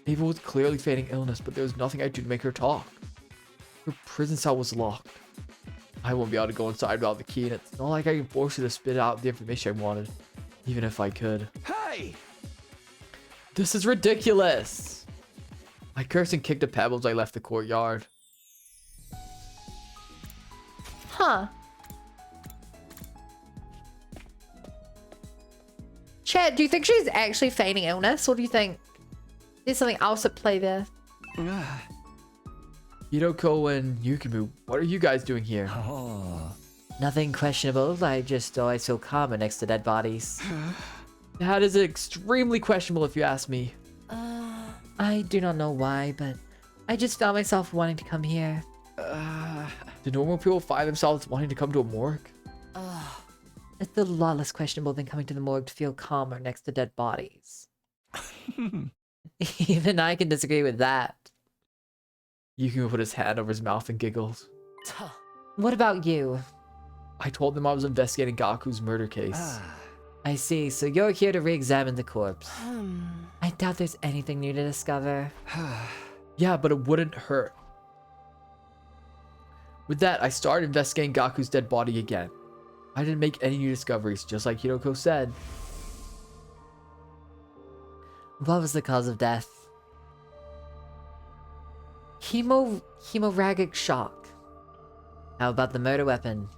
Speaker 3: Ava was clearly feigning illness, but there was nothing I could do to make her talk. Her prison cell was locked. I won't be able to go inside without the key, and it's not like I can force her to spit out the information I wanted, even if I could.
Speaker 2: Hey!
Speaker 3: This is ridiculous! I cursed and kicked a pebble as I left the courtyard.
Speaker 1: Huh. Chad, do you think she's actually feigning illness, or do you think there's something else at play there?
Speaker 3: Hiroko and Yukimu, what are you guys doing here?
Speaker 4: Nothing questionable. I just always feel calmer next to dead bodies.
Speaker 3: That is extremely questionable if you ask me.
Speaker 4: I do not know why, but I just found myself wanting to come here.
Speaker 3: Do normal people find themselves wanting to come to a morgue?
Speaker 4: It's a lot less questionable than coming to the morgue to feel calmer next to dead bodies. Even I can disagree with that.
Speaker 3: Yukimu put his hand over his mouth and giggled.
Speaker 4: What about you?
Speaker 3: I told them I was investigating Gaku's murder case.
Speaker 4: I see, so you're here to re-examine the corpse. I doubt there's anything new to discover.
Speaker 3: Yeah, but it wouldn't hurt. With that, I started investigating Gaku's dead body again. I didn't make any new discoveries, just like Hiroko said.
Speaker 4: What was the cause of death? Hemorrhagic shock. How about the murder weapon?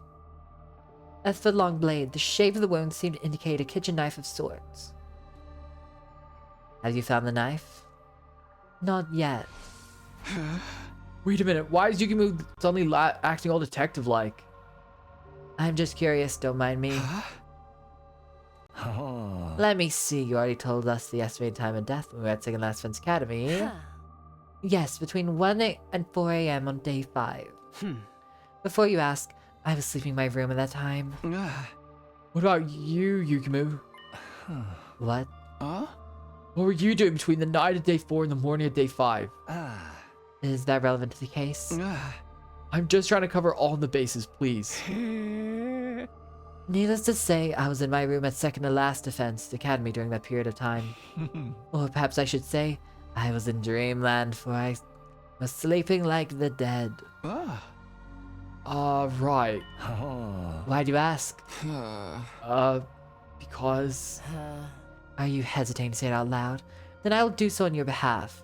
Speaker 4: A foot-long blade. The shape of the wound seemed to indicate a kitchen knife of sorts. Have you found the knife? Not yet.
Speaker 3: Wait a minute, why is Yukimu suddenly acting all detective-like?
Speaker 4: I'm just curious, don't mind me. Let me see, you already told us the estimated time of death when we were at Second Last Defense Academy. Yes, between 1 and 4 a.m. on day 5. Before you ask, I was sleeping in my room at that time.
Speaker 3: What about you, Yukimu?
Speaker 4: What?
Speaker 3: What were you doing between the night of day 4 and the morning of day 5?
Speaker 4: Is that relevant to the case?
Speaker 3: I'm just trying to cover all the bases, please.
Speaker 4: Needless to say, I was in my room at Second to Last Defense Academy during that period of time. Or perhaps I should say, I was in dreamland, for I was sleeping like the dead.
Speaker 3: Right.
Speaker 4: Why'd you ask?
Speaker 3: Because...
Speaker 4: Are you hesitating to say it out loud? Then I will do so on your behalf.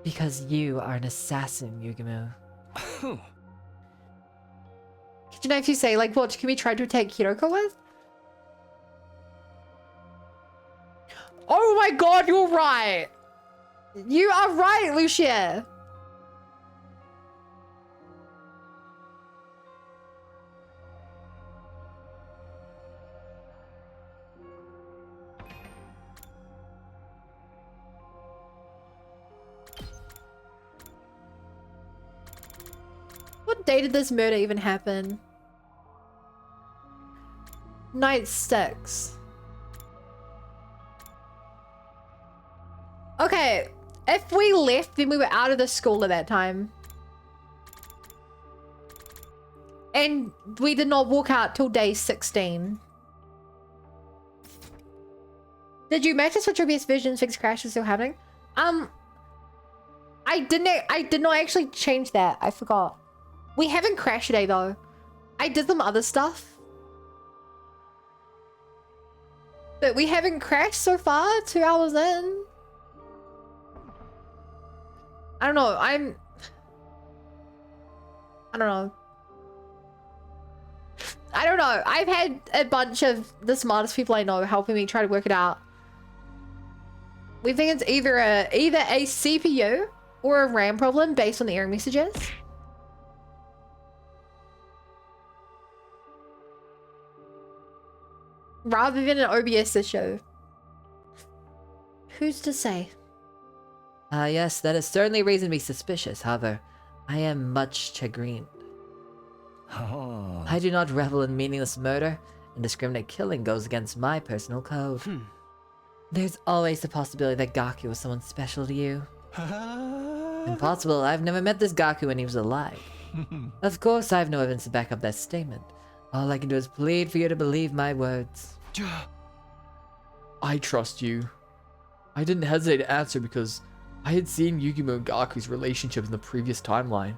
Speaker 4: Because you are an assassin, Yukimu.
Speaker 1: Could you know if you say, like, what Takumi tried to attack Hiroko with? Oh my god, you're right! You are right, Lucia! What day did this murder even happen? Night 6. Okay, if we left, then we were out of the school at that time. And we did not walk out till day 16. Did you match this with your best version? Fixed crash is still happening? I did not actually change that. I forgot. We haven't crashed today though. I did some other stuff. But we haven't crashed so far, 2 hours in. I don't know. I don't know. I don't know. I've had a bunch of the smartest people I know helping me try to work it out. We think it's either a CPU or a RAM problem based on the error messages. Rather than an OBS issue. Who's to say?
Speaker 4: Yes, that is certainly reason to be suspicious. However, I am much chagrined.
Speaker 12: Oh.
Speaker 4: I do not revel in meaningless murder. Indiscriminate killing goes against my personal code. There's always the possibility that Gaku was someone special to you. Impossible. I've never met this Gaku when he was alive. Of course, I have no evidence to back up that statement. All I can do is plead for you to believe my words.
Speaker 3: I trust you. I didn't hesitate to answer because I had seen Yukimo and Gaku's relationship in the previous timeline.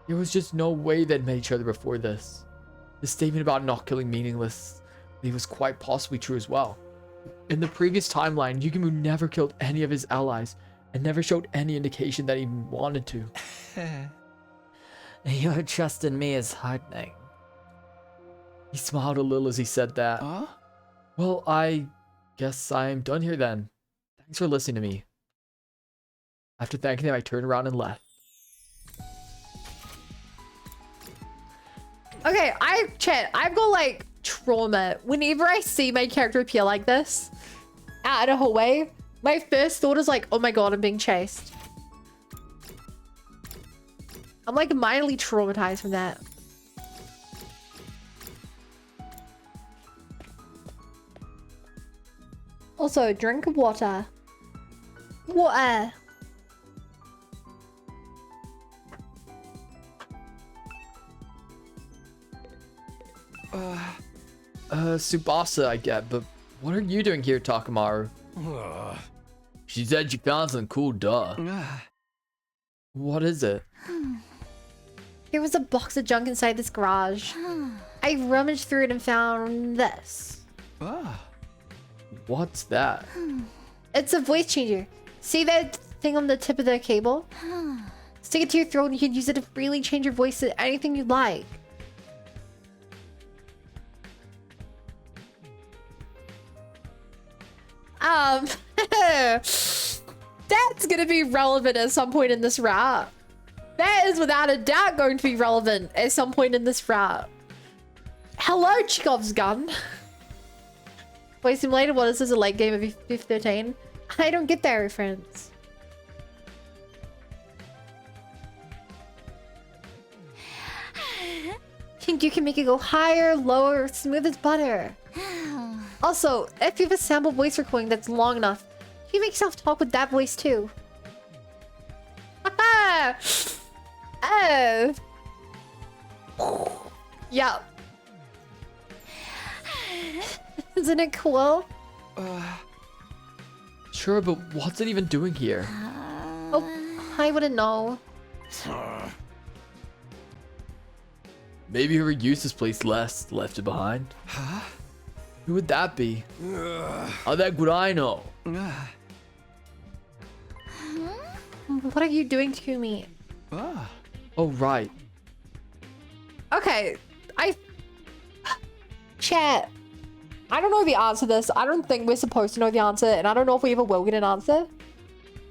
Speaker 3: There was just no way they'd met each other before this. The statement about not killing meaninglessly was quite possibly true as well. In the previous timeline, Yukimo never killed any of his allies and never showed any indication that he wanted to.
Speaker 4: Your trust in me is heartening.
Speaker 3: He smiled a little as he said that.
Speaker 2: Huh?
Speaker 3: Well, I guess I'm done here then. Thanks for listening to me. After thanking him, I turned around and left.
Speaker 1: Okay, I've got like trauma. Whenever I see my character appear like this out in a hallway, my first thought is like, oh my god, I'm being chased. I'm like mildly traumatized from that. Also, drink water. Water.
Speaker 3: Tsubasa I get, but what are you doing here, Takamaru? She said she found something cool, duh. What is it?
Speaker 1: There was a box of junk inside this garage. I rummaged through it and found this.
Speaker 3: What's that?
Speaker 1: It's a voice changer. See that thing on the tip of the cable? Stick it to your throat and you can use it to freely change your voice to anything you'd like. That's gonna be relevant at some point in this route. That is without a doubt going to be relevant at some point in this route. Hello, Chekhov's gun. Voice Simulator, what is this, a late game of F13? I don't get that reference. Think you can make it go higher, lower, smooth as butter. Also, if you have a sample voice recording that's long enough, you can make yourself talk with that voice too. Haha! Oh. Yeah. Isn't it cool?
Speaker 3: Sure, but what's it even doing here?
Speaker 1: Oh, I wouldn't know.
Speaker 3: Maybe whoever used this place left it behind.
Speaker 2: Huh?
Speaker 3: Who would that be? How that would I know?
Speaker 1: What are you doing to me?
Speaker 3: Oh, right.
Speaker 1: Okay, Chat. I don't know the answer to this. I don't think we're supposed to know the answer, and I don't know if we ever will get an answer.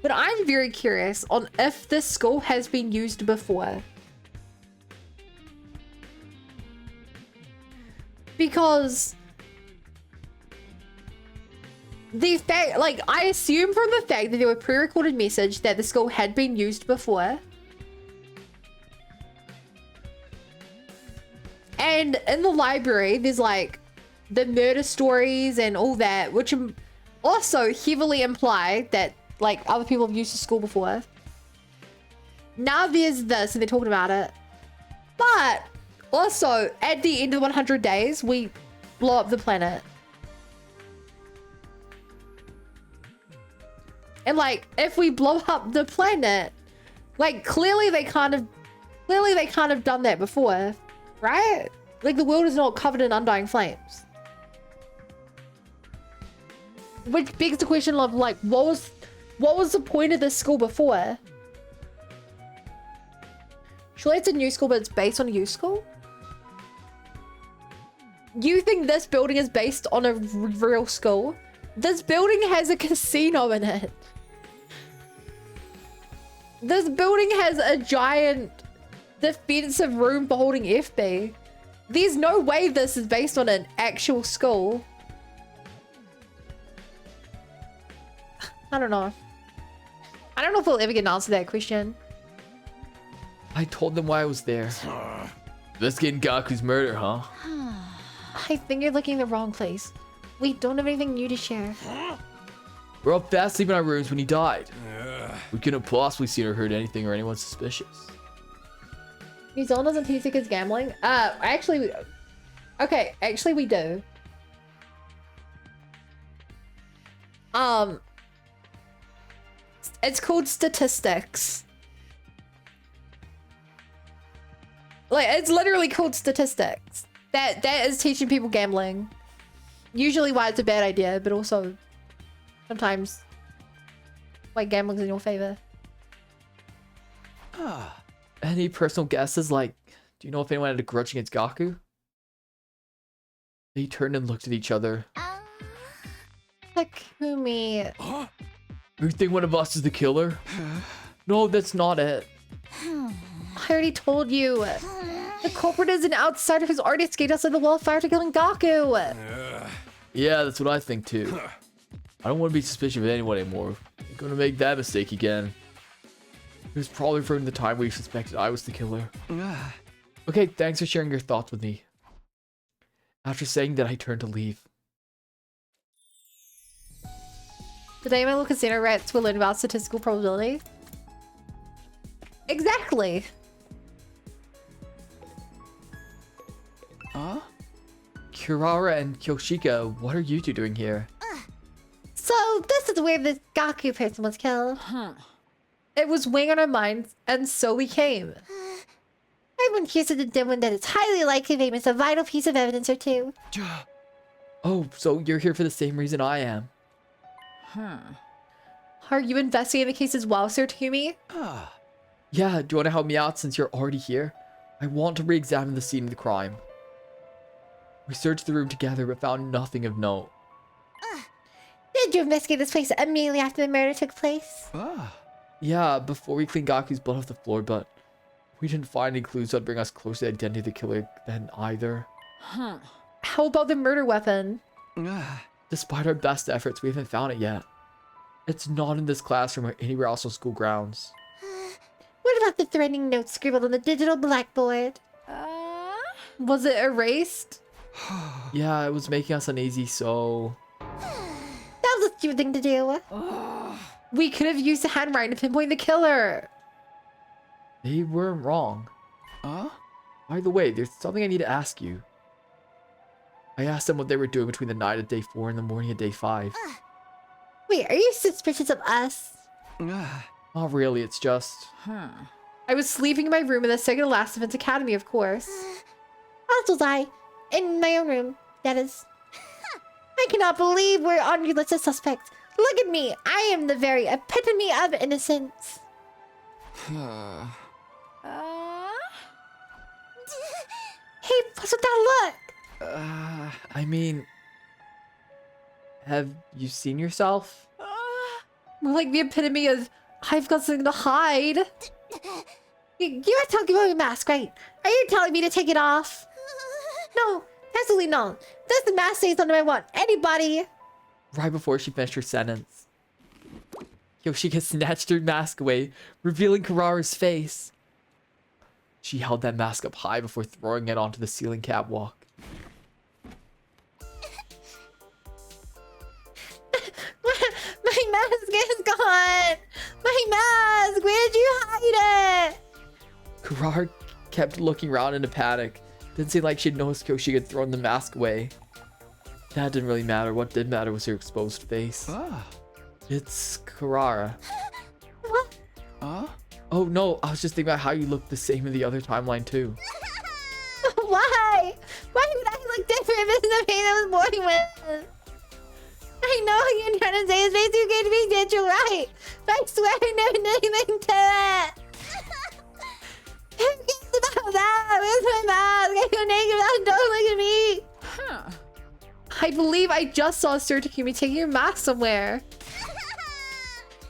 Speaker 1: But I'm very curious on if this school has been used before. Because the fact, like, I assume from the fact that there were pre-recorded message that the school had been used before. And in the library, there's like the murder stories and all that, which also heavily imply that like other people have used the school before. Now there's this and they're talking about it. But also at the end of 100 days, we blow up the planet. And like, if we blow up the planet, like clearly they can't have done that before, right? Like the world is not covered in undying flames. Which begs the question of like, what was the point of this school before? Surely it's a new school, but it's based on a U school? You think this building is based on a real school? This building has a casino in it. This building has a giant defensive room for holding FB. There's no way this is based on an actual school. I don't know. I don't know if we'll ever get an answer to that question.
Speaker 3: I told them why I was there. Investigating Gaku's murder, huh?
Speaker 1: I think you're looking in the wrong place. We don't have anything new to share.
Speaker 3: We're all fast asleep in our rooms when he died. We couldn't have possibly seen or heard anything or anyone suspicious.
Speaker 1: New Zealand doesn't teach kids gambling? Actually, okay, actually we do. It's called statistics. Like, it's literally called statistics. That is teaching people gambling. Usually why it's a bad idea, but also sometimes why gambling's in your favor.
Speaker 3: Any personal guesses? Like, do you know if anyone had a grudge against Gaku? They turned and looked at each other.
Speaker 1: Takumi.
Speaker 3: You think one of us is the killer? No, that's not it.
Speaker 1: I already told you. The culprit is an outsider who's already escaped outside the wall of fire to killing Gaku.
Speaker 3: Yeah, that's what I think too. I don't want to be suspicious of anyone anymore. I'm gonna make that mistake again. It was probably from the time we suspected I was the killer. Okay, thanks for sharing your thoughts with me. After saying that, I turned to leave.
Speaker 1: Today my little casino rats will learn about statistical probability. Exactly.
Speaker 3: Huh? Kurara and Kyoshika, what are you two doing here?
Speaker 1: So this is where this Gaku person was killed. It was weighing on our minds, and so we came. Everyone hears of the dead one that is highly likely they missed a vital piece of evidence or two.
Speaker 3: Oh, so you're here for the same reason I am.
Speaker 1: Are you investigating the case as well, Sir Takumi?
Speaker 3: Yeah, do you want to help me out since you're already here? I want to re-examine the scene of the crime. We searched the room together but found nothing of note.
Speaker 1: Did you investigate this place immediately after the murder took place?
Speaker 3: Yeah, before we cleaned Gaku's blood off the floor, but we didn't find any clues that would bring us closer to the identity of the killer then either.
Speaker 1: How about the murder weapon?
Speaker 3: Despite our best efforts, we haven't found it yet. It's not in this classroom or anywhere else on school grounds.
Speaker 1: What about the threatening note scribbled on the digital blackboard? Was it erased?
Speaker 3: Yeah, it was making us uneasy, so...
Speaker 1: That was a stupid thing to do. We could have used the handwriting to pinpoint the killer.
Speaker 3: They weren't wrong. By the way, there's something I need to ask you. I asked them what they were doing between the night of day 4 and the morning of day 5.
Speaker 1: Wait, are you suspicious of us?
Speaker 3: Not really, it's just...
Speaker 1: I was sleeping in my room in the second to last Defense Academy, of course. As was I. In my own room, that is. I cannot believe we're on your list of suspects. Look at me. I am the very epitome of innocence. Hey, what's with that look?
Speaker 3: I mean... Have you seen yourself?
Speaker 1: More like the epitome of, I've got something to hide. You are talking about your mask, right? Are you telling me to take it off? No, absolutely not. Does the mask say something I want? Anybody?
Speaker 3: Right before she finished her sentence, Yoshika snatched her mask away, revealing Kurara's face. She held that mask up high before throwing it onto the ceiling catwalk.
Speaker 1: My mask is gone! My mask! Where did you hide it?
Speaker 3: Kurara kept looking around in a panic. Didn't seem like she'd noticed Yoshika had thrown the mask away. That didn't really matter. What did matter was her exposed face. It's Kurara.
Speaker 1: What?
Speaker 3: Oh no, I was just thinking about how you looked the same in the other timeline too.
Speaker 1: Why? Why would I look different if it's the pain I was born with? I know what you're trying to say is basically going to be dead, you're right. But I swear I never did anything to it. that? Where's my mask? You're naked. Don't look at me.
Speaker 8: Huh.
Speaker 1: I believe I just saw Sir Takumi taking your mask somewhere.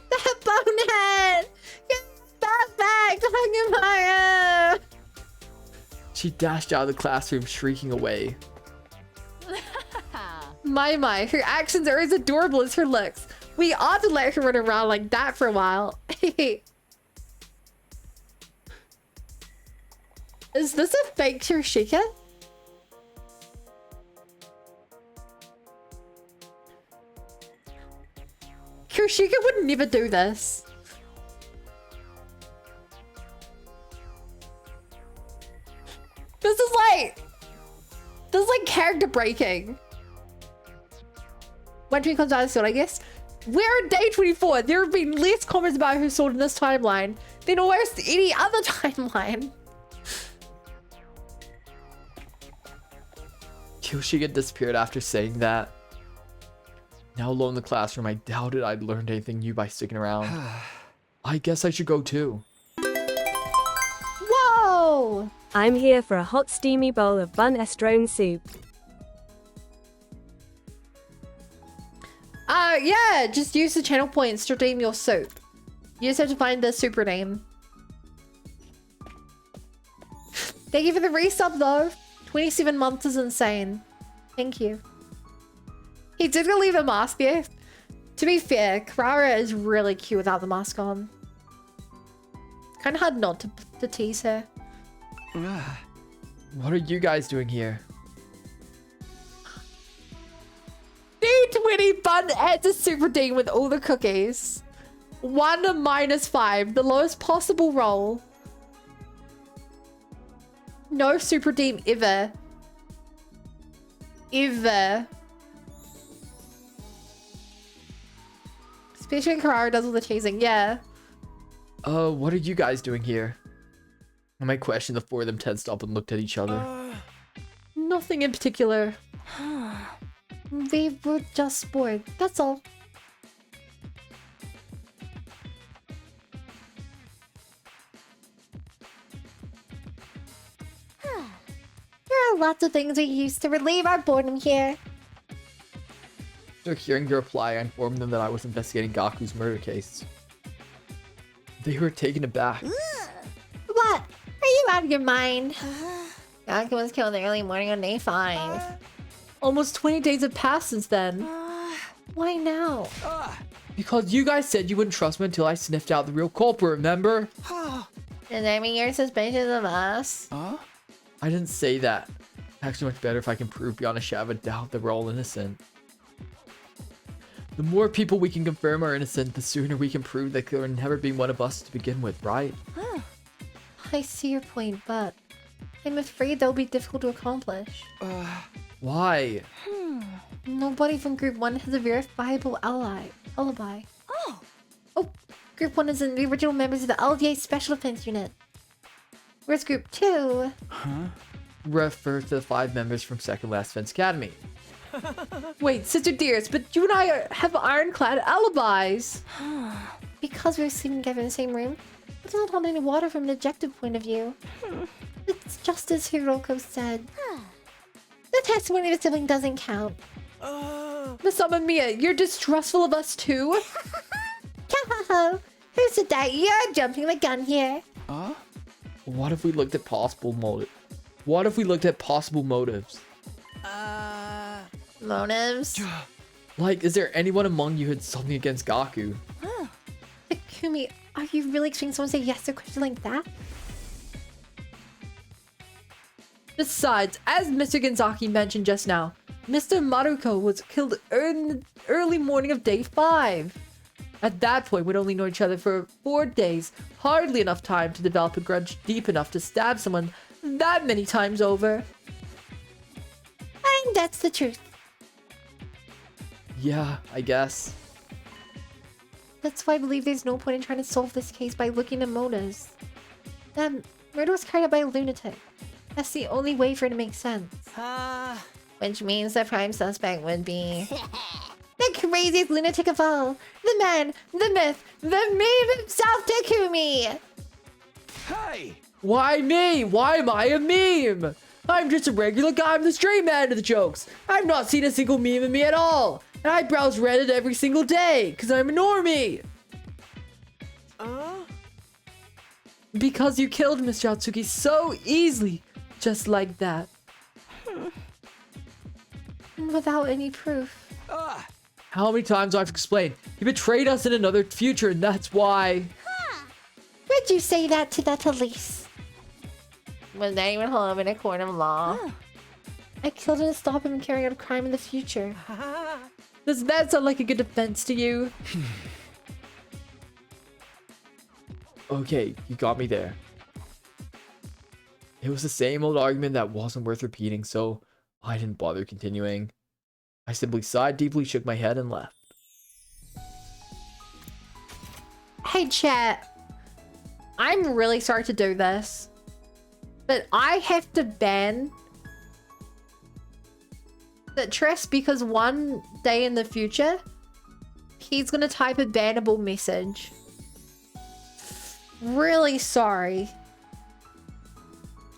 Speaker 1: That bonehead! Get that back, Takemura!
Speaker 3: She dashed out of the classroom, shrieking away.
Speaker 1: My, her actions are as adorable as her looks. We ought to let her run around like that for a while. Is this a fake Kurashika? Kurashika would never do this. This is like character breaking. When she comes out of soon, I guess. We're at day 24. There have been less comments about her sword in this timeline than almost any other timeline.
Speaker 3: Kurashika disappeared after saying that. Now alone in the classroom, I doubted I'd learned anything new by sticking around. I guess I should go too.
Speaker 1: Whoa!
Speaker 14: I'm here for a hot steamy bowl of bun estrone soup.
Speaker 1: Yeah, just use the channel points to redeem your soup. You just have to find the super name. Thank you for the resub though. 27 months is insane. Thank you. He did leave a mask here. To be fair, Clara is really cute without the mask on. Kind of hard not to tease her.
Speaker 3: What are you guys doing here?
Speaker 1: D20 bun adds a super ding with all the cookies. 1 -5, the lowest possible roll. No super deem ever. Ever. Especially when Karara does all the chasing, yeah.
Speaker 3: What are you guys doing here? When I questioned, the four of them tensed up and looked at each other.
Speaker 1: Nothing in particular. We were just bored, that's all. There are lots of things we use to relieve our boredom here.
Speaker 3: After hearing the reply, I informed them that I was investigating Gaku's murder case. They were taken aback.
Speaker 1: What? Are you out of your mind? Gaku was killed in the early morning on day 5. Almost 20 days have passed since then. Why now?
Speaker 3: Because you guys said you wouldn't trust me until I sniffed out the real culprit, remember?
Speaker 1: Does that mean you're suspicious of us?
Speaker 3: I didn't say that. Actually, much better if I can prove beyond a shadow of a doubt that we're all innocent. The more people we can confirm are innocent, the sooner we can prove that there would never be one of us to begin with, right?
Speaker 1: I see your point, but I'm afraid that will be difficult to accomplish.
Speaker 3: Why?
Speaker 1: Nobody from Group 1 has a verifiable alibi. Oh, Group 1 isn't the original members of the LDA Special Defense Unit. Whereas Group 2...
Speaker 3: Refer to the 5 members from Second Last Defense Academy.
Speaker 1: Wait, Sister Dearest, but you and I have ironclad alibis. Because we're sleeping together in the same room, it doesn't hold any water from an objective point of view. It's just as Hiroko said. The testimony of a sibling doesn't count. Masama Mia, you're distrustful of us too? Kahaho, who said that? You're jumping the gun here.
Speaker 3: What if we looked at possible motives? What if we looked at possible motives?
Speaker 1: Motives?
Speaker 3: Like, is there anyone among you who had something against Gaku?
Speaker 1: Takumi, are you really expecting someone to say yes to a question like that? Besides, as Mr. Genzaki mentioned just now, Mr. Maruko was killed early morning of day 5. At that point, we'd only known each other for 4 days, hardly enough time to develop a grudge deep enough to stab someone that many times over. And that's the truth.
Speaker 3: Yeah, I guess.
Speaker 1: That's why I believe there's no point in trying to solve this case by looking at motives. That murder was carried out by a lunatic. That's the only way for it to make sense. Which means the prime suspect would be... the craziest lunatic of all! The man, the myth, the meme himself, Takumi!
Speaker 6: Hey!
Speaker 3: Why me? Why am I a meme? I'm just a regular guy with the straight man to the jokes. I've not seen a single meme of me at all. And I browse Reddit every single day, because I'm a normie. Because you killed Mr. Atsuki so easily. Just like that.
Speaker 1: Without any proof.
Speaker 3: How many times do I have to explain? He betrayed us in another future, and that's why.
Speaker 1: Where'd you say that to that Elise? Was not even home in a court of law. I killed him to stop him carrying out a crime in the future.
Speaker 3: Does that sound like a good defense to you? Okay, you got me there. It was the same old argument that wasn't worth repeating, so I didn't bother continuing. I simply sighed deeply, shook my head, and left.
Speaker 1: Hey, chat. I'm really sorry to do this, but I have to ban the Tress because one day in the future, he's gonna type a bannable message. Really sorry.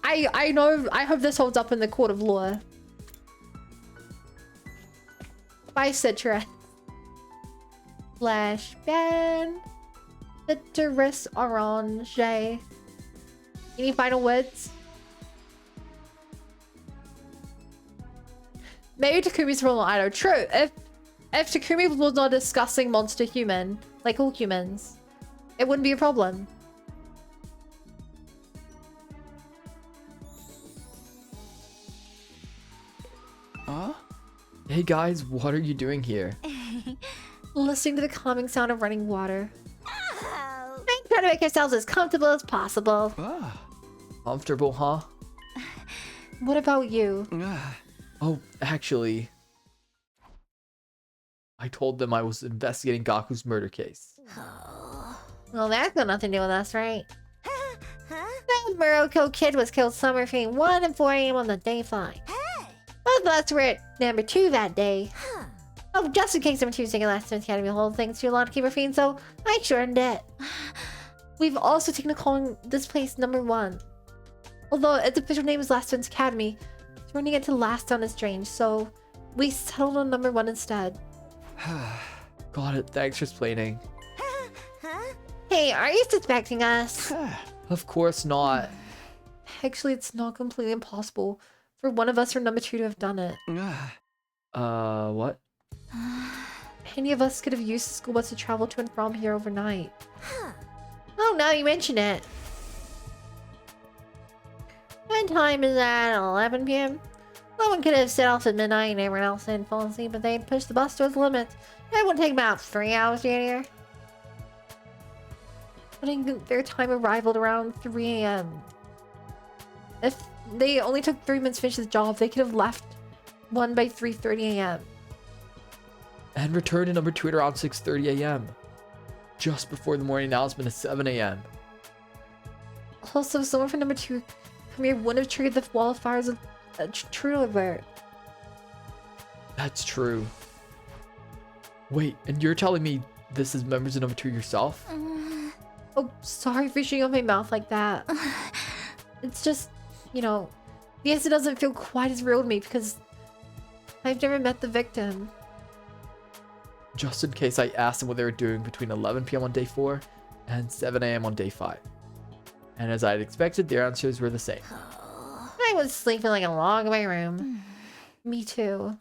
Speaker 1: I know, I hope this holds up in the court of law. Bye, Citrus. Flash ban. Citrus orange. Any final words? Maybe Takumi's role on Ido. True. If Takumi was not a disgusting monster human, like all humans, it wouldn't be a problem.
Speaker 3: Hey guys, what are you doing here?
Speaker 1: Listening to the calming sound of running water. I'm trying to make ourselves as comfortable as possible.
Speaker 3: Comfortable, huh?
Speaker 1: What about you?
Speaker 3: Oh, actually, I told them I was investigating Gaku's murder case.
Speaker 1: Well, that's got nothing to do with us, right? That Muroko kid was killed somewhere between 1 and 4 a.m. on the day 5. Both of us were at number 2 that day. Oh, just in case number 2 was taking last time Academy hold things too long to keep her feet, so I shortened it. We've also taken a calling this place number 1. Although its official name is Last One's Academy, turning it to Last One is strange, so we settled on number 1 instead.
Speaker 3: Got it, thanks for explaining.
Speaker 1: Hey, are you suspecting us?
Speaker 3: Of course not.
Speaker 1: Actually, it's not completely impossible for one of us or number 2 to have done it.
Speaker 3: What?
Speaker 1: Any of us could have used the school bus to travel to and from here overnight. Oh, now you mention it. What time is that? 11 p.m.? Someone could have set off at midnight and everyone else had fallen asleep, but they'd push the bus to its limits. That would take about 3 hours to get here. Putting their time arrival at around 3 a.m. If they only took 3 minutes to finish the job, they could have left one by 3:30 a.m.
Speaker 3: And returned to number 2 at around 6:30 a.m. Just before the morning announcement at 7 a.m.
Speaker 1: Also, someone from number 2 come here wouldn't have triggered the wall of fires of a true alert.
Speaker 3: That's true. Wait, and you're telling me this is members of number 2 yourself?
Speaker 1: Oh, sorry for shooting off my mouth like that. It's just, you know, yes, it doesn't feel quite as real to me because I've never met the victim.
Speaker 3: Just in case I asked them what they were doing between 11 p.m. on day 4 and 7 a.m. on day 5. And as I had expected, their answers were the same.
Speaker 1: I was sleeping like a log in my room. Me too.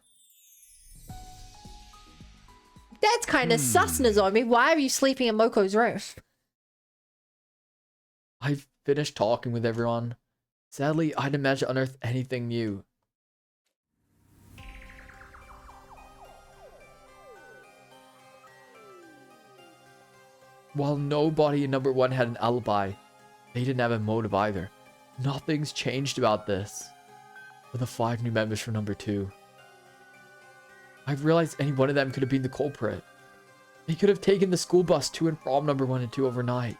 Speaker 1: That's kind of susness on me. Why are you sleeping in Moko's room?
Speaker 3: I've finished talking with everyone. Sadly, I didn't manage to unearth anything new. While nobody in number 1 had an alibi, they didn't have a motive either. Nothing's changed about this. For the 5 new members from number 2. I've realized any one of them could have been the culprit. They could have taken the school bus to and from number 1 and 2 overnight.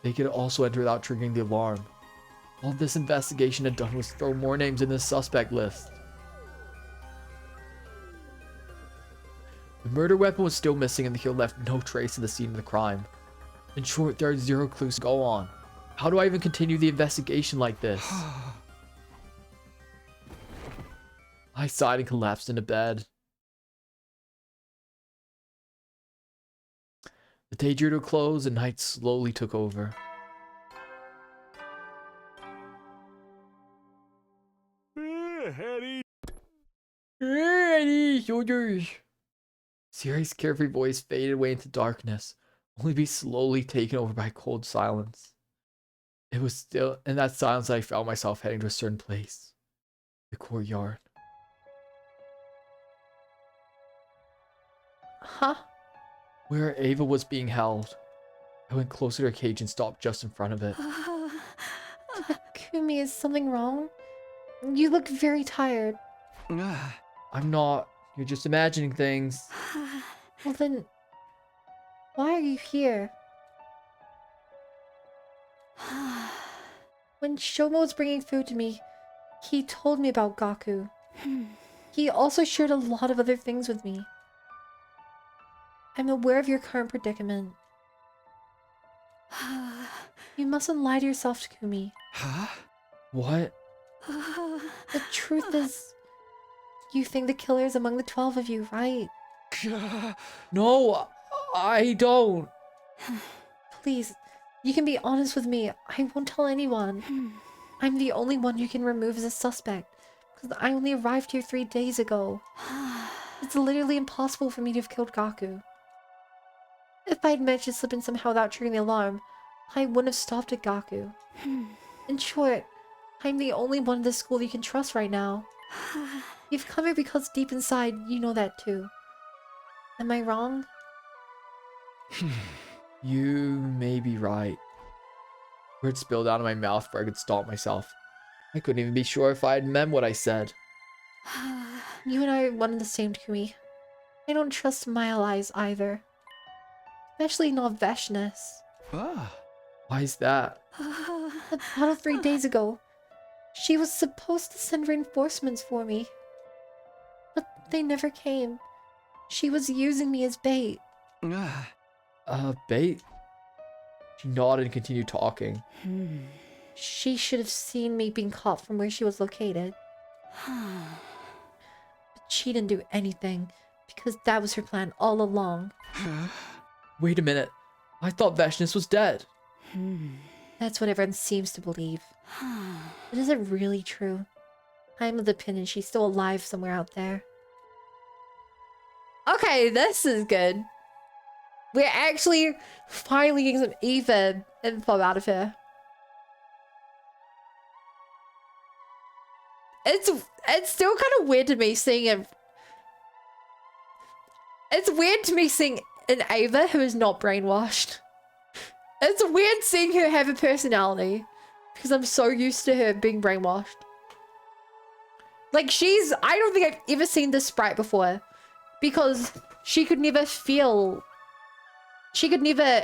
Speaker 3: They could also enter without triggering the alarm. All this investigation had done was throw more names in the suspect list. The murder weapon was still missing and the killer left no trace of the scene of the crime. In short, there are 0 clues to go on. How do I even continue the investigation like this? I sighed and collapsed into bed. The day drew to a close and night slowly took over. Eddie, soldiers. Siri's carefree voice faded away into darkness, only to be slowly taken over by cold silence. It was still in that silence that I found myself heading to a certain place. The courtyard.
Speaker 1: Huh?
Speaker 3: Where Ava was being held. I went closer to her cage and stopped just in front of it.
Speaker 1: Takumi, is something wrong? You look very tired.
Speaker 3: I'm not. You're just imagining things.
Speaker 1: Well then, why are you here? When Shomo was bringing food to me, he told me about Gaku. He also shared a lot of other things with me. I'm aware of your current predicament. You mustn't lie to yourself, Takumi.
Speaker 3: What?
Speaker 1: The truth is, you think the killer is among the 12 of you, right?
Speaker 3: No, I don't.
Speaker 1: Please, you can be honest with me. I won't tell anyone. I'm the only one you can remove as a suspect, because I only arrived here 3 days ago. It's literally impossible for me to have killed Gaku. If I'd managed to slip in somehow without triggering the alarm, I wouldn't have stopped at Gaku. In short, I'm the only one in this school you can trust right now. You've come here because deep inside, you know that too. Am I wrong?
Speaker 3: You may be right. Words spilled out of my mouth before I could stop myself. I couldn't even be sure if I had meant what I said.
Speaker 1: You and I are one and the same, Takumi. I don't trust my allies either. Especially not Veshness.
Speaker 3: Why is that?
Speaker 1: The battle 3 days ago. She was supposed to send reinforcements for me. But they never came. She was using me as bait.
Speaker 3: Bait? She nodded and continued talking.
Speaker 1: She should have seen me being caught from where she was located. But she didn't do anything, because that was her plan all along.
Speaker 3: Wait a minute. I thought Veshness was dead.
Speaker 1: That's what everyone seems to believe. But is it really true? I'm of the opinion she's still alive somewhere out there. Okay, this is good. We're actually finally getting some Eva info out of her. It's still kind of weird to me seeing it. It's weird to me seeing an Ava who is not brainwashed. It's weird seeing her have a personality because I'm so used to her being brainwashed. Like I don't think I've ever seen this sprite before because she could never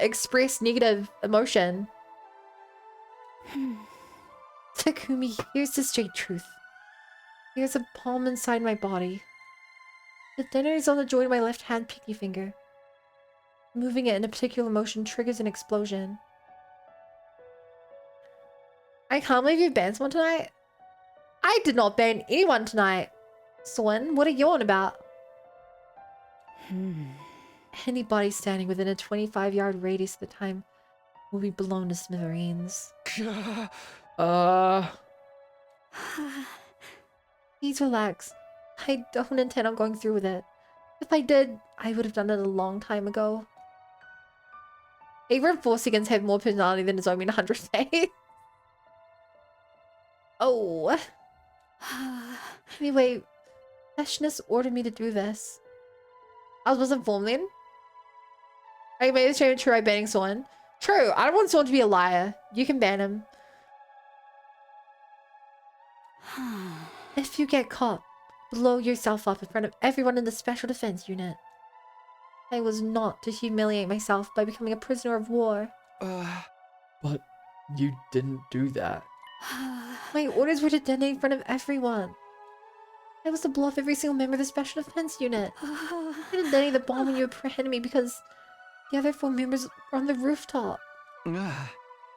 Speaker 1: express negative emotion. Takumi, here's the straight truth. There's a palm inside my body. The dinner is on the joint of my left hand pinky finger. Moving it in a particular motion triggers an explosion. I can't believe you banned someone tonight. I did not ban anyone tonight. Swan, what are you on about? Anybody standing within a 25-yard radius at the time will be blown to smithereens. Please relax. I don't intend on going through with it. If I did, I would have done it a long time ago. Ava Forsigans have more personality than Nozomi in 100 days. Oh. Anyway, Veshness ordered me to do this. I was informed then. I made the change true by banning someone. True, I don't want someone to be a liar. You can ban him. If you get caught, blow yourself up in front of everyone in the Special Defense Unit. I was not to humiliate myself by becoming a prisoner of war.
Speaker 3: But you didn't do that.
Speaker 1: My orders were to detonate in front of everyone. I was to blow up every single member of the Special Defense Unit. I didn't detonate the bomb when you apprehended me because the other 4 members were on the rooftop.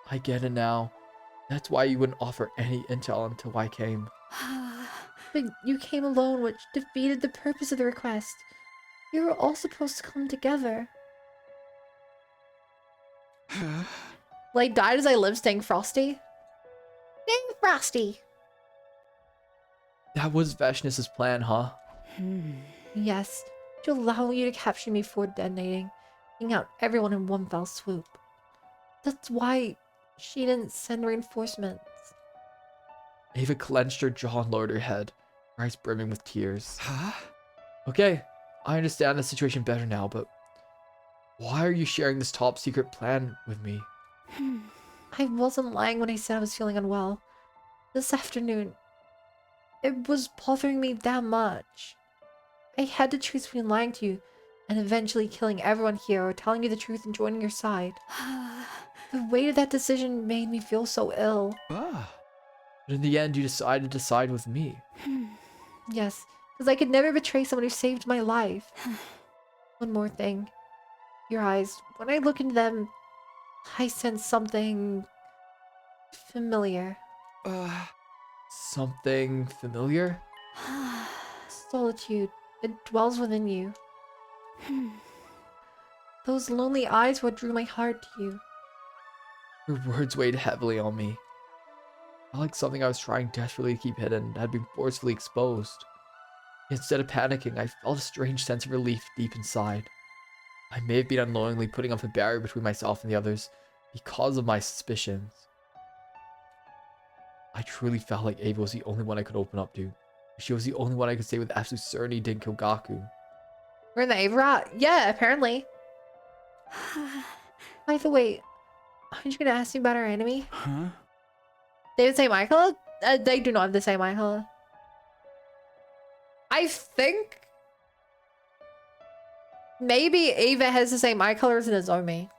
Speaker 3: I get it now. That's why you wouldn't offer any intel until I came.
Speaker 1: But you came alone, which defeated the purpose of the request. You were all supposed to come together. Like, died as I live, staying frosty. Staying frosty!
Speaker 3: That was Veshnus's plan, huh?
Speaker 1: Yes, to allow you to capture me before detonating, taking out everyone in one fell swoop. That's why she didn't send reinforcements.
Speaker 3: Ava clenched her jaw and lowered her head, her eyes brimming with tears. Huh? Okay, I understand the situation better now, but why are you sharing this top secret plan with me?
Speaker 1: I wasn't lying when I said I was feeling unwell. This afternoon, it was bothering me that much. I had to choose between lying to you and eventually killing everyone here or telling you the truth and joining your side. The weight of that decision made me feel so ill.
Speaker 3: But in the end, you decided to side with me.
Speaker 1: Yes, because I could never betray someone who saved my life. One more thing. Your eyes, when I look into them, I sense something familiar.
Speaker 3: Something familiar?
Speaker 1: Solitude. It dwells within you. Those lonely eyes were what drew my heart to you.
Speaker 3: Your words weighed heavily on me. Not like something I was trying desperately to keep hidden had been forcefully exposed. Instead of panicking, I felt a strange sense of relief deep inside. I may have been unknowingly putting up a barrier between myself and the others because of my suspicions. I truly felt like Ava was the only one I could open up to. She was the only one I could say with absolute certainty didn't kill Gaku.
Speaker 1: We're in the Ava route? Yeah, apparently. By the way, aren't you gonna ask me about our enemy?
Speaker 2: Huh?
Speaker 1: They have the same eye color? They do not have the same eye color. I think maybe Ava has the same eye colors as Nozomi.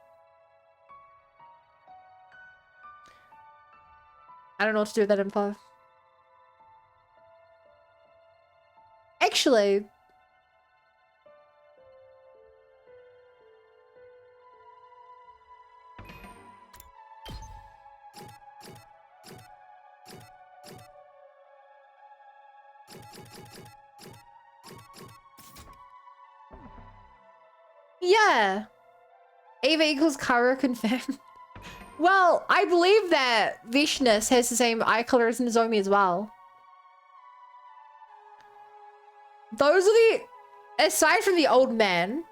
Speaker 1: I don't know what to do with that info. Actually, yeah. Ava equals Kara confirmed. Well, I believe that Veshnus has the same eye color as Nozomi as well. Those are the... Aside from the old man...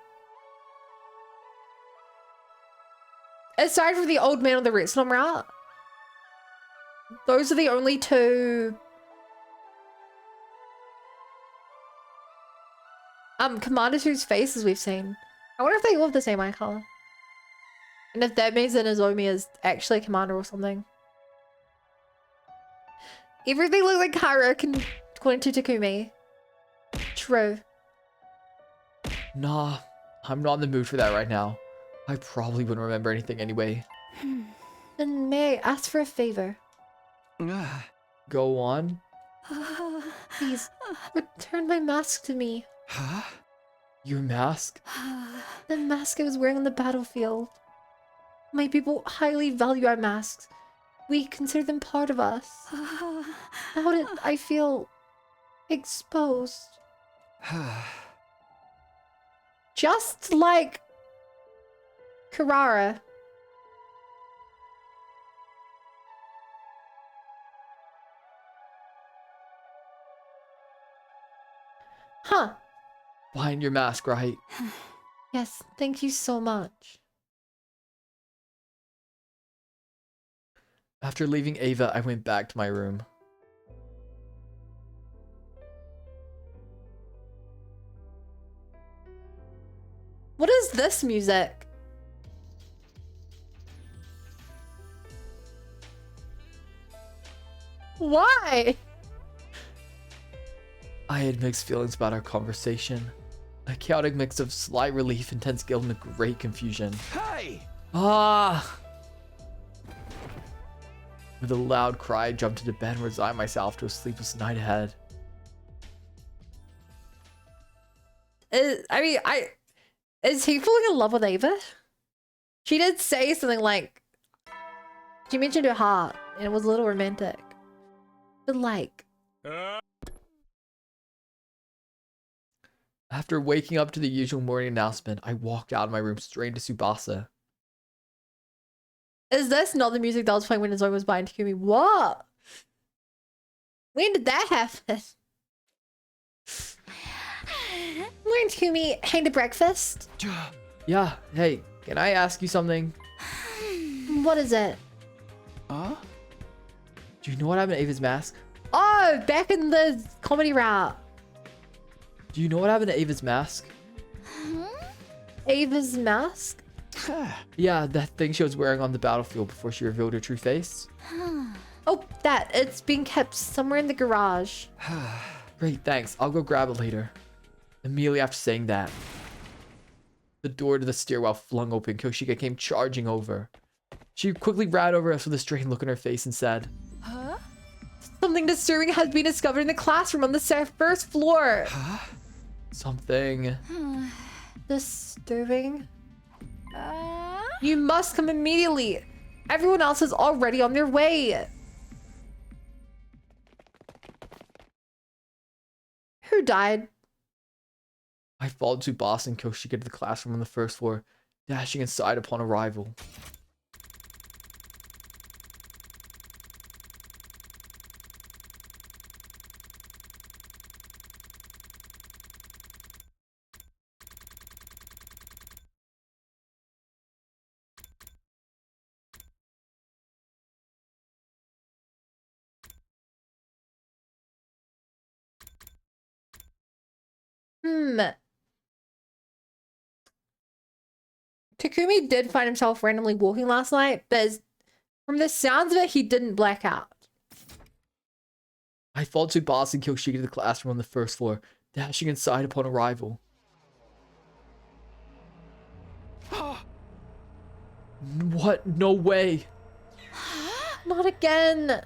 Speaker 1: Aside from the old man on the Redstone route... Those are the only two... commanders whose faces we've seen. I wonder if they all have the same eye color. And if that means that Nozomi is actually a commander or something. Everything looks like Kara according to Takumi. True.
Speaker 3: Nah, I'm not in the mood for that right now. I probably wouldn't remember anything anyway.
Speaker 1: Then may I ask for a favor?
Speaker 3: Go on.
Speaker 1: Please, return my mask to me.
Speaker 3: Huh? Your mask?
Speaker 1: The mask I was wearing on the battlefield. My people highly value our masks. We consider them part of us. How did I feel exposed? Just like Kirara. Huh.
Speaker 3: Behind your mask, right?
Speaker 1: Yes, thank you so much.
Speaker 3: After leaving Ava, I went back to my room.
Speaker 1: What is this music? Why?
Speaker 3: I had mixed feelings about our conversation. A chaotic mix of slight relief, intense guilt, and great confusion.
Speaker 2: Hey!
Speaker 3: Ah! With a loud cry, I jumped into bed and resigned myself to a sleepless night ahead.
Speaker 1: Is he falling in love with Ava? She did say something like, She mentioned her heart, and it was a little romantic. But like...
Speaker 3: After waking up to the usual morning announcement, I walked out of my room straight to Tsubasa.
Speaker 1: Is this not the music that was playing when Zoe was buying Takumi? What? When did that happen? Morning, Takumi. Hang to breakfast?
Speaker 3: Yeah, hey, can I ask you something?
Speaker 1: What is it?
Speaker 3: Do you know what happened to Ava's mask?
Speaker 1: Oh, back in the comedy route.
Speaker 3: Do you know what happened to Ava's mask?
Speaker 1: Ava's mask?
Speaker 3: Yeah, that thing she was wearing on the battlefield before she revealed her true face.
Speaker 1: Oh, that. It's being kept somewhere in the garage.
Speaker 3: Great, thanks. I'll go grab it later. Immediately after saying that, the door to the stairwell flung open. Koshika came charging over. She quickly ran over us with a strained look on her face and said,
Speaker 1: Huh? Something disturbing has been discovered in the classroom on the first floor.
Speaker 3: Huh? Something...
Speaker 1: Disturbing? You must come immediately. Everyone else is already on their way. Who died?
Speaker 3: I followed Tsubasa and Koshika to the classroom on the first floor, dashing inside upon arrival.
Speaker 1: Takumi did find himself randomly walking last night, but from the sounds of it, he didn't black out.
Speaker 3: I followed Tsubasa and Koshika to the classroom on the first floor, dashing inside upon arrival. What? No way.
Speaker 1: Not again.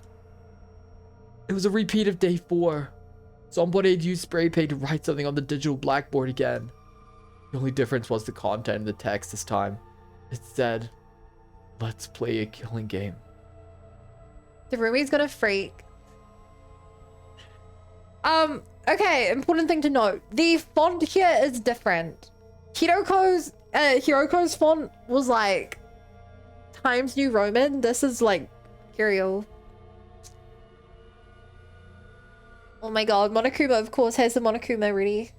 Speaker 3: It was a repeat of day 4. Somebody had used spray paint to write something on the digital blackboard again. The only difference was the content of the text this time. It said, "Let's play a killing game."
Speaker 1: The roomie's gonna freak. Okay, important thing to note. The font here is different. Hiroko's font was like Times New Roman. This is like Arial. Oh my god, Monokuma of course has the Monokuma ready.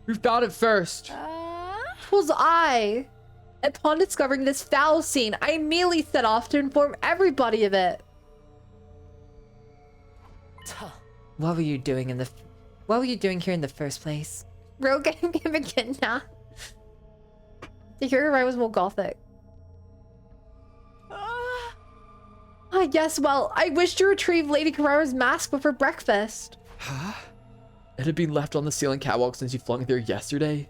Speaker 3: Who found it first?
Speaker 1: 'Twas I. Upon discovering this foul scene, I immediately set off to inform everybody of it.
Speaker 4: What were you doing here in the first place?
Speaker 1: Real game again now. The hero was more gothic. Ah, yes, well, I wish to retrieve Lady Carrara's mask before breakfast.
Speaker 3: Huh? It had been left on the ceiling catwalk since you flung it there yesterday?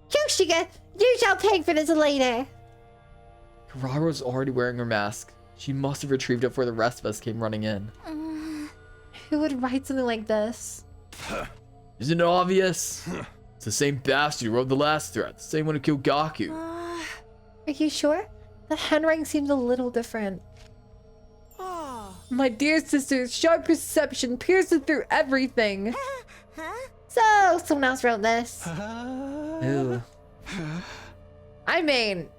Speaker 1: Koshika, you shall pay for this later.
Speaker 3: Carrara was already wearing her mask. She must have retrieved it before the rest of us came running in.
Speaker 1: Who would write something like this?
Speaker 3: Isn't it obvious? It's the same bastard who wrote the last threat, the same one who killed Gaku.
Speaker 1: Are you sure? The handwriting seems a little different. My dear sisters, sharp perception pierces through everything. So, someone else wrote this.
Speaker 3: Ew.
Speaker 1: I mean,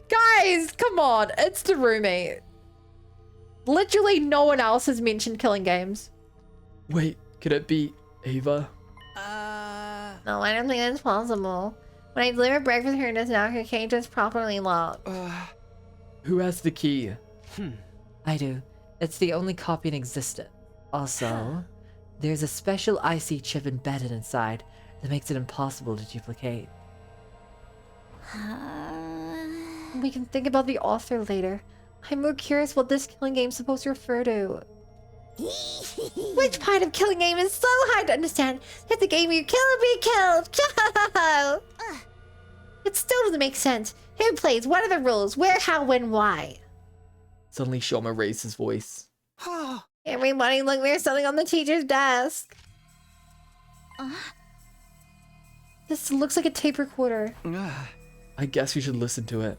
Speaker 1: guys, come on, it's the roommate. Literally no one else has mentioned killing games.
Speaker 3: Wait, could it be Ava?
Speaker 1: No, I don't think that's possible. When I delivered breakfast here just now, her cage is properly locked.
Speaker 3: Who has the key?
Speaker 4: I do. It's the only copy in existence. Also, there's a special IC chip embedded inside that makes it impossible to duplicate.
Speaker 1: We can think about the author later. I'm more curious what this killing game is supposed to refer to. Which part of killing game is so hard to understand that the game you kill or be killed? It still doesn't make sense. Who plays? What are the rules? Where, how, when, why?
Speaker 3: Suddenly Shoma raised his voice.
Speaker 1: Everybody look, there's something on the teacher's desk. This looks like a tape recorder.
Speaker 3: I guess we should listen to it.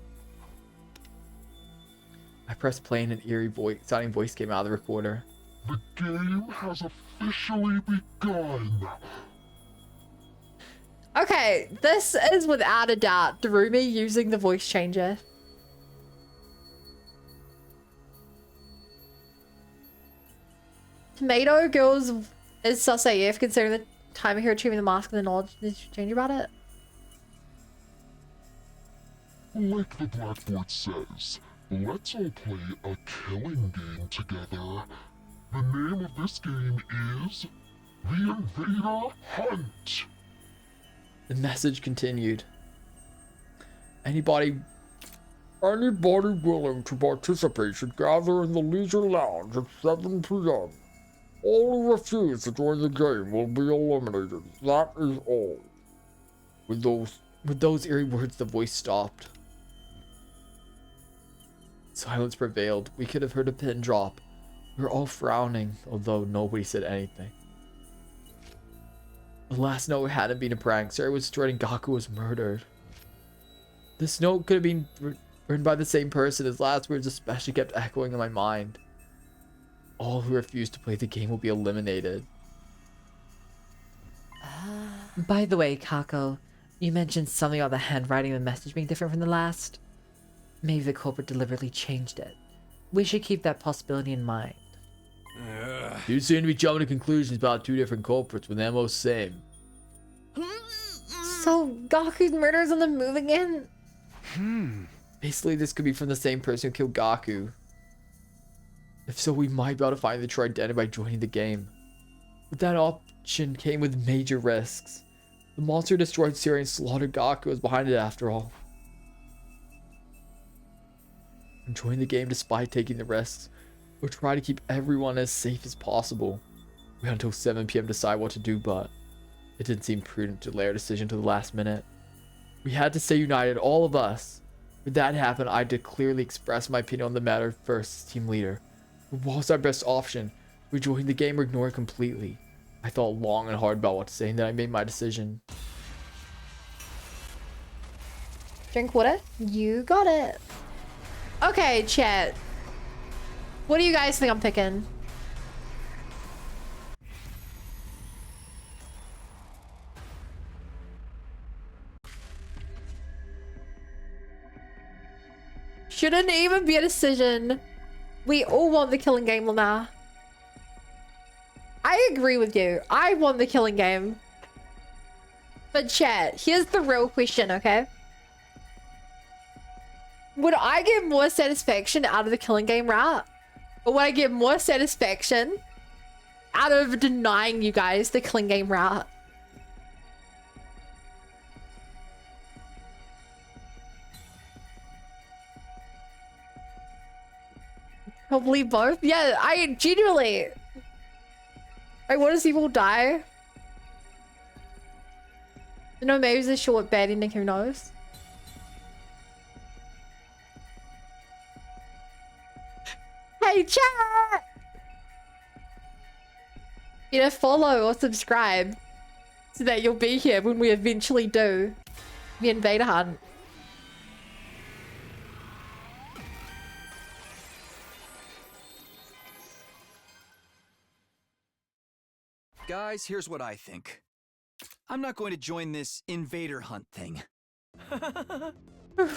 Speaker 3: I pressed play and an eerie sounding voice came out of the recorder.
Speaker 15: The game has officially begun.
Speaker 1: Okay, this is without a doubt through me using the voice changer. Tomato Girls is sus AF considering the time of her achieving the mask and the knowledge. Did you change about it?
Speaker 15: Like the blackboard says, let's all play a killing game together. The name of this game is The Invader Hunt.
Speaker 3: The message continued. Anybody willing to participate should gather in the Leisure Lounge at 7 p.m. All who refuse to join the game will be eliminated. That is all. With those eerie words, the voice stopped. Silence prevailed. We could have heard a pin drop. We were all frowning, although nobody said anything. The last note hadn't been a prank. Sarah was dreading Gaku was murdered. This note could have been written by the same person. His last words especially kept echoing in my mind. All who refuse to play the game will be eliminated.
Speaker 4: By the way, Kako, you mentioned something about the handwriting of the message being different from the last. Maybe the culprit deliberately changed it. We should keep that possibility in mind.
Speaker 3: You seem to be jumping to conclusions about two different culprits when they're most same.
Speaker 1: So Gaku's murder is on the move again?
Speaker 3: Basically, this could be from the same person who killed Gaku. If so, we might be able to find the true identity by joining the game. But that option came with major risks. The monster destroyed Siri and slaughtered Gaku was behind it after all. And join the game despite taking the risks. We'll try to keep everyone as safe as possible. We had until 7 p.m. to decide what to do, but it didn't seem prudent to delay our decision to the last minute. We had to stay united, all of us. When that happened, I had to clearly express my opinion on the matter first as team leader. What was our best option? We join the game or ignore it completely. I thought long and hard about what to say, and then I made my decision.
Speaker 1: Drink water? You got it. Okay, chat. What do you guys think I'm picking? Shouldn't even be a decision. We all want the killing game, Lamar. I agree with you. I want the killing game. But chat, here's the real question, okay? Would I get more satisfaction out of the killing game route? Or would I get more satisfaction out of denying you guys the killing game route? Probably both. Yeah, I genuinely... I want to see people die. You know, maybe it's a short bad ending, who knows? Hey, chat! You know, follow or subscribe so that you'll be here when we eventually do the Invader Hunt.
Speaker 2: Guys, here's what I think. I'm not going to join this Invader Hunt thing.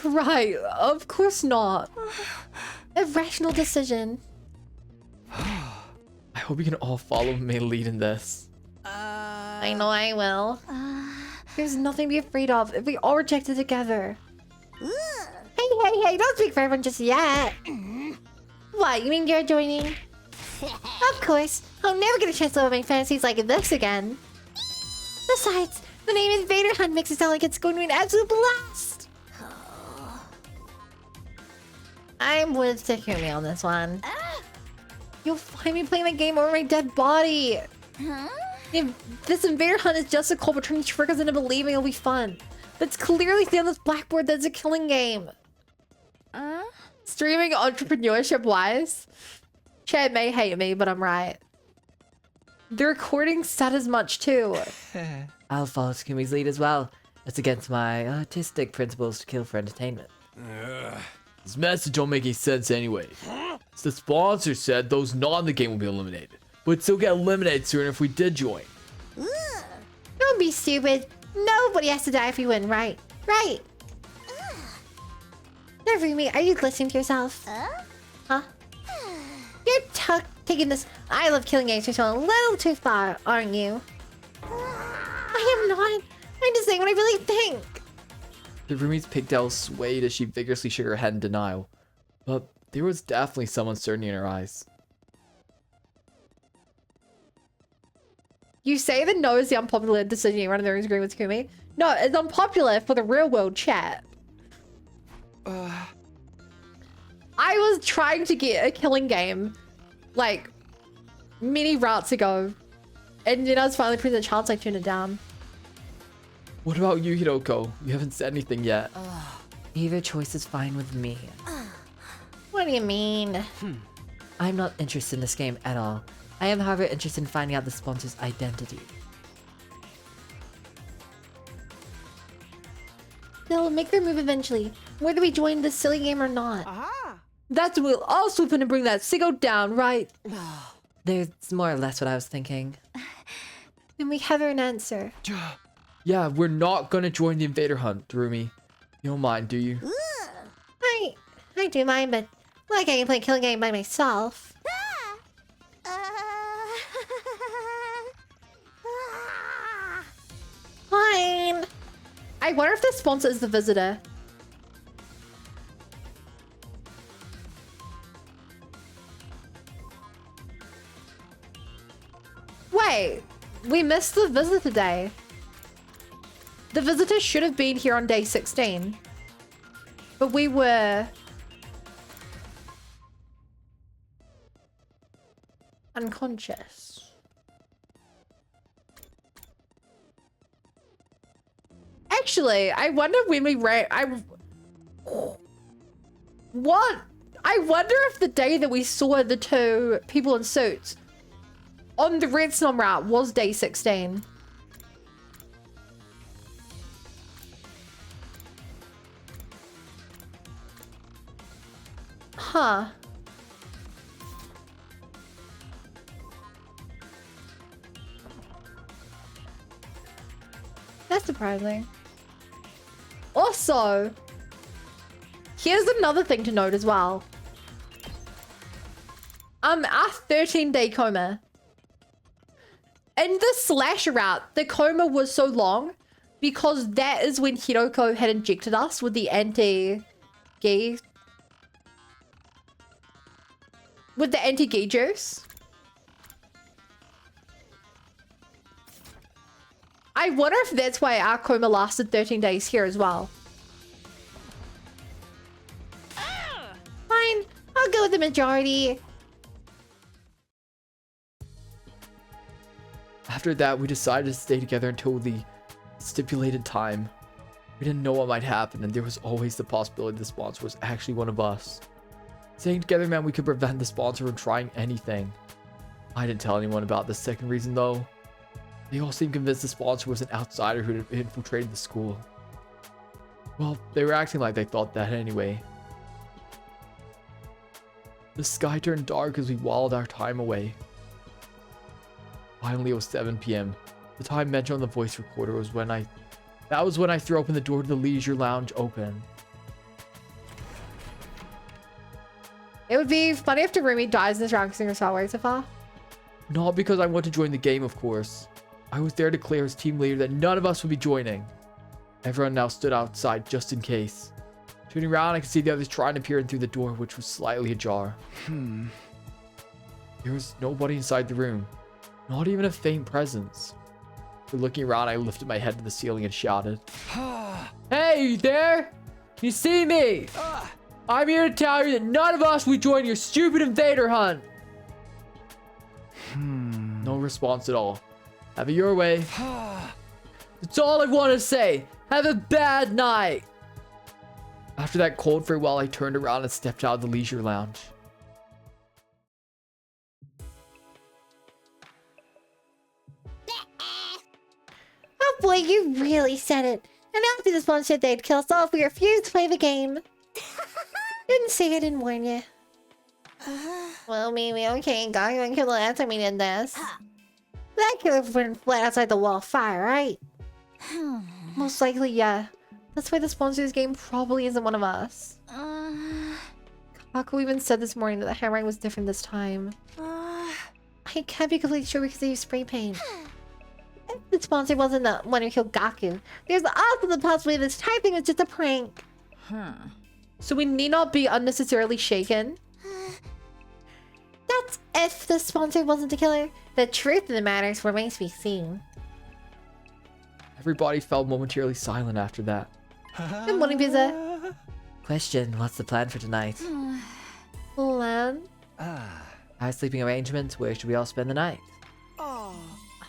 Speaker 1: Right, of course not. A rational decision.
Speaker 3: I hope you can all follow my lead in this.
Speaker 1: I know I will. There's nothing to be afraid of if we all reject it together. Hey, don't speak for everyone just yet. What, you mean you're joining? Of course, I'll never get a chance to live my fantasies like this again. Besides, the name Invader Hunt makes it sound like it's going to be an absolute blast. I'm with Takumi on this one. You'll find me playing the game over my dead body. If this Invader Hunt is just a culprit turning triggers into believing it'll be fun. That's clearly seen on this blackboard that's a killing game. Streaming entrepreneurship wise, Chad may hate me, but I'm right. The recording said as much too.
Speaker 4: I'll follow Takumi's lead as well. It's against my artistic principles to kill for entertainment.
Speaker 3: This message don't make any sense anyway. The sponsor said those not in the game will be eliminated, but still get eliminated soon if we did join.
Speaker 1: Don't be stupid. Nobody has to die if you win, right? Right. Now, Rumi, are you listening to yourself? Huh? You're taking this I love killing games a little too far, aren't you? I am not. I'm just saying what I really think.
Speaker 3: The Rumi's pigtails swayed as she vigorously shook her head in denial, but there was definitely some uncertainty in her eyes.
Speaker 1: You say that no is the unpopular decision you run in the room's agreeing with Takumi? No, it's unpopular for the real world chat. I was trying to get a killing game, like, many routes ago. And then I was finally presented a chance, I turned it down.
Speaker 3: What about you, Hiroko? You haven't said anything yet.
Speaker 4: Either choice is fine with me.
Speaker 1: What do you mean?
Speaker 4: I'm not interested in this game at all. I am, however, interested in finding out the sponsor's identity.
Speaker 1: They'll make their move eventually, whether we join this silly game or not. That's we'll all swoop in and bring that sicko down, right?
Speaker 4: There's more or less what I was thinking.
Speaker 1: Then we have an answer.
Speaker 3: Yeah, we're not gonna join the invader hunt, Rumi. You don't mind, do you?
Speaker 1: I do mind, but like I can play a killing game by myself. Fine. I wonder if the sponsor is the visitor. Wait, we missed the visitor day. The visitor should have been here on day 16. But we were unconscious. Actually, I wonder when we ran. What? I wonder if the day that we saw the two people in suits on the Redstone route was day 16. Huh. That's surprising. Also, here's another thing to note as well. Our 13-day coma. In the slasher route, the coma was so long because that is when Hiroko had injected us with the anti-gi. With the anti-gi juice. I wonder if that's why our coma lasted 13 days here as well. Fine, I'll go with the majority.
Speaker 3: After that, we decided to stay together until the stipulated time. We didn't know what might happen, and there was always the possibility the sponsor was actually one of us. Staying together meant we could prevent the sponsor from trying anything. I didn't tell anyone about the second reason though. They all seemed convinced the sponsor was an outsider who had infiltrated the school. Well, they were acting like they thought that anyway. The sky turned dark as we whiled our time away. Finally, it was 7 p.m. The time mentioned on the voice recorder was when I threw open the door to the leisure lounge open.
Speaker 1: It would be funny if Rumi dies in this round because you're so worried so far.
Speaker 3: Not because I want to join the game, of course. I was there to declare as team leader that none of us would be joining. Everyone now stood outside just in case. Turning around, I could see the others trying to peer in through the door, which was slightly ajar. There was nobody inside the room. Not even a faint presence. After looking around, I lifted my head to the ceiling and shouted, "Hey, you there? You see me? I'm here to tell you that none of us will join your stupid invader hunt." No response at all. Have it your way. That's all I want to say. Have a bad night. After that cold farewell, I turned around and stepped out of the leisure lounge.
Speaker 1: Oh boy, you really said it. And after this one said they'd kill us all if we refused to play the game. Didn't say I didn't warn you. Well, maybe okay. God, you kill the last time we did this. That killer went flat outside the wall of fire, right? Most likely, yeah. That's why the sponsor of this game probably isn't one of us. Kako even said this morning that the handwriting was different this time. I can't be completely sure because they used spray paint. If the sponsor wasn't the one who killed Gaku, there's also the possibility this typing was just a prank. So we need not be unnecessarily shaken. That's if the sponsor wasn't the killer. The truth of the matter is remains to be seen.
Speaker 3: Everybody fell momentarily silent after that.
Speaker 1: Good morning, Pizza.
Speaker 4: Question, what's the plan for tonight?
Speaker 1: Plan?
Speaker 4: Our sleeping arrangements, where should we all spend the night?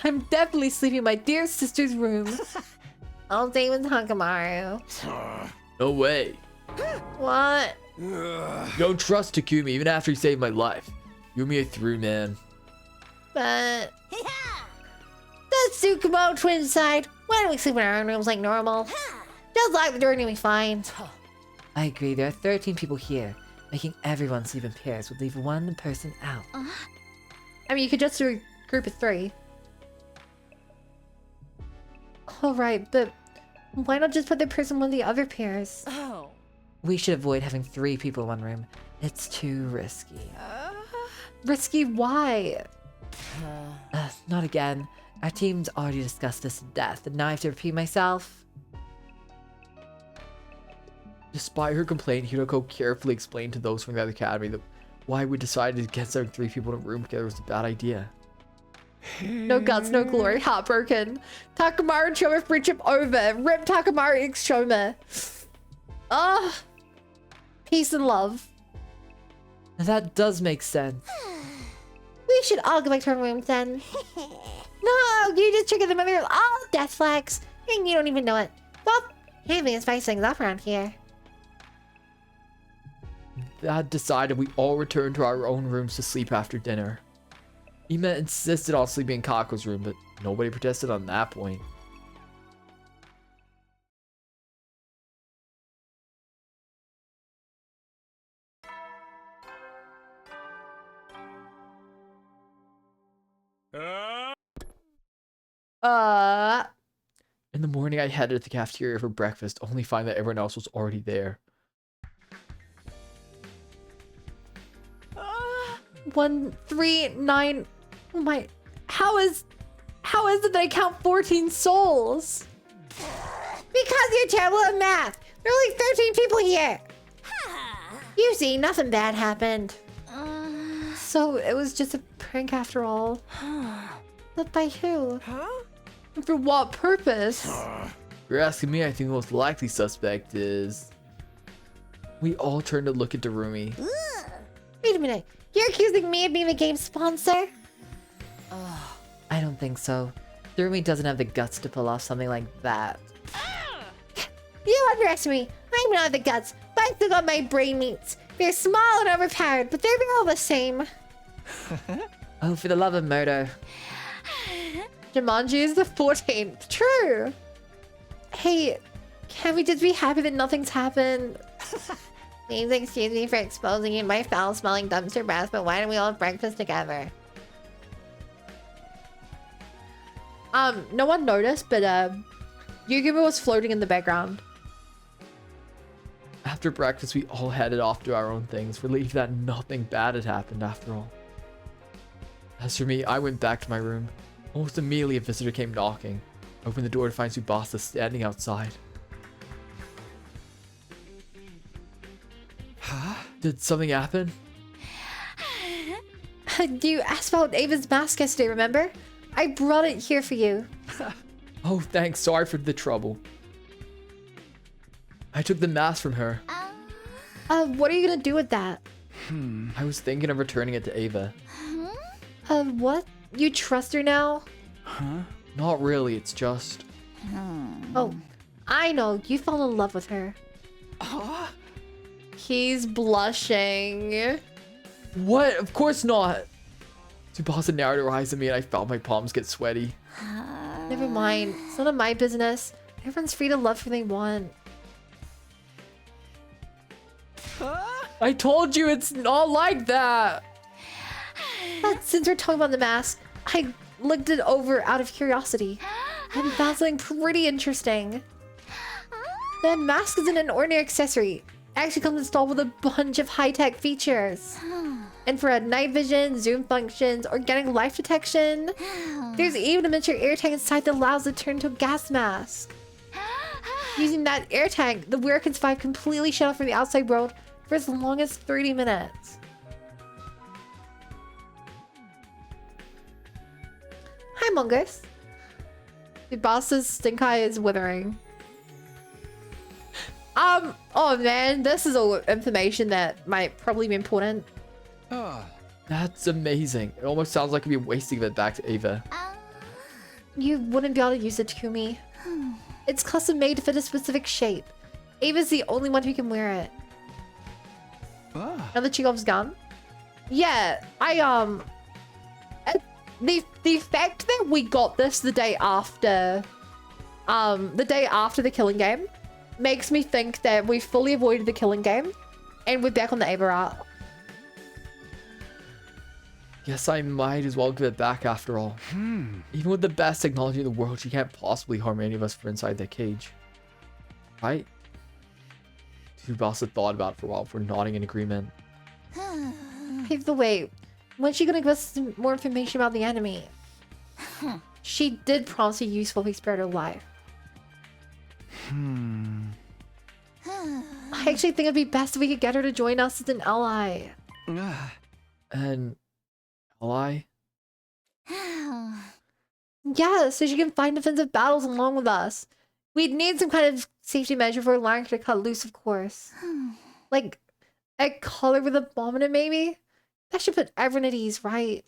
Speaker 1: I'm definitely sleeping in my dear sister's room. All day with Hakamaru.
Speaker 3: No way.
Speaker 1: What?
Speaker 3: Don't trust Takumi even after he saved my life. You and me are through, man.
Speaker 1: But... the Tsukumo twin side. Why don't we sleep in our own rooms like normal? Just lock the door and you'll be fine.
Speaker 4: I agree, there are 13 people here. Making everyone sleep in pairs would leave one person out.
Speaker 1: I mean, you could just do a group of 3. Alright, but why not just put the person in one of the other pairs?
Speaker 4: We should avoid having 3 people in one room. It's too risky.
Speaker 1: Risky? Why?
Speaker 4: Not again. Our team's already discussed this to death, and now I have to repeat myself.
Speaker 3: Despite her complaint, Hiroko carefully explained to those from the other academy that why we decided against having 3 people in a room together was a bad idea.
Speaker 1: No guts, no glory, heartbroken. Takamaru and Shoma friendship over. Rip Takamaru x Shoma. Peace and love.
Speaker 4: That does make sense.
Speaker 1: We should all go back to our rooms then. No, you just triggered the memory of all death flags, and you don't even know it. Well, Hammy spice things up around here.
Speaker 3: That decided we all returned to our own rooms to sleep after dinner. Ima insisted on sleeping in Kako's room, but nobody protested on that point. In the morning, I headed to the cafeteria for breakfast, only to find that everyone else was already there.
Speaker 1: 1, 3, 9. Oh my! How is it that I count 14 souls? Because you're terrible at math. There are only 13 people here. You see, nothing bad happened. So it was just a prank after all. But by who? And for what purpose?
Speaker 3: If you're asking me, I think the most likely suspect is... We all turned to look at Darumi.
Speaker 1: Wait a minute. You're accusing me of being the game's sponsor?
Speaker 4: I don't think so. Darumi doesn't have the guts to pull off something like that.
Speaker 1: You underestimate me. I'm not the guts, but I still got my brain meats. They're small and overpowered, but they're all the same.
Speaker 4: Oh, for the love of murder.
Speaker 1: Jumanji is the 14th. True. Hey, can't we just be happy that nothing's happened? Please excuse me for exposing you to my foul-smelling dumpster bath, but why don't we all have breakfast together? No one noticed, but Yugimo was floating in the background.
Speaker 3: After breakfast, we all headed off to our own things, relieved that nothing bad had happened after all. As for me, I went back to my room. Almost immediately, a visitor came knocking. I opened the door to find Tsubasa standing outside. Did something happen?
Speaker 1: You asked about Ava's mask yesterday, remember? I brought it here for you.
Speaker 3: Oh, thanks. Sorry for the trouble. I took the mask from her.
Speaker 1: What are you gonna do with that?
Speaker 3: I was thinking of returning it to Ava.
Speaker 1: What? You trust her now?
Speaker 3: Not really, it's just...
Speaker 1: Oh, I know. You fell in love with her. He's blushing.
Speaker 3: What? Of course not! Tsubasa narrowed her eyes at me and I felt my palms get sweaty.
Speaker 1: Never mind. It's none of my business. Everyone's free to love who they want.
Speaker 3: I told you it's not like that.
Speaker 1: But since we're talking about the mask, I looked it over out of curiosity. And found something pretty interesting. The mask isn't an ordinary accessory. It actually comes installed with a bunch of high-tech features. Infrared night vision, zoom functions, organic life detection. There's even a miniature air tank inside that allows it to turn into a gas mask. Using that air tank, the wearer can survive completely shut off from the outside world for as long as 30 minutes. Hi, Mungus. The boss's stink eye is withering. Oh man, this is all information that might probably be important.
Speaker 3: That's amazing. It almost sounds like we're wasting it back to Ava.
Speaker 1: You wouldn't be able to use it, Takumi. It's custom made to fit a specific shape. Ava's the only one who can wear it. Now that Chekhov's gone? Yeah, the fact that we got this the day after the killing game makes me think that we fully avoided the killing game and we're back on the Ava route.
Speaker 3: Guess I might as well give it back after all. Even with the best technology in the world, she can't possibly harm any of us from inside that cage. Right? Tsubasa thought about it for a while before nodding in agreement.
Speaker 1: Pave the way. When's she gonna give us some more information about the enemy? She did promise a useful if we spared her life. I actually think it'd be best if we could get her to join us as an ally.
Speaker 3: An ally?
Speaker 1: Yeah, so she can find defensive battles along with us. We'd need some kind of safety measure for allowing her to cut loose, of course. Like, a collar with a bomb in it, maybe? That should put everyone at ease, right?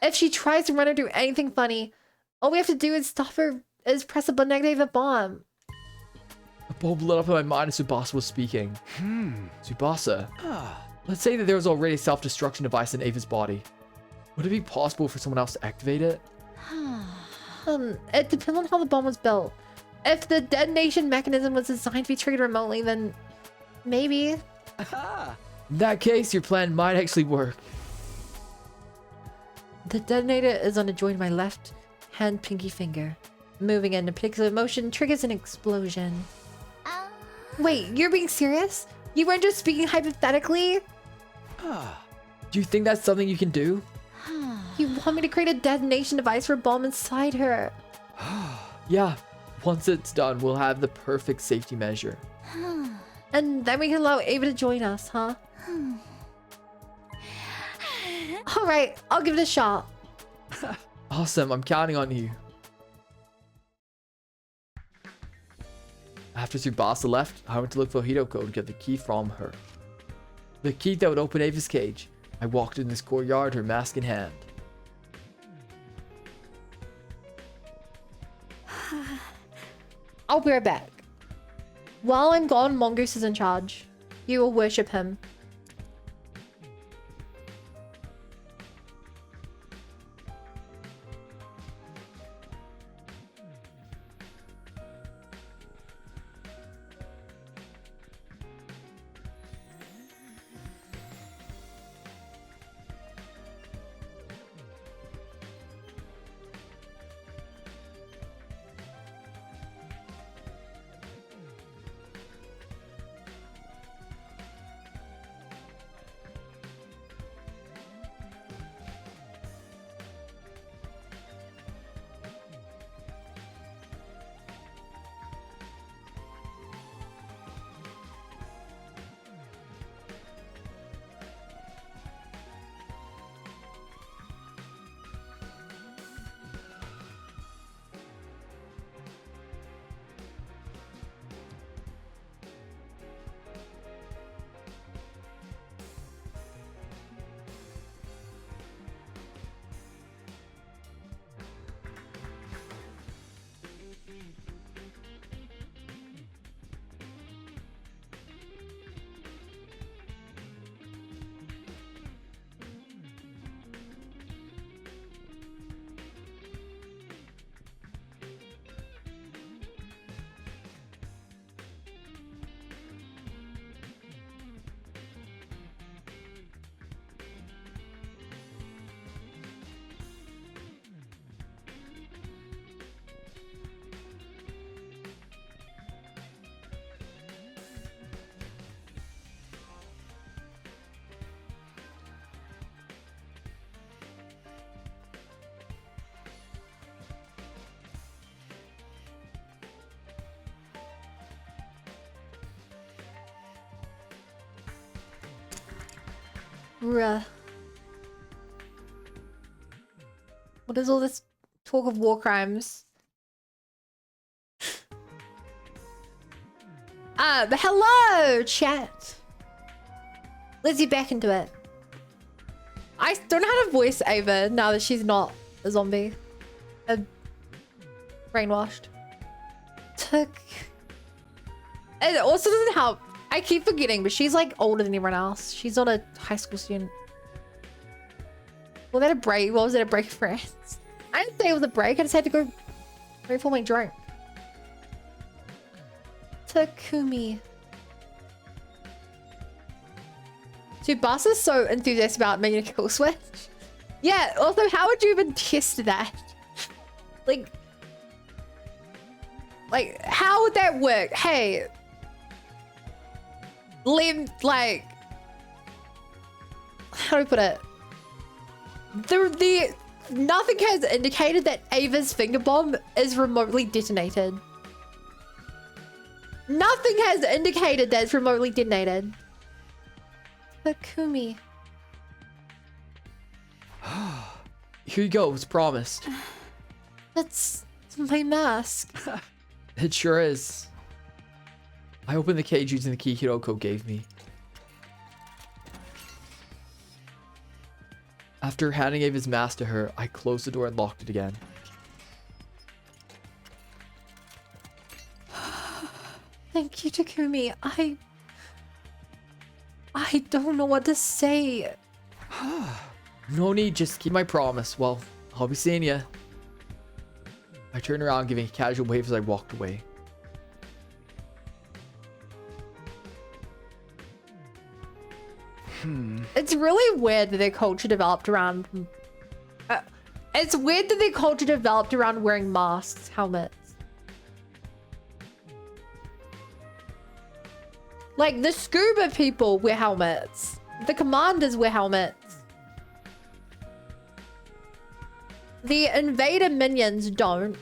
Speaker 1: If she tries to run or do anything funny, all we have to do is stop her, is press a button to activate the bomb.
Speaker 3: A bulb lit up in my mind as Tsubasa was speaking. Tsubasa, let's say that there was already a self-destruction device in Ava's body. Would it be possible for someone else to activate it?
Speaker 1: It depends on how the bomb was built. If the detonation mechanism was designed to be triggered remotely, then maybe.
Speaker 3: In that case, your plan might actually work.
Speaker 1: The detonator is on a joint in my left hand pinky finger. Moving in a particular motion triggers an explosion. Wait, you're being serious? You weren't just speaking hypothetically?
Speaker 3: Do you think that's something you can do?
Speaker 1: You want me to create a detonation device for a bomb inside her?
Speaker 3: Yeah, once it's done, we'll have the perfect safety measure.
Speaker 1: And then we can allow Ava to join us, huh? Alright, I'll give it a shot.
Speaker 3: Awesome, I'm counting on you. After Tsubasa left, I went to look for Hidoko to get the key from her. The key that would open Ava's cage. I walked in this courtyard, her mask in hand.
Speaker 1: I'll be right back. While I'm gone, Mongoose is in charge. You will worship him. Ruh. What is all this talk of war crimes? But hello, chat. Let's get back into it. I don't know how to voice Ava now that she's not a zombie. Brainwashed. It also doesn't help. I keep forgetting, but she's like older than everyone else. She's not a high school student. Was that a break? What was it, a break of friends? I didn't say it was a break. I just had to go refill my drink. Takumi. Tsubasa's so enthusiastic about making a kill switch. Yeah, also, how would you even test that? Like, how would that work? Hey, like, how do I put it? Nothing has indicated that Ava's finger bomb is remotely detonated. Nothing has indicated that it's remotely detonated. Takumi.
Speaker 3: Here you go, as promised.
Speaker 1: That's my mask.
Speaker 3: It sure is. I opened the cage using the key Hiroko gave me. After handing Ava's mask to her, I closed the door and locked it again.
Speaker 1: Thank you, Takumi. I don't know what to say.
Speaker 3: No need, just keep my promise. Well, I'll be seeing ya. I turned around, giving a casual wave as I walked away.
Speaker 1: It's really weird that their culture developed around... it's weird that their culture developed around wearing masks, helmets. Like, the scuba people wear helmets. The commanders wear helmets. The invader minions don't.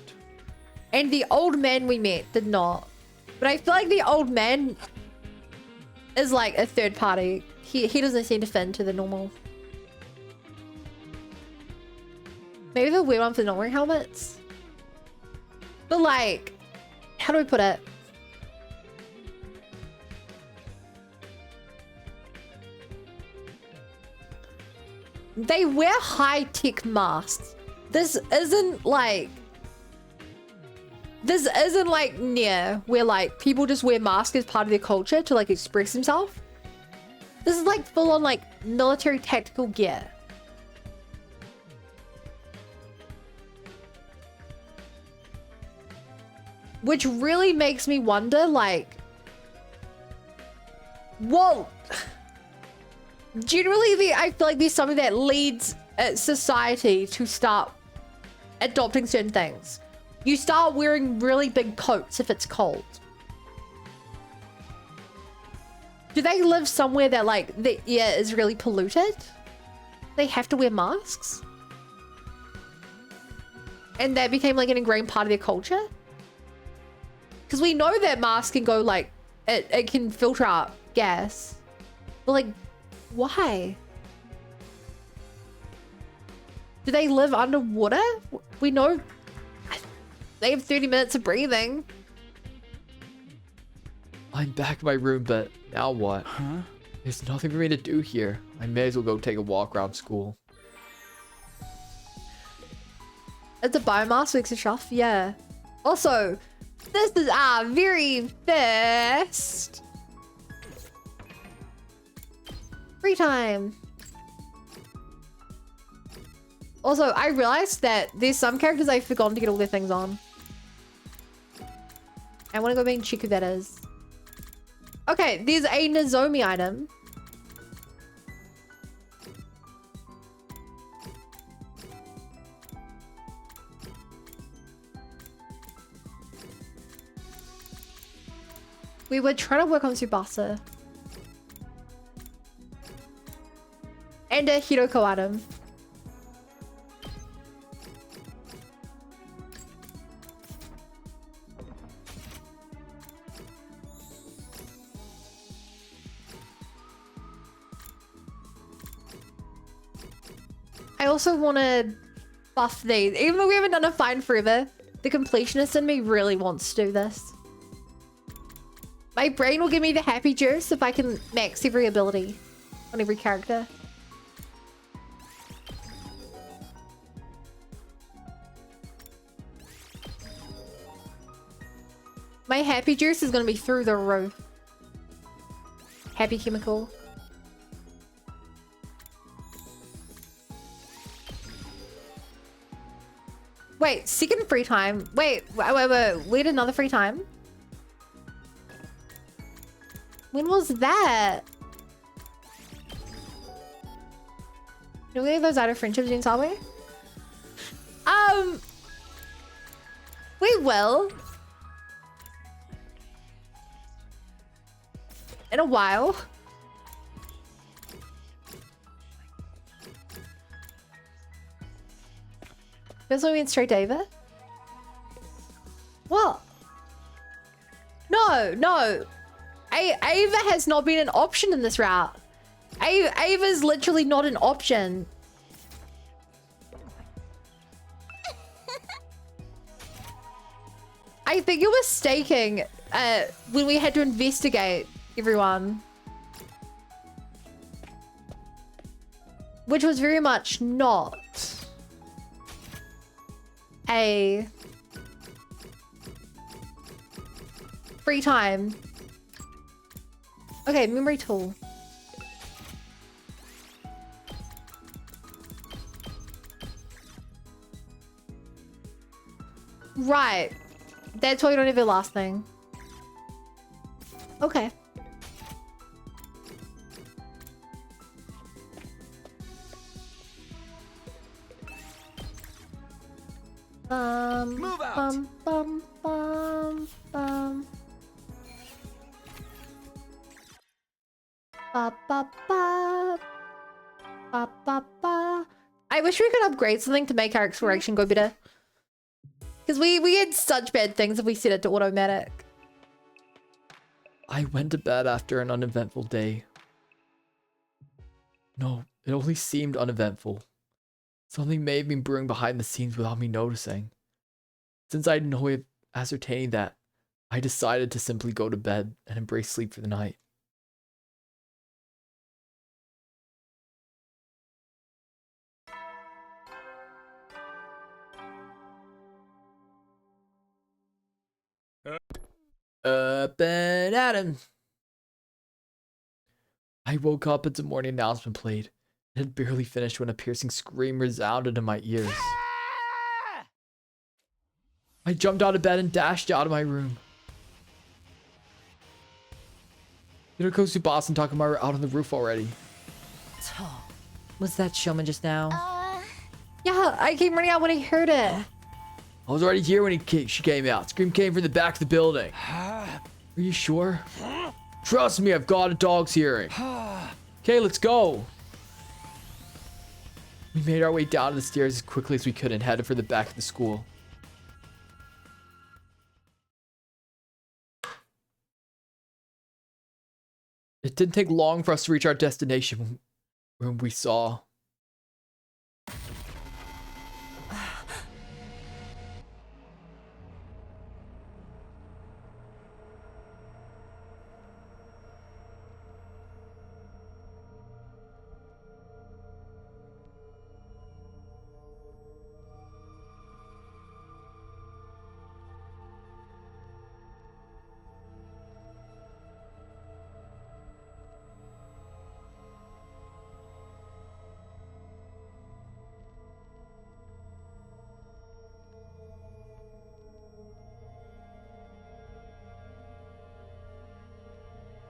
Speaker 1: And the old man we met did not. But I feel like the old man is like a third party. He doesn't seem to fit into the normal. Maybe the weird one for not wearing helmets. But like, how do we put it? They wear high-tech masks. This isn't like near where like people just wear masks as part of their culture to like express themselves. This is like full on like military tactical gear. Which really makes me wonder, like, well, generally I feel like there's something that leads society to start adopting certain things. You start wearing really big coats if it's cold. Do they live somewhere that like the air is really polluted? They have to wear masks? And that became like an ingrained part of their culture? Because we know that masks can go like, it can filter out gas. But like, why? Do they live underwater? We know they have 30 minutes of breathing.
Speaker 3: I'm back in my room, but now what?
Speaker 2: Huh?
Speaker 3: There's nothing for me to do here. I may as well go take a walk around school.
Speaker 1: It's a biomass week's shelf, yeah. Also, this is our very first free time. Also, I realized that there's some characters I've forgotten to get all their things on. I want to go being Chiku that is. Okay, there's a Nozomi item. We were trying to work on Tsubasa. And a Hiroko item. I also want to buff these. Even though we haven't done a find forever, the completionist in me really wants to do this. My brain will give me the happy juice if I can max every ability on every character. My happy juice is going to be through the roof. Happy chemical. Wait, second free time. Wait. Wait, another free time? When was that? Do we have those out of friendships in Subway? We will. In a while. That's what we mean straight to Ava? What? No. Ava has not been an option in this route. Ava's literally not an option. I think you're mistaking when we had to investigate everyone. Which was very much not a free time. Okay, memory tool. Right. That's why you don't have your last thing. Okay.
Speaker 2: Move out.
Speaker 1: I wish we could upgrade something to make our exploration go better. Because we had such bad things if we set it to automatic.
Speaker 3: I went to bed after an uneventful day. No, it only seemed uneventful. Something may have been brewing behind the scenes without me noticing. Since I had no way of ascertaining that, I decided to simply go to bed and embrace sleep for the night. Up and at him. I woke up as the morning announcement played. It had barely finished when a piercing scream resounded in my ears. I jumped out of bed and dashed out of my room. Hirakosu, Boss, and Takamaru were out on the roof already.
Speaker 4: Was that Showman just now?
Speaker 1: Yeah, I came running out when I heard it.
Speaker 3: I was already here when she came out. Scream came from the back of the building. Are you sure? Trust me, I've got a dog's hearing. Okay, let's go. We made our way down the stairs as quickly as we could and headed for the back of the school. It didn't take long for us to reach our destination when we saw...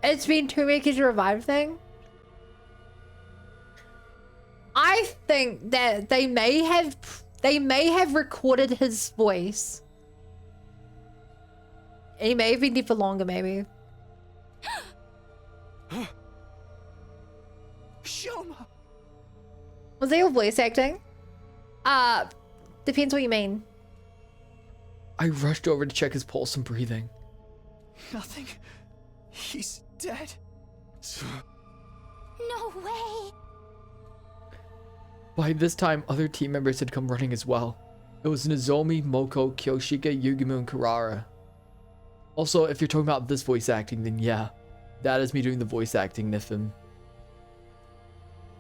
Speaker 1: It's been 2 weeks to revive thing. I think that they may have recorded his voice. He may have been there for longer, maybe.
Speaker 2: Shoma.
Speaker 1: Was they all voice acting? Depends what you mean.
Speaker 3: I rushed over to check his pulse and breathing.
Speaker 2: Nothing. He's dead.
Speaker 5: No way.
Speaker 3: By this time, other team members had come running as well. It was Nozomi, Moko, Kyoshika, Yugimu, and Karara. Also, if you're talking about this voice acting, then yeah, that is me doing the voice acting, Nifim.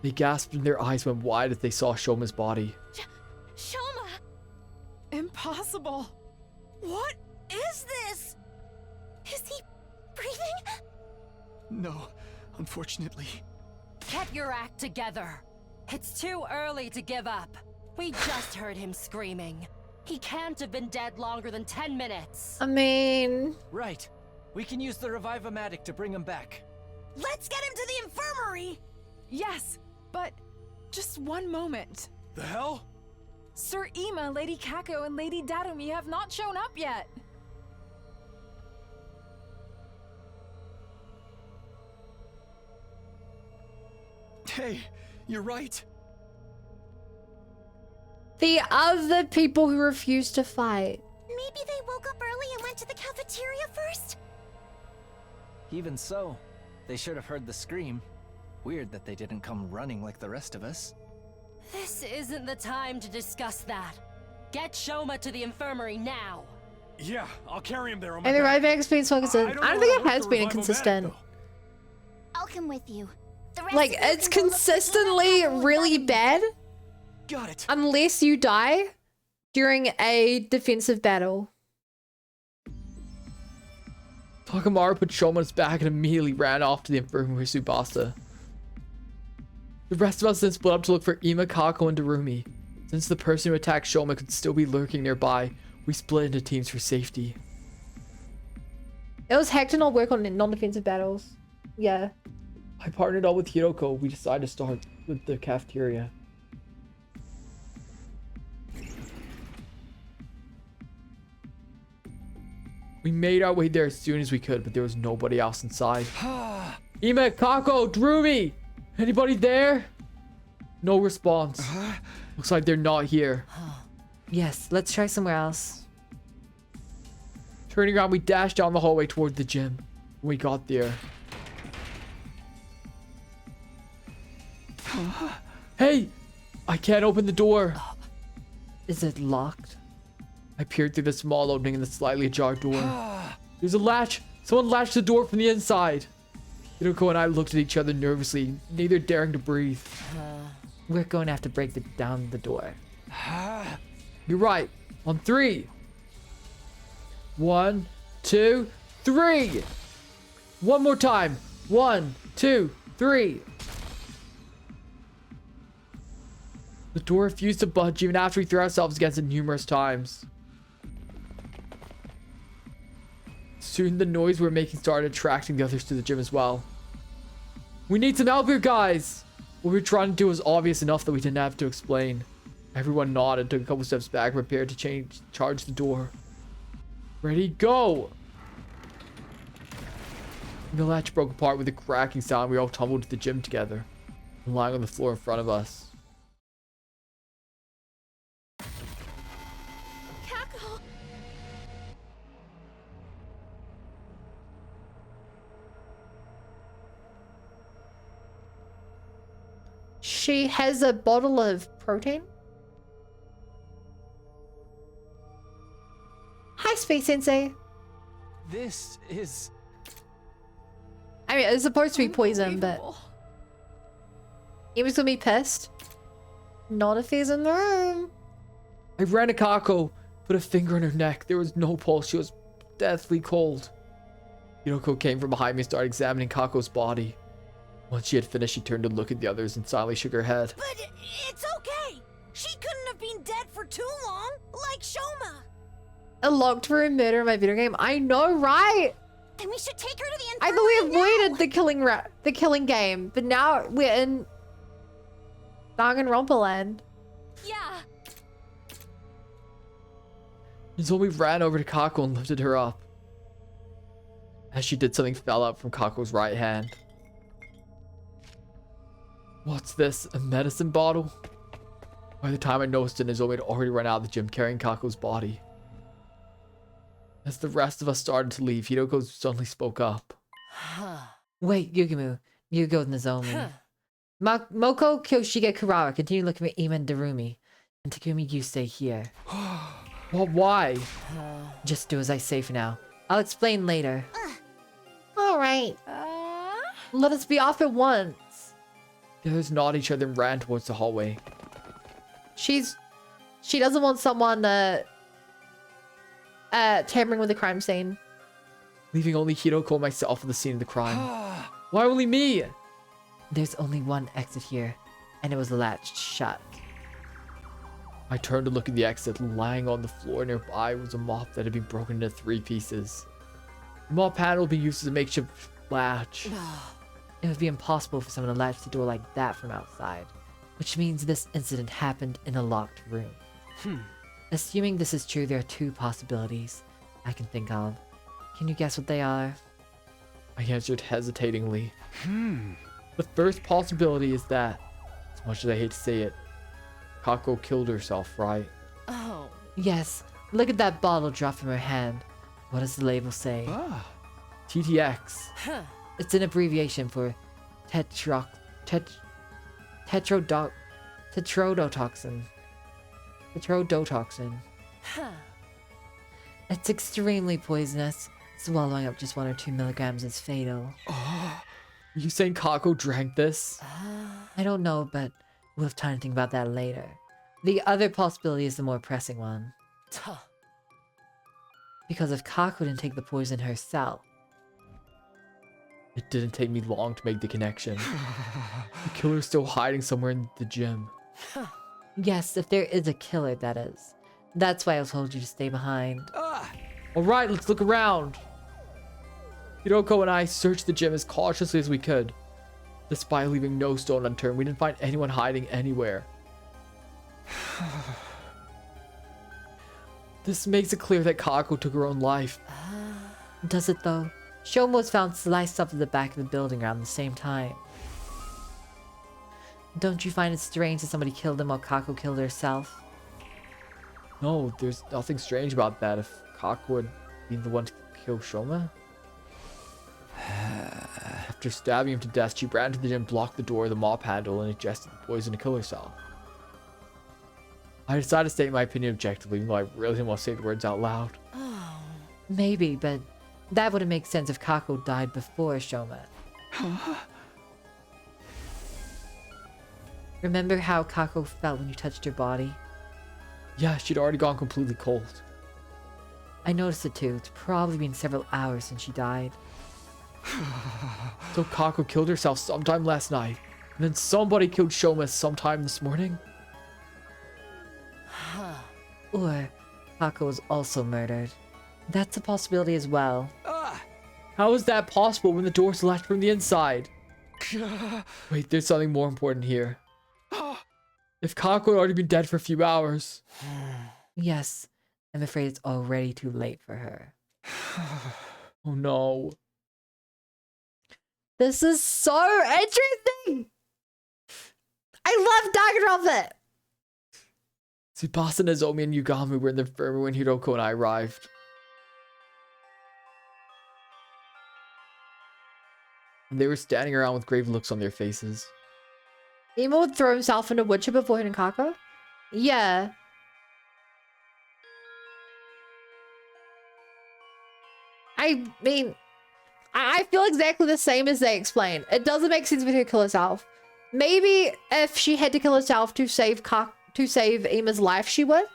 Speaker 3: They gasped and their eyes went wide as they saw Shoma's body.
Speaker 9: Shoma!
Speaker 8: Impossible.
Speaker 9: What is this? Is he breathing?
Speaker 2: No, unfortunately.
Speaker 11: Get your act together. It's too early to give up. We just heard him screaming. He can't have been dead longer than 10 minutes.
Speaker 1: I mean...
Speaker 12: Right. We can use the Revive-O-Matic to bring him back.
Speaker 9: Let's get him to the infirmary!
Speaker 8: Yes, but just one moment.
Speaker 6: The hell?
Speaker 8: Sir Ima, Lady Kako, and Lady Darumi have not shown up yet.
Speaker 2: Hey, you're right.
Speaker 1: The other people who refused to fight.
Speaker 5: Maybe they woke up early and went to the cafeteria first?
Speaker 12: Even so, they should have heard the scream. Weird that they didn't come running like the rest of us.
Speaker 11: This isn't the time to discuss that. Get Shoma to the infirmary now.
Speaker 6: Yeah, I'll carry him there on my
Speaker 1: And the
Speaker 6: back.
Speaker 1: Revive Magic's been inconsistent. I don't think it has been inconsistent.
Speaker 5: I'll come with you. The rest
Speaker 1: Like,
Speaker 5: of you
Speaker 1: it's
Speaker 5: can go look for
Speaker 1: consistently
Speaker 5: Kako and
Speaker 1: really
Speaker 5: Darumi.
Speaker 1: bad.
Speaker 2: Got it.
Speaker 1: Unless you die during a defensive battle.
Speaker 3: Takamaru put Shoma's back and immediately ran off to the infirmary with Tsubasa. The rest of us then split up to look for Ima, Kako, and Darumi. Since the person who attacked Shoma could still be lurking nearby, we split into teams for safety.
Speaker 1: It was hacked to not work on non-defensive battles. Yeah.
Speaker 3: I partnered up with Hiroko. We decided to start with the cafeteria. We made our way there as soon as we could, but there was nobody else inside. Ima, Kako, Darumi! Anybody there? No response. Looks like they're not here.
Speaker 4: Yes, let's try somewhere else.
Speaker 3: Turning around, we dashed down the hallway toward the gym. When we got there. Hey! I can't open the door.
Speaker 4: Is it locked?
Speaker 3: I peered through the small opening in the slightly ajar door. There's a latch. Someone latched the door from the inside. Hiroko and I looked at each other nervously, neither daring to breathe.
Speaker 4: We're going to have to break down the door.
Speaker 3: You're right. On 3. 1, 2, 3. One more time. 1, 2, 3. The door refused to budge even after we threw ourselves against it numerous times. Soon the noise we were making started attracting the others to the gym as well. We need some help here, guys! What we were trying to do was obvious enough that we didn't have to explain. Everyone nodded, took a couple steps back, prepared to charge the door. Ready, go! The latch broke apart with a cracking sound. We all tumbled to the gym together, lying on the floor in front of us.
Speaker 9: Kako!
Speaker 1: She has a bottle of protein. Hi, Space Sensei.
Speaker 12: This is...
Speaker 1: I mean, it's supposed to be poison, but... He was gonna be pissed. Not if he's in the room.
Speaker 3: I ran to Kako, put a finger on her neck. There was no pulse. She was deathly cold. Hiroko came from behind me and started examining Kako's body. Once she had finished, she turned to look at the others and silently shook her head.
Speaker 9: But it's okay! She couldn't have been dead for too long, like Shoma!
Speaker 1: A locked room murder in my video game. I know, right?
Speaker 5: Then we should take her to the
Speaker 1: I
Speaker 5: infirmary
Speaker 1: thought we avoided the killing game, but now we're in Danganronpa land.
Speaker 9: Yeah.
Speaker 3: Nozomi ran over to Kako and lifted her up. As she did, something fell out from Kako's right hand. What's this? A medicine bottle? By the time I noticed it, Nozomi had already run out of the gym carrying Kako's body. As the rest of us started to leave, Hiroko suddenly spoke up.
Speaker 4: Wait, Yugimu. You go with Nozomi. Moko Kyoshige continue looking for Ima and Darumi. And Takumi, you stay here.
Speaker 3: Well, why?
Speaker 4: Just do as I say for now. I'll explain later.
Speaker 1: Alright.
Speaker 4: Let us be off at once.
Speaker 3: They just nod each other and ran towards the hallway.
Speaker 1: She doesn't want someone tampering with the crime scene.
Speaker 3: Leaving only Hiroko and myself at the scene of the crime. Why only me?
Speaker 4: There's only one exit here, and it was latched shut.
Speaker 3: I turned to look at the exit. Lying on the floor nearby was a mop that had been broken into 3 pieces. The mop handle had been used as a makeshift latch.
Speaker 4: It would be impossible for someone to latch the door like that from outside, which means this incident happened in a locked room. Assuming this is true, there are 2 possibilities I can think of. Can you guess what they are?
Speaker 3: I answered hesitatingly. The first possibility is that, as much as I hate to say it, Kako killed herself, right?
Speaker 11: Oh.
Speaker 4: Yes, look at that bottle drop from her hand. What does the label say?
Speaker 3: TTX.
Speaker 11: Huh.
Speaker 4: It's an abbreviation for tetrodotoxin. Tetrodotoxin.
Speaker 11: Huh.
Speaker 4: It's extremely poisonous. Swallowing up just 1 or 2 milligrams is fatal.
Speaker 3: Are you saying Kako drank this?
Speaker 4: I don't know, but we'll have time to think about that later. The other possibility is the more pressing one. Because if Kako didn't take the poison herself.
Speaker 3: It didn't take me long to make the connection. The killer's still hiding somewhere in the gym.
Speaker 4: Yes, if there is a killer, that is. That's why I told you to stay behind.
Speaker 3: Alright, let's look around. Hiroko and I searched the gym as cautiously as we could. Despite leaving no stone unturned, we didn't find anyone hiding anywhere. This makes it clear that Kako took her own life.
Speaker 4: Does it though? Shoma was found sliced up at the back of the building around the same time. Don't you find it strange that somebody killed him while Kako killed herself?
Speaker 3: No, there's nothing strange about that. If Kako had been the one to kill Shoma. After stabbing him to death, she ran to the gym, blocked the door with a mop handle, and ingested the poison to kill herself. I decided to state my opinion objectively, even though I really didn't want to say the words out loud.
Speaker 4: Maybe, but that wouldn't make sense if Kako died before Shoma. Remember how Kako felt when you touched her body?
Speaker 3: Yeah, she'd already gone completely cold.
Speaker 4: I noticed it too. It's probably been several hours since she died.
Speaker 3: So Kako killed herself sometime last night, and then somebody killed Shoma sometime this morning?
Speaker 4: Or Kako was also murdered. That's a possibility as well.
Speaker 3: How is that possible when the door's latched from the inside? Wait, there's something more important here. If Kako had already been dead for a few hours.
Speaker 4: Yes, I'm afraid it's already too late for her.
Speaker 3: Oh no.
Speaker 1: This is so interesting! I love Danganronpa!
Speaker 3: Tsubasa, Nozomi, and Yugami were in the infirmary when Hiroko and I arrived. And they were standing around with grave looks on their faces.
Speaker 1: Ima would throw himself into Witcher before hitting Kako? Yeah. I mean, I feel exactly the same as they explain. It doesn't make sense for her to kill herself. Maybe if she had to kill herself to save Ima's life, she would.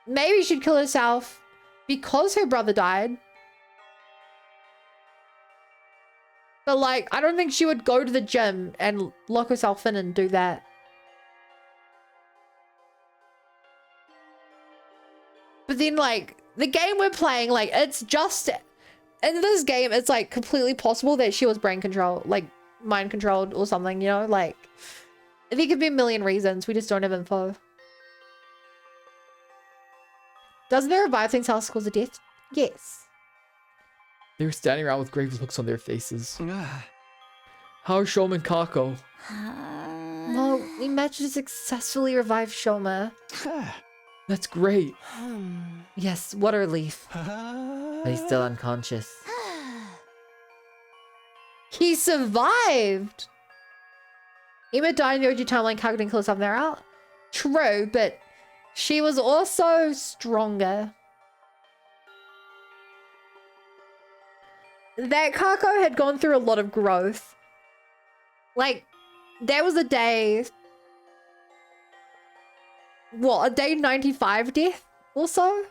Speaker 1: Maybe she'd kill herself because her brother died. But like, I don't think she would go to the gym and lock herself in and do that. But then like, the game we're playing, like, it's just, in this game, it's like completely possible that she was brain controlled, like mind controlled or something, you know? Like, there could be a million reasons, we just don't have info. Doesn't the revive thing tell us cause of death? Yes.
Speaker 3: They were standing around with grave looks on their faces. How are Shoma and Kako?
Speaker 1: Well, we managed to successfully revive Shoma.
Speaker 3: That's great.
Speaker 4: Yes, what a relief. But he's still unconscious.
Speaker 1: He survived! Ima died in the OG timeline, Kaku didn't kill herself there out. True, but she was also stronger. That Kako had gone through a lot of growth. Like, there was a day... What, a day 95 death or so?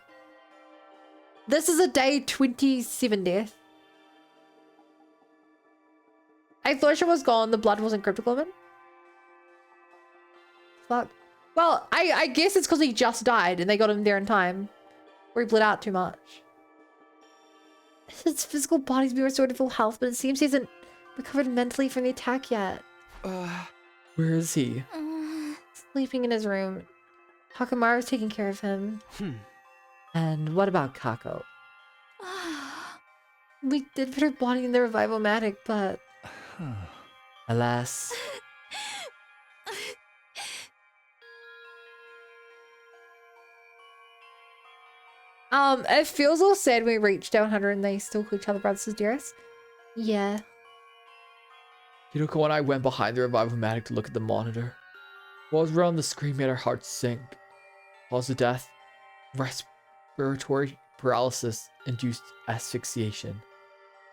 Speaker 1: This is a day 27 death. I thought she was gone, the blood wasn't Cryptic Woman. Fuck. Well, I guess it's because he just died and they got him there in time. Or he bled out too much. His physical body's been restored to full health, but it seems he hasn't recovered mentally from the attack yet.
Speaker 3: Where is he?
Speaker 1: Sleeping in his room. Hakumaru's taking care of him.
Speaker 4: And what about Kako?
Speaker 1: We did put her body in the revival-matic, but...
Speaker 4: Alas.
Speaker 1: It feels all sad when we reach day 100 and they still call each other brothers and dearest. Yeah.
Speaker 3: Hiroko and I went behind the revival-matic to look at the monitor. What was written on the screen made our hearts sink. Cause of death, respiratory paralysis, induced asphyxiation.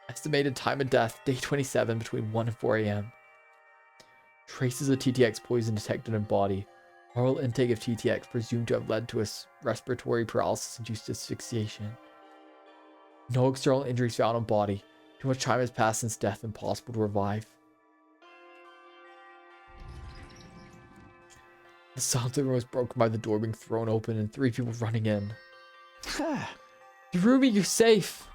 Speaker 3: Estimated time of death, day 27, between 1 and 4 a.m. Traces of TTX poison detected in body. Oral intake of TTX presumed to have led to a respiratory paralysis-induced asphyxiation. No external injuries found on body. Too much time has passed since death, impossible to revive. The silence of the room was broken by the door being thrown open and 3 people running in. Ruby, you're safe!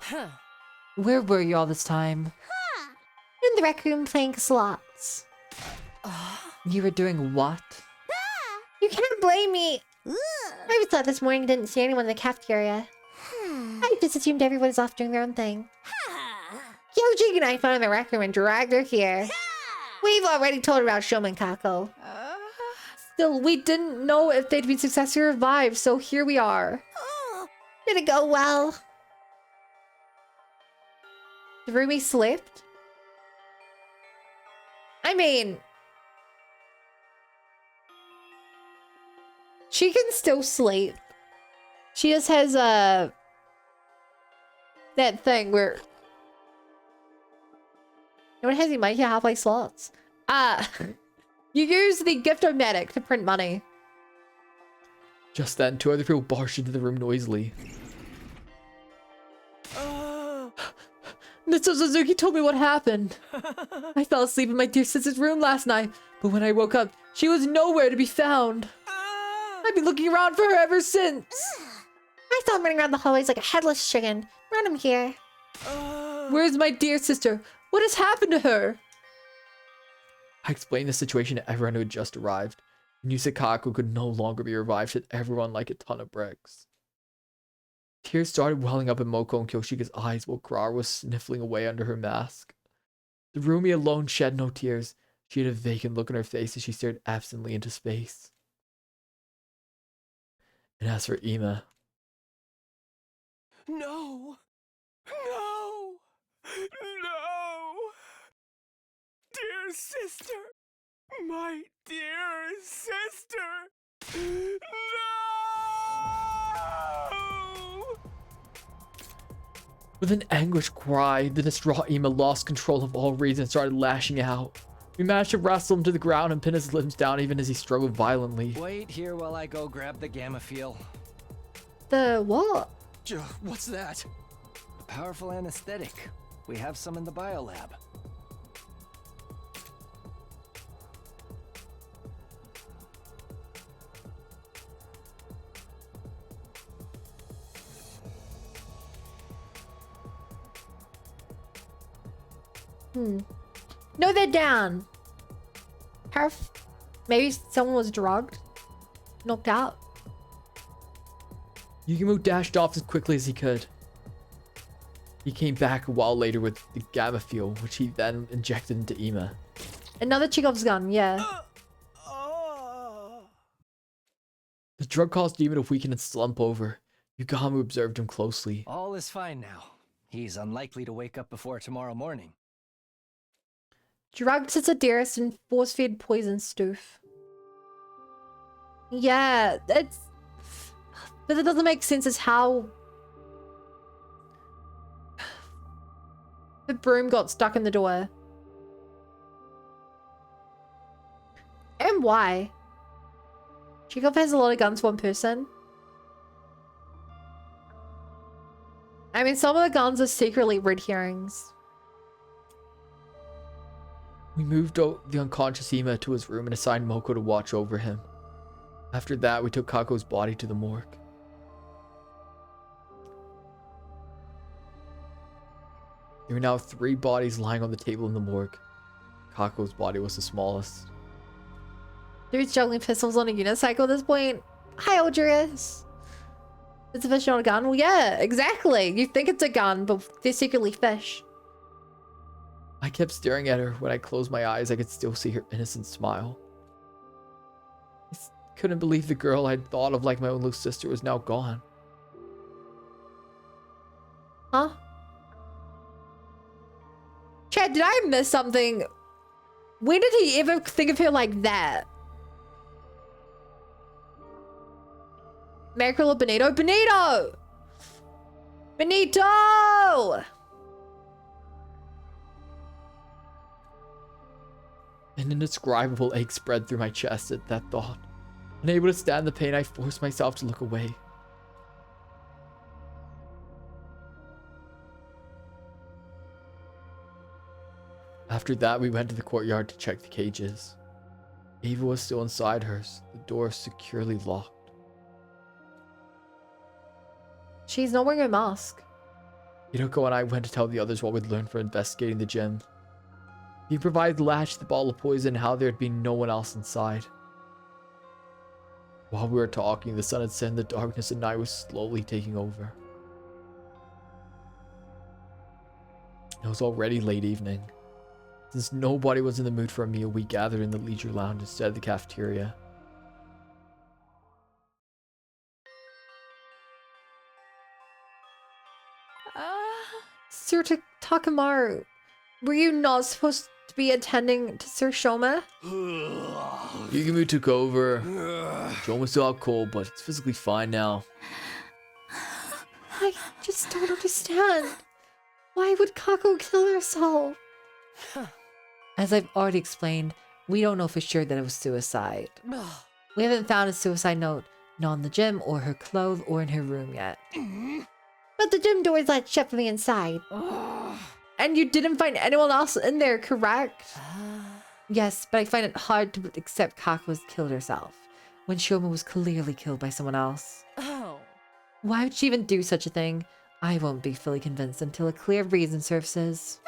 Speaker 4: Where were you all this time?
Speaker 1: In the rec room playing slots.
Speaker 4: You were doing what?
Speaker 1: You can't blame me. I was out this morning and didn't see anyone in the cafeteria. I just assumed everyone was off doing their own thing. Yoji and I found her in the rec room and dragged her here. We've already told her about Showman Kako. Still, we didn't know if they'd been successfully revived, so here we are. Did it go well? Rumi slept? I mean... she can still sleep. She just has that thing where... no one has any money here, how to play slots. You use the Gift-O-Matic to print money.
Speaker 3: Just then, 2 other people barged into the room noisily.
Speaker 4: Mr. Suzuki told me what happened. I fell asleep in my dear sister's room last night, but when I woke up, she was nowhere to be found. I've been looking around for her ever since.
Speaker 1: I saw him running around the hallways like a headless chicken. Brought him here.
Speaker 4: Where's my dear sister? What has happened to her?
Speaker 3: I explained the situation to everyone who had just arrived. Kaku could no longer be revived, hit everyone like a ton of bricks. Tears started welling up in Moko and Kyoshika's eyes while Kurara was sniffling away under her mask. Rumi alone shed no tears. She had a vacant look on her face as she stared absently into space. And as for Ima...
Speaker 6: No! No! No! Dear sister! My dear sister! No!
Speaker 3: With an anguished cry, the distraught Ima lost control of all reason and started lashing out. We managed to wrestle him to the ground and pin his limbs down even as he struggled violently.
Speaker 12: Wait here while I go grab the gamma feel.
Speaker 1: The what?
Speaker 12: What's that? A powerful anesthetic. We have some in the biolab.
Speaker 1: No, they're down. Maybe someone was drugged? Knocked out?
Speaker 3: Yukimo dashed off as quickly as he could. He came back a while later with the gamma fuel, which he then injected into Ima.
Speaker 1: Another Chekhov's gun, yeah.
Speaker 3: The drug caused Ima to weaken and slump over. Yugamu observed him closely.
Speaker 12: All is fine now. He's unlikely to wake up before tomorrow morning.
Speaker 1: Drugged to Sedaris and force-fed poison stoof. Yeah, it's... But it doesn't make sense as how... the broom got stuck in the door. And why? Chekhov has a lot of guns for one person. I mean, some of the guns are secretly red herrings.
Speaker 3: We moved the unconscious Ema to his room and assigned Moko to watch over him. After that, we took Kako's body to the morgue. There were now 3 bodies lying on the table in the morgue. Kako's body was the smallest.
Speaker 1: Dude's juggling pistols on a unicycle at this point. Hi, Odorous. It's a fish, not a gun. Well, yeah, exactly. You think it's a gun, but they're secretly fish.
Speaker 3: I kept staring at her. When I closed my eyes, I could still see her innocent smile. I couldn't believe the girl I'd thought of like my own little sister was now gone.
Speaker 1: Huh? Chad, did I miss something? When did he ever think of her like that? Mackerel or Benito? Benito! Benito!
Speaker 3: An indescribable ache spread through my chest at that thought. Unable to stand the pain, I forced myself to look away. After that, we went to the courtyard to check the cages. Ava was still inside hers, the door securely locked.
Speaker 1: She's not wearing a mask.
Speaker 3: Hiroko and I went to tell the others what we'd learned from investigating the gym. He provided the latch to the bottle of poison and how there had been no one else inside. While we were talking, the sun had set in the darkness and night was slowly taking over. It was already late evening. Since nobody was in the mood for a meal, we gathered in the leisure lounge instead of the cafeteria.
Speaker 1: Sir Takamaru, were you not supposed to be attending to Sir Shoma?
Speaker 3: Yugimi took over. Shoma's still out cold, but it's physically fine now.
Speaker 1: I just don't understand. Why would Kako kill herself?
Speaker 4: As I've already explained, we don't know for sure that it was suicide. We haven't found a suicide note, not in the gym or her clothes or in her room yet.
Speaker 1: But the gym door is latched shut from the inside. And you didn't find anyone else in there, correct?
Speaker 4: Yes, but I find it hard to accept Kako's killed herself, when Shoma was clearly killed by someone else.
Speaker 11: Oh.
Speaker 4: Why would she even do such a thing? I won't be fully convinced until a clear reason surfaces.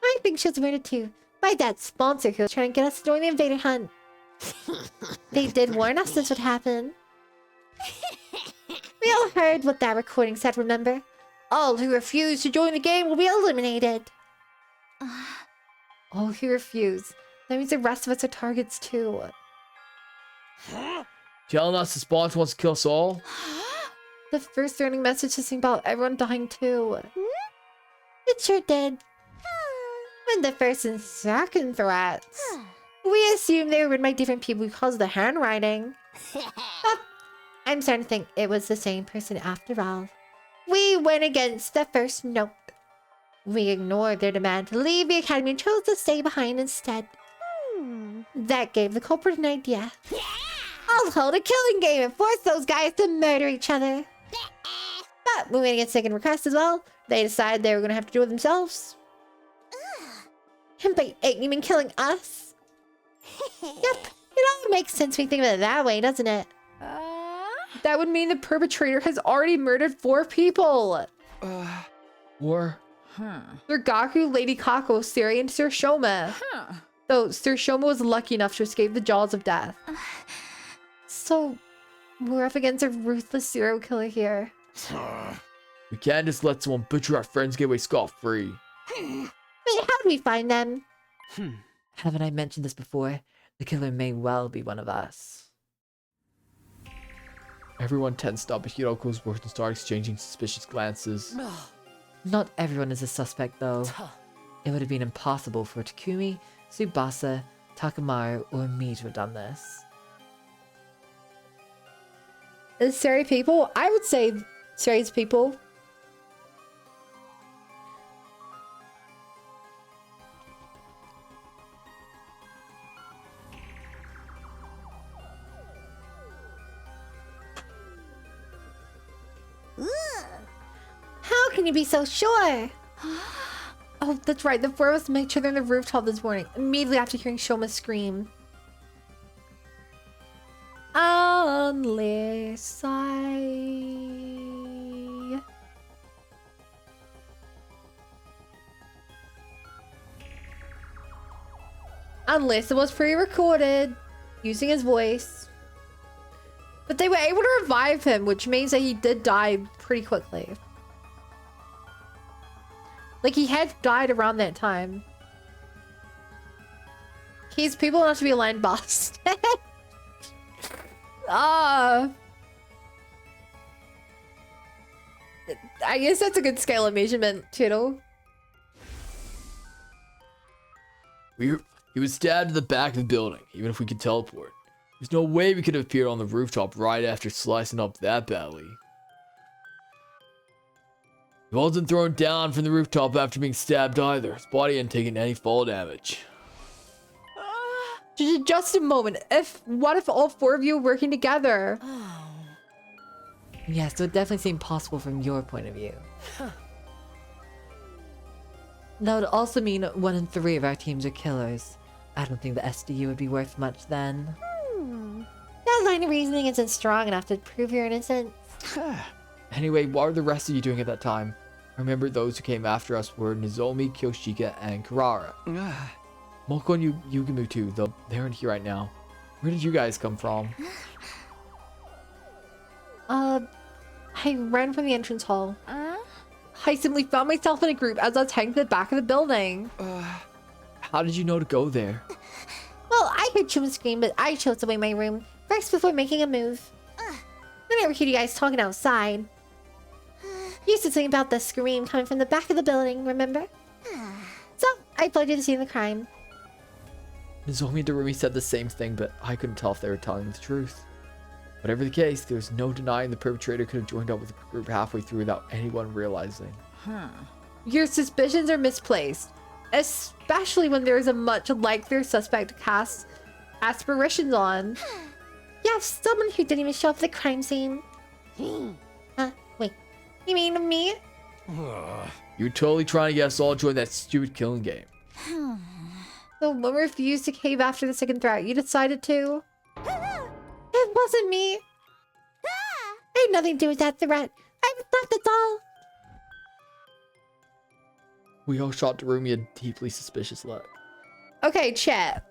Speaker 1: I think she was murdered too, by that sponsor who was trying to get us to join the invader hunt. They did warn us this would happen. We all heard what that recording said, remember? All who refuse to join the game will be eliminated. All who refuse. That means the rest of us are targets too.
Speaker 3: Telling us the sponsor wants to kill us all?
Speaker 1: The first warning message is about everyone dying too. It sure did. When the first and second threats. We assumed they were written by different people because of the handwriting. But I'm starting to think it was the same person after all. We went against the first note. We ignored their demand to leave the academy and chose to stay behind instead. That gave the culprit an idea. I'll hold a killing game and force those guys to murder each other. But when we get second request as well, they decided they were going to have to do it themselves. And by it, you mean killing us? Yep, it all makes sense when you think of it that way, doesn't it?
Speaker 4: That would mean the perpetrator has already murdered 4 people.
Speaker 3: Or?
Speaker 4: Sir Gaku, Lady Kako, Siri, and Sir Shoma. Though Sir Shoma was lucky enough to escape the jaws of death.
Speaker 1: So, we're up against a ruthless serial killer here.
Speaker 3: We can't just let someone butcher our friends get away scot-free.
Speaker 1: Wait, how do we find them?
Speaker 4: Haven't I mentioned this before? The killer may well be one of us.
Speaker 3: Everyone tensed up at Hiroko's words and started exchanging suspicious glances.
Speaker 4: Not everyone is a suspect, though. It would have been impossible for Takumi, Tsubasa, Takamaru, or me to have done this.
Speaker 1: Is Sari people? I would say Sari's people. How can you be so sure? Oh, that's right. The four of us made sure they're on the rooftop this morning, immediately after hearing Shoma scream. Unless I... Unless it was pre-recorded, using his voice. But they were able to revive him, which means that he did die pretty quickly. Like, he had died around that time. He's people enough to be a land boss. I guess that's a good scale of measurement, Tittle.
Speaker 3: He was stabbed in the back of the building, even if we could teleport. There's no way we could have appeared on the rooftop right after slicing up that badly. He wasn't thrown down from the rooftop after being stabbed either. His body hadn't taken any fall damage.
Speaker 1: Just a moment. What if all four of you were working together?
Speaker 4: Yeah, so it definitely seemed possible from your point of view. That would also mean 1 in 3 of our teams are killers. I don't think the SDU would be worth much then.
Speaker 1: That line of reasoning isn't strong enough to prove your innocence.
Speaker 3: Anyway, what were the rest of you doing at that time? I remember those who came after us were Nozomi, Kyoshika, and Karara. Moko and Yugimu too, though they aren't here right now. Where did you guys come from?
Speaker 1: I ran from the entrance hall. I simply found myself in a group as I was heading to the back of the building.
Speaker 3: How did you know to go there?
Speaker 1: Well, I heard Chum scream, but I chose to wait in my room first before making a move. Then I overheard you guys talking outside. You said something about the scream coming from the back of the building, remember? So, I followed you to see the crime.
Speaker 3: Nozomi and Darumi said the same thing, but I couldn't tell if they were telling the truth. Whatever the case, there's no denying the perpetrator could have joined up with the group halfway through without anyone realizing.
Speaker 1: Your suspicions are misplaced, especially when there is a much likelier suspect to cast aspirations on. Yes, someone who didn't even show up at the crime scene. Wait, you mean me?
Speaker 3: You're totally trying to get us all to join that stupid killing game.
Speaker 1: The one refused to cave after the second threat. You decided to? It wasn't me. I had nothing to do with that threat. I was not at all.
Speaker 3: We all shot Darumi a deeply suspicious look.
Speaker 1: Okay, chat.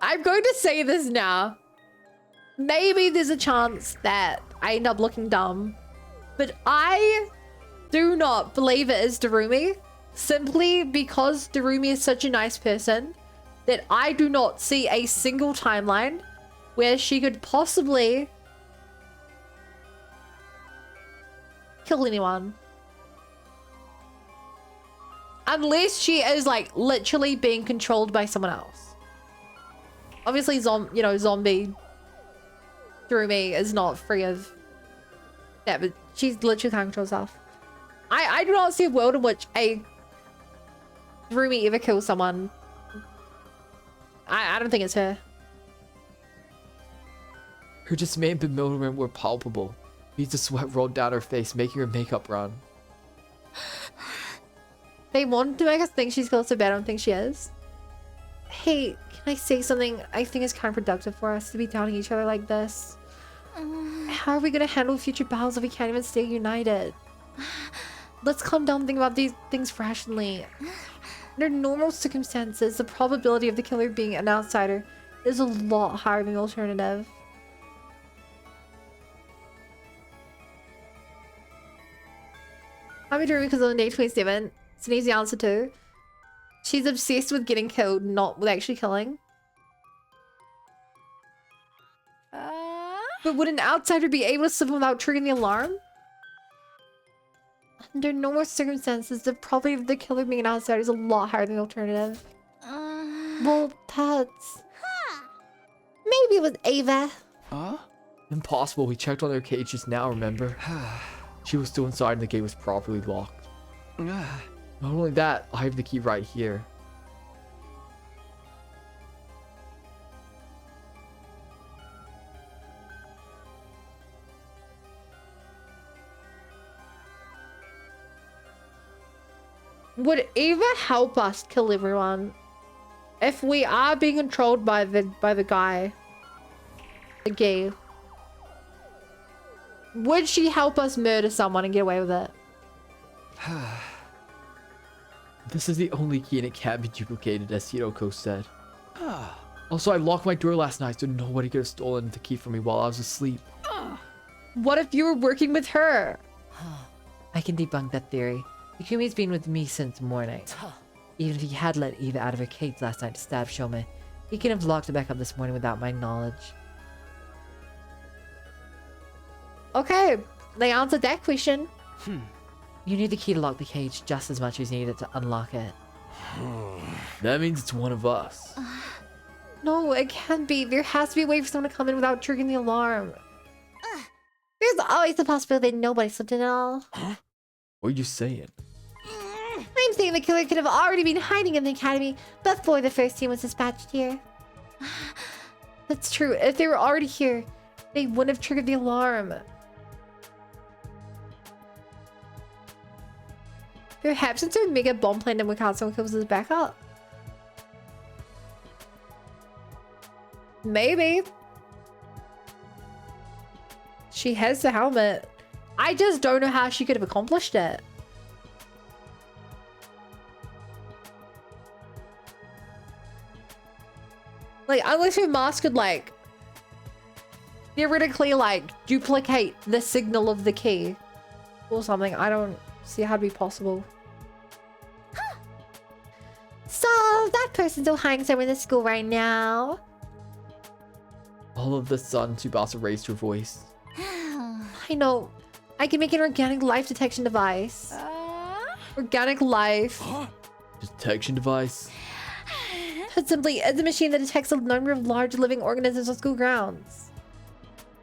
Speaker 1: I'm going to say this now. Maybe there's a chance that I end up looking dumb, but I do not believe it is Darumi, simply because Darumi is such a nice person that I do not see a single timeline where she could possibly kill anyone. Unless she is like literally being controlled by someone else. Obviously, zombie Darumi is not free of that, but she's literally can't control herself. I do not see a world in which a Darumi ever kills someone. I don't think it's her.
Speaker 3: Her dismay and bewilderment were palpable. Beads of sweat rolled down her face, making her makeup run.
Speaker 1: They want to make us think she's close to bed. I don't think she is. Hey, can I say something I think is counterproductive for us to be doubting each other like this? How are we gonna handle future battles if we can't even stay united? Let's calm down and think about these things rationally. Under normal circumstances, the probability of the killer being an outsider is a lot higher than the alternative. I'm Darumi because on day 27. It's an easy answer too. She's obsessed with getting killed, not with actually killing. But would an outsider be able to slip without triggering the alarm? Under normal circumstances, the probability of the killer being an outsider is a lot higher than the alternative. Well, that's... Maybe it was Ava.
Speaker 2: Huh?
Speaker 3: Impossible. We checked on their cage just now, remember? She was still inside and the gate was properly locked. Not only that, I have the key right here.
Speaker 1: Would Ava help us kill everyone? If we are being controlled by the guy. The gay. Would she help us murder someone and get away with it?
Speaker 3: This is the only key and it can't be duplicated, as Hiroko said. Also, I locked my door last night so nobody could have stolen the key from me while I was asleep.
Speaker 1: What if you were working with her?
Speaker 4: I can debunk that theory. Takumi's been with me since morning. Even if he had let Eva out of her cage last night to stab Shome, he could have locked her back up this morning without my knowledge.
Speaker 1: Okay, they answered that question.
Speaker 4: You need the key to lock the cage just as much as you need it to unlock it.
Speaker 3: That means it's one of us.
Speaker 1: No, it can't be. There has to be a way for someone to come in without triggering the alarm. There's always the possibility that nobody slipped in at all.
Speaker 3: What are you saying?
Speaker 1: I'm saying the killer could have already been hiding in the academy before the first team was dispatched here. That's true. If they were already here, they wouldn't have triggered the alarm. Perhaps it's a mega bomb plan and Wakatsu comes as backup. Maybe. She has the helmet. I just don't know how she could have accomplished it. Like, unless her mask could, like, theoretically, like, duplicate the signal of the key or something. I don't see how it'd be possible. So, that person's still hiding somewhere in the school right now.
Speaker 3: All of the sudden, Tsubasa raised her voice.
Speaker 1: I know. I can make an organic life detection device. Organic life.
Speaker 3: Detection device?
Speaker 1: Put simply, it's a machine that detects a number of large living organisms on school grounds.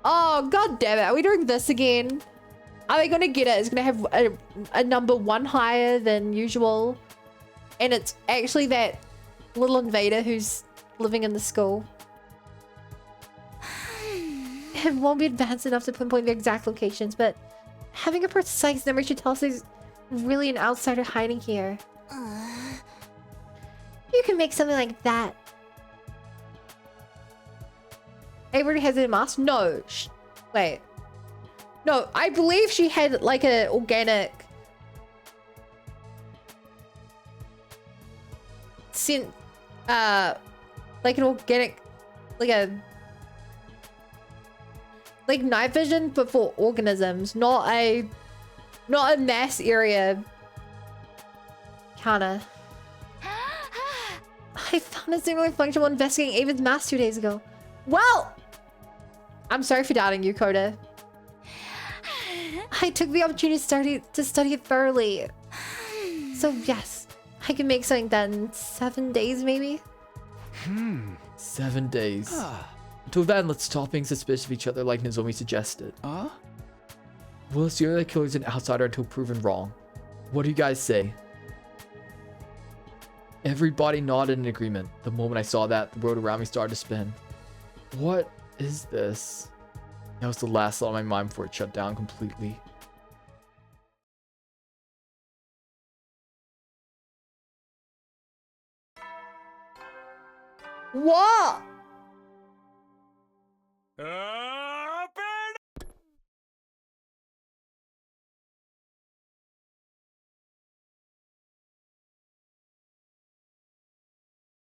Speaker 1: Oh, god damn it. Are we doing this again? Are they gonna get it? It's gonna have a number 1 higher than usual. And it's actually that little invader who's living in the school. It won't be advanced enough to pinpoint the exact locations, but having a precise number should tell us there's really an outsider hiding here. You can make something like that. Everybody has a mask? No. Wait. No, I believe she had like an organic... like an organic... Like night vision, but for organisms, not a mass area kinda. I found a similar function while investigating Ava's mask 2 days ago. Well, I'm sorry for doubting you, Coda. I took the opportunity to study it thoroughly. So yes, I can make something done in 7 days, maybe.
Speaker 3: 7 days. Until then, let's stop being suspicious of each other like Nozomi suggested. We'll assume that the killer's an outsider until proven wrong. What do you guys say? Everybody nodded in agreement. The moment I saw that, the world around me started to spin. What is this? That was the last thought on my mind before it shut down completely.
Speaker 1: What?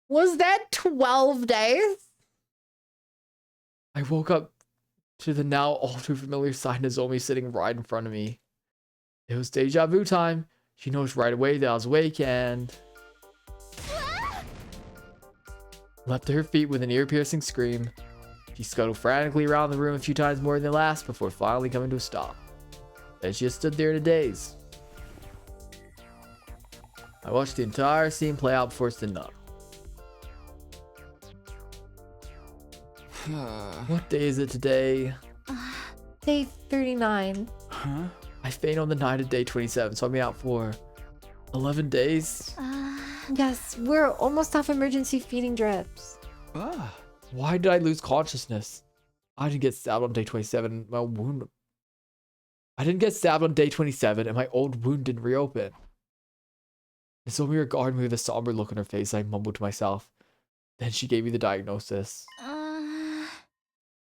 Speaker 1: Was that 12 days?
Speaker 3: I woke up to the now all too familiar sight of Nozomi sitting right in front of me. It was deja vu time. She noticed right away that I was awake and... leapt to her feet with an ear-piercing scream. She scuttled frantically around the room a few times more than last before finally coming to a stop. Then she just stood there in a daze. I watched the entire scene play out before it's enough. What day is it today?
Speaker 1: Day 39.
Speaker 2: Huh?
Speaker 3: I faint on the night of day 27, so I'll be out for 11 days.
Speaker 1: Yes, we're almost off emergency feeding drips.
Speaker 3: Why did I lose consciousness? I didn't get stabbed on day 27. My wound. I didn't get stabbed on day 27, and my old wound didn't reopen. And so we regarded me with a somber look on her face. I mumbled to myself. Then she gave me the diagnosis.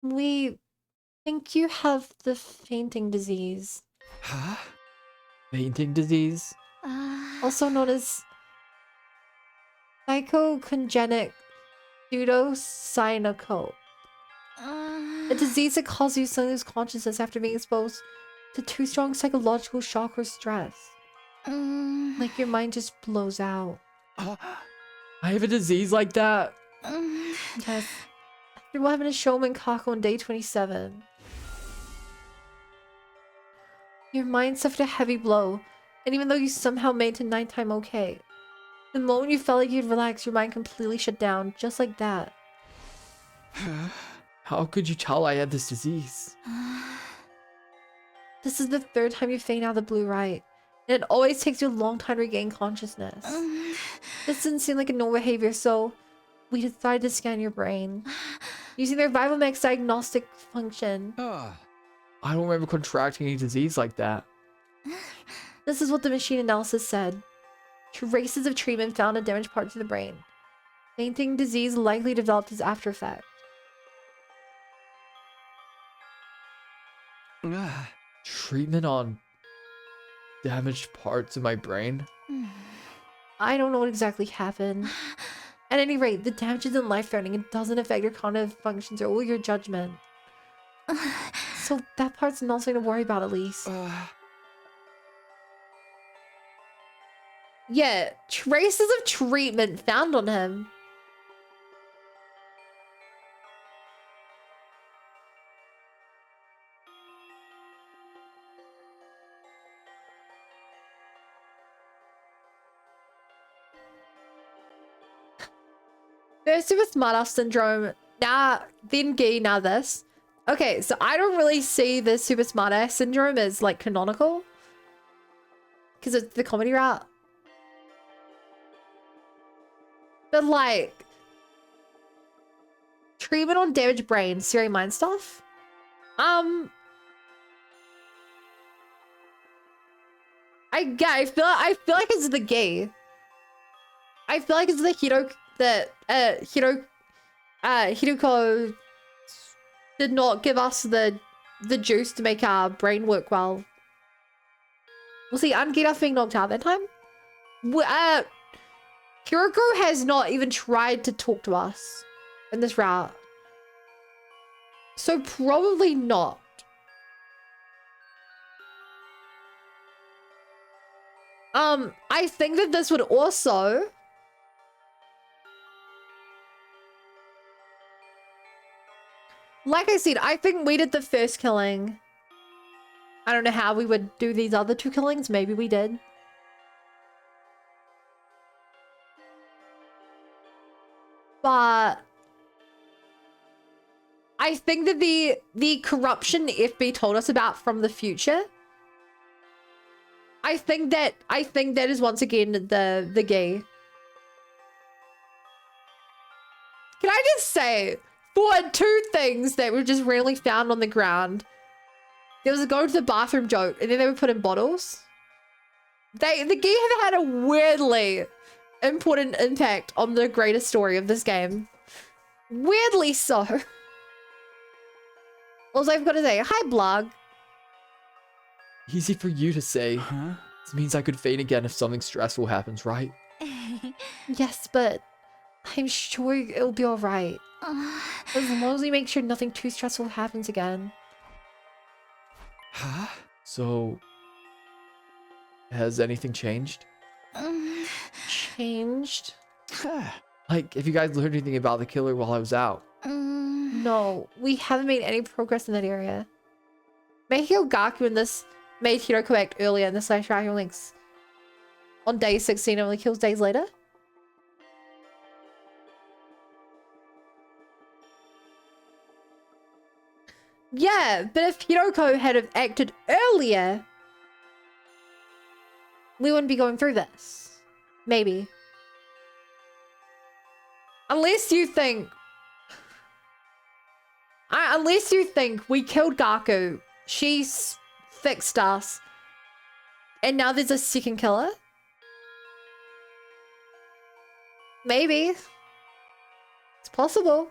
Speaker 1: We think you have the fainting disease.
Speaker 3: Huh? Fainting disease?
Speaker 1: Also known as psychocongenic pseudocyancope. A disease that causes you to lose consciousness after being exposed to too strong psychological shock or stress. Like your mind just blows out.
Speaker 3: I have a disease like that?
Speaker 1: Yes. After what happened to Showman Kako on day 27. Your mind suffered a heavy blow, and even though you somehow made it to nighttime okay, the moment you felt like you'd relax, your mind completely shut down, just like that.
Speaker 3: How could you tell I had this disease?
Speaker 1: This is the third time you faint out of the blue, right? And it always takes you a long time to regain consciousness. This didn't seem like a normal behavior, so we decided to scan your brain. Using their Vivamax diagnostic function.
Speaker 3: I don't remember contracting any disease like that.
Speaker 1: This is what the machine analysis said. Traces of treatment found in damaged parts of the brain. Fainting disease likely developed as after effect.
Speaker 3: Treatment on damaged parts of my brain?
Speaker 1: I don't know what exactly happened. At any rate, the damage isn't life-threatening. It doesn't affect your cognitive functions or your judgment. So that part's not something to worry about, at least. Yeah, traces of treatment found on him. First it was Smartass syndrome, now then gay, now this. Okay, so I don't really see the super smartass syndrome as like canonical. Because it's the comedy route. But like treatment on damaged brain, Siri mind stuff. I feel like it's the gay. I feel like it's the Hiroko did not give us the juice to make our brain work well. We'll see, Angita being knocked out that time. Hiroko has not even tried to talk to us in this route. So probably not. I think that this would also... Like I said, I think we did the first killing. I don't know how we would do these other two killings. Maybe we did. But I think that the corruption the FB told us about from the future, I think that is once again the gay. Can I just say, for two things that were just randomly found on the ground, there was a go to the bathroom joke, and then they were put in bottles. The gay have had a weirdly important impact on the greater story of this game. Weirdly so. Also, I've got to say, hi, blog.
Speaker 3: Easy for you to say. This means I could faint again if something stressful happens, right?
Speaker 1: Yes, but I'm sure it'll be alright. As long as we make sure nothing too stressful happens again.
Speaker 3: So, has anything changed?
Speaker 1: Changed?
Speaker 3: Like, have you guys learned anything about the killer while I was out?
Speaker 1: No, we haven't made any progress in that area. Meikyo Gaku in this made Hiroko act earlier in the /tracking links on day 16 only kills days later. Yeah, but if Hiroko had have acted earlier, we wouldn't be going through this. Maybe. Unless you think... unless you think we killed Gaku, she's fixed us, and now there's a second killer? Maybe. It's possible.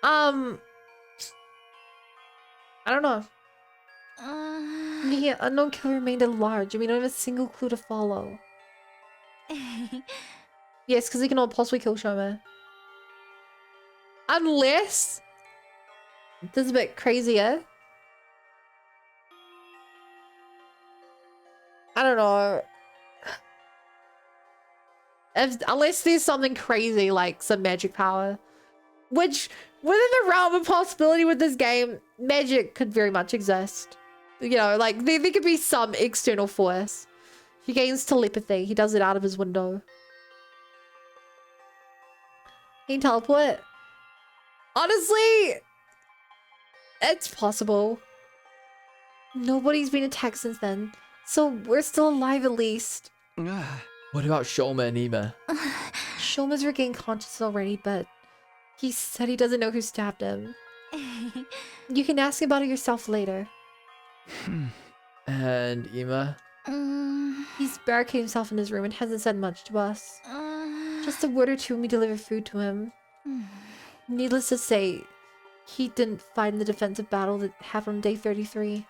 Speaker 1: I don't know. The unknown killer remained at large, and we don't have a single clue to follow. Yes, because he cannot possibly kill Shoma. Unless... this is a bit crazier. I don't know. Unless there's something crazy like some magic power. Which, within the realm of possibility with this game, magic could very much exist. You know, like, there could be some external force. He gains telepathy. He does it out of his window. He can teleport. Honestly, it's possible. Nobody's been attacked since then. So we're still alive at least.
Speaker 3: What about Shoma and Ima?
Speaker 1: Shoma's regained consciousness already, but he said he doesn't know who stabbed him. You can ask about it yourself later.
Speaker 3: And Ima?
Speaker 1: He's barricaded himself in his room and hasn't said much to us. Just a word or two when we deliver food to him. Needless to say, he didn't fight in the defensive battle that happened on day 33.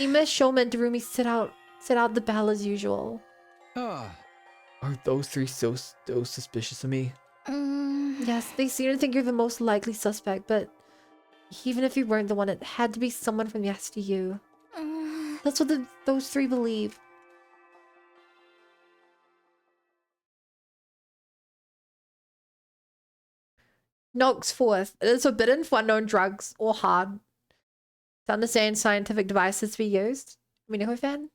Speaker 1: Ima, Shoma, and Darumi sit out the battle as usual.
Speaker 3: Are those three so suspicious of me?
Speaker 1: Yes, they seem to think you're the most likely suspect, but even if you weren't the one, it had to be someone from the SDU. That's what those three believe. Nox fourth. It is forbidden for unknown drugs or hard to understand scientific devices to be used. Minako fan?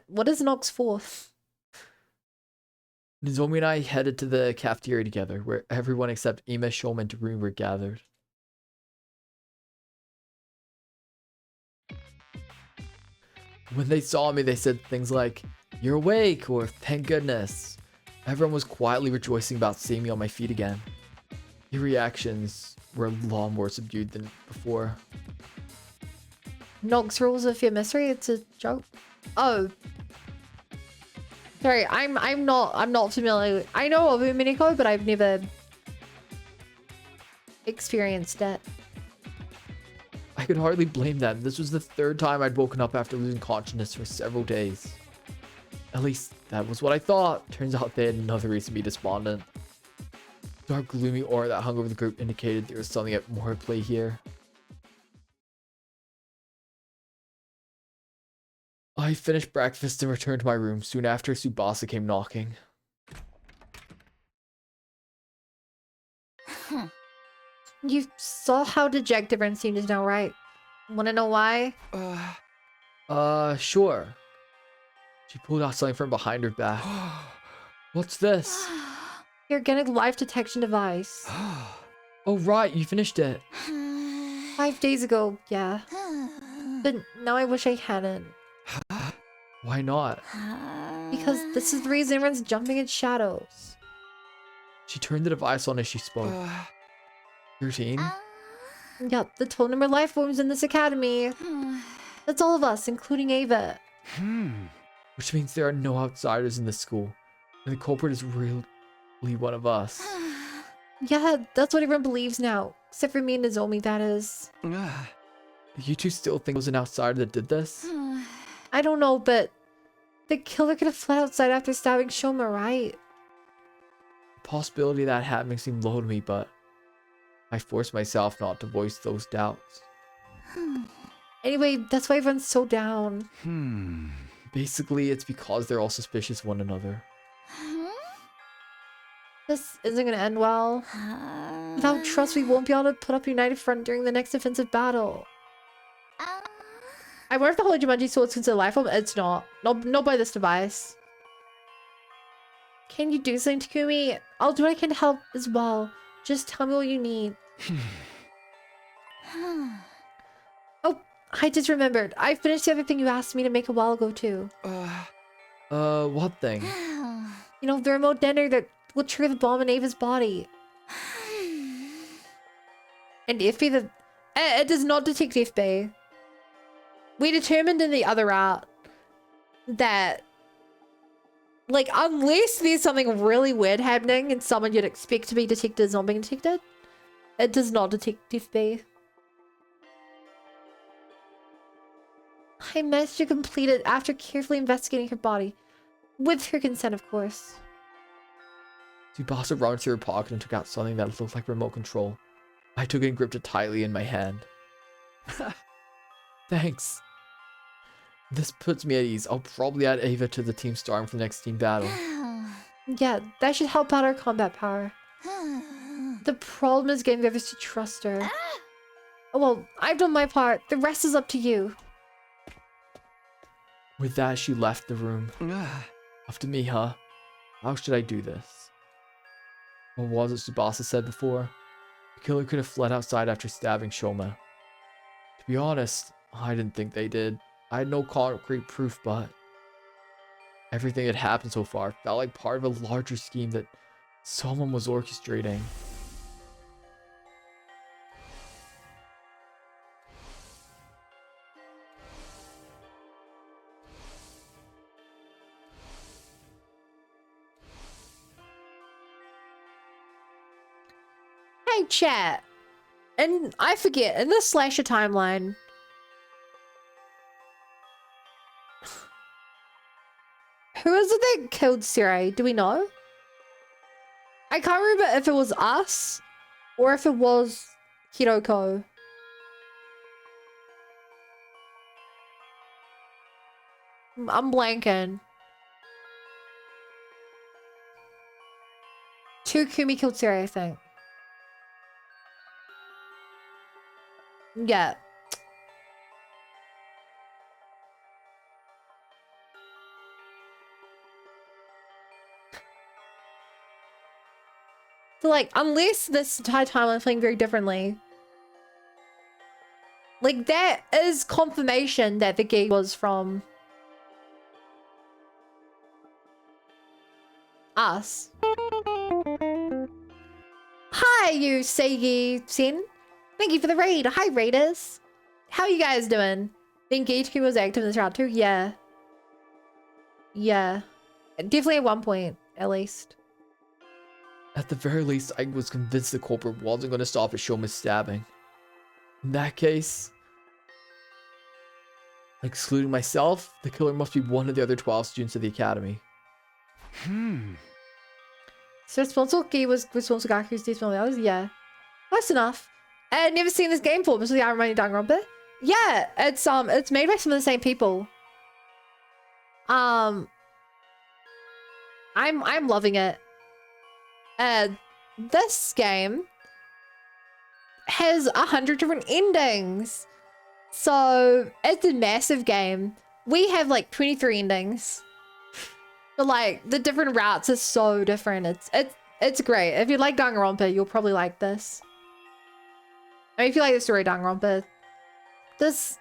Speaker 1: What is Nox fourth?
Speaker 3: Nozomi and I headed to the cafeteria together, where everyone except Ima, Shoma, and Darumi were gathered. When they saw me, they said things like, "You're awake," or "Thank goodness." Everyone was quietly rejoicing about seeing me on my feet again. Your reactions were a lot more subdued than before.
Speaker 1: Nox rules of fear mystery? It's a joke? Oh. Sorry, I'm not familiar. I know of Minako, but I've never experienced it.
Speaker 3: I could hardly blame them. This was the third time I'd woken up after losing consciousness for several days. At least, that was what I thought. Turns out they had another reason to be despondent. The dark, gloomy aura that hung over the group indicated there was something more at play here. I finished breakfast and returned to my room. Soon after, Tsubasa came knocking.
Speaker 1: You saw how dejected Ren seemed just now, right? Wanna know why?
Speaker 3: Sure. She pulled out something from behind her back. What's this?
Speaker 1: Your organic life detection device.
Speaker 3: Oh, right, you finished it.
Speaker 1: 5 days ago, yeah. But now I wish I hadn't.
Speaker 3: Why not?
Speaker 1: Because this is the reason Ren's jumping at shadows.
Speaker 3: She turned the device on as she spoke. 13?
Speaker 1: Yep, the total number of life forms in this academy. That's all of us, including Ava.
Speaker 3: Which means there are no outsiders in this school. And the culprit is really one of us.
Speaker 1: Yeah, that's what everyone believes now. Except for me and Nozomi, that is.
Speaker 3: You two still think it was an outsider that did this?
Speaker 1: I don't know, but the killer could have fled outside after stabbing Shoma, right?
Speaker 3: The possibility of that happening seemed low to me, but I forced myself not to voice those doubts.
Speaker 1: Anyway, that's why everyone's so down.
Speaker 3: Basically, it's because they're all suspicious of one another.
Speaker 1: This isn't gonna end well. Without trust, we won't be able to put up a united front during the next defensive battle. I wonder if the Holy Jumanji sword is considered life form. It's not. Not by this device. Can you do something, Takumi? I'll do what I can to help as well. Just tell me what you need. Oh, I just remembered. I finished the other thing you asked me to make a while ago, too.
Speaker 3: What thing?
Speaker 1: You know, the remote detonator that will trigger the bomb in Ava's body. And Ifby, it does not detect FB. We determined in the other route that, like, unless there's something really weird happening and someone you'd expect to be detected is not being detected, it does not detect FB. I managed to complete it after carefully investigating her body. With her consent, of course.
Speaker 3: Tsubasa ran into her pocket and took out something that looked like remote control. I took it and gripped it tightly in my hand. Thanks. This puts me at ease. I'll probably add Ava to the team starting for the next team battle.
Speaker 1: Yeah, that should help out our combat power. The problem is getting the others to trust her. Oh, well, I've done my part. The rest is up to you.
Speaker 3: With that, she left the room. Up to me, huh? How should I do this? What was it Tsubasa said before? The killer could have fled outside after stabbing Shoma. To be honest, I didn't think they did. I had no concrete proof, but everything that happened so far felt like part of a larger scheme that someone was orchestrating.
Speaker 1: Hey, chat. And I forget, in the slasher timeline, who is it that killed Siri? Do we know? I can't remember if it was us or if it was Hiroko. I'm blanking. Kumi killed Siri, I think. Yeah. So, like, unless this entire timeline is playing very differently, like, that is confirmation that the gig was from us. Hi, you Seigi-sen. Thank you for the raid. Hi, raiders. How you guys doing? The engaged queue was active in this round too? Yeah. Yeah. Definitely at one point, at least.
Speaker 3: At the very least, I was convinced the culprit wasn't going to stop at Shoma's stabbing. In that case, excluding myself, the killer must be one of the other 12 students of the academy.
Speaker 1: So responsible key was responsible Gaku's death from the others? Yeah. That's enough. I'd never seen this game before, so yeah, I remind you Danganronpa. Yeah, it's made by some of the same people. I'm loving it. This game has 100 different endings. So it's a massive game. We have like 23 endings. But like the different routes are so different. It's great. If you like Danganronpa, you'll probably like this. I mean, if you like the story of Danganronpa, this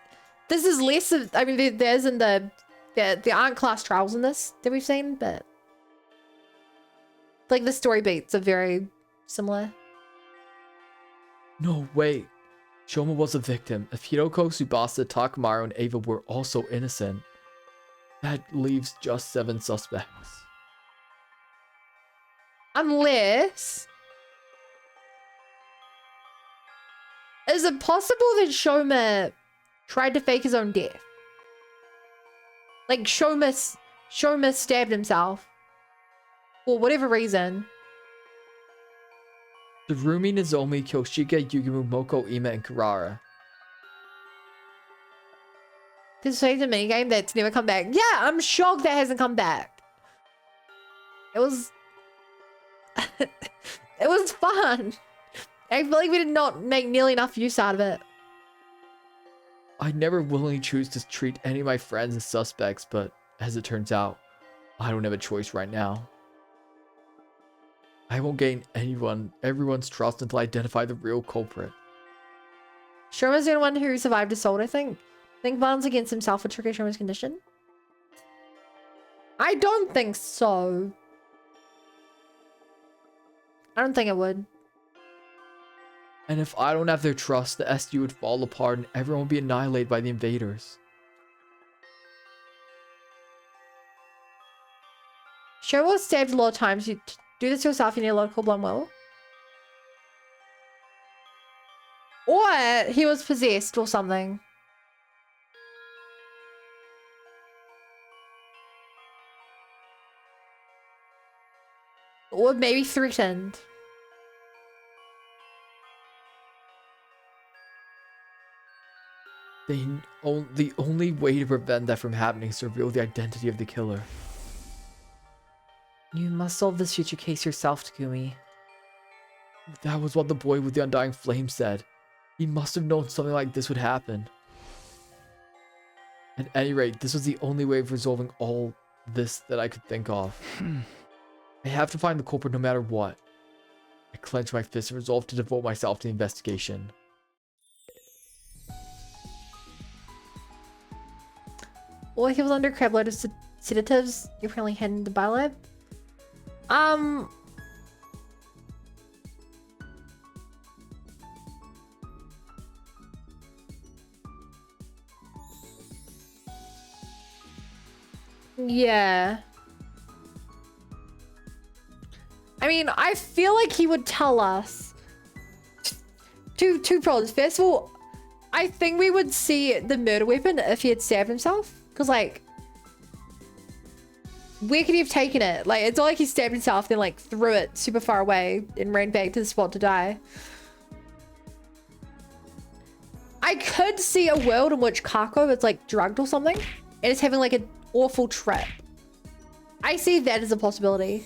Speaker 1: is less of, I mean, there isn't there aren't class trials in this that we've seen, but like the story beats are very similar.
Speaker 3: No, wait. Shoma was a victim. If Hiroko, Tsubasa, Takamaru, and Ava were also innocent, that leaves just 7 suspects.
Speaker 1: Unless... Is it possible that Shoma tried to fake his own death? Like Shoma stabbed himself. For whatever reason.
Speaker 3: Tsurumi, Nozomi, Kyoshika, Yugimu, Moko, Ima, and Kurara.
Speaker 1: This is a minigame that's never come back. Yeah, I'm shocked that hasn't come back. It was... It was fun. I feel like we did not make nearly enough use out of it.
Speaker 3: I never willingly choose to treat any of my friends as suspects, but as it turns out, I don't have a choice right now. I won't gain everyone's trust until I identify the real culprit.
Speaker 1: Shoma's the only one who survived assault, I think. Think violence against himself would trigger Shoma's condition? I don't think so. I don't think it would.
Speaker 3: And if I don't have their trust, the SDU would fall apart and everyone would be annihilated by the invaders.
Speaker 1: Shoma was stabbed a lot of times. You do this yourself, you need a lot of cold blood will. Or he was possessed or something. Or maybe threatened.
Speaker 3: The only way to prevent that from happening is to reveal the identity of the killer.
Speaker 4: You must solve this future case yourself, Takumi.
Speaker 3: That was what the boy with the undying flame said. He must have known something like this would happen. At any rate, this was the only way of resolving all this that I could think of. I have to find the culprit no matter what. I clenched my fist and resolved to devote myself to the investigation.
Speaker 1: Well, he was under crab load of sedatives. You apparently hidden the biolab. Yeah. I mean, I feel like he would tell us. Two problems. First of all, I think we would see the murder weapon if he had stabbed himself. Because, like, where could he have taken it? Like, it's not like he stabbed himself, then, like, threw it super far away and ran back to the spot to die. I could see a world in which Kako is, like, drugged or something and is having, like, an awful trip. I see that as a possibility.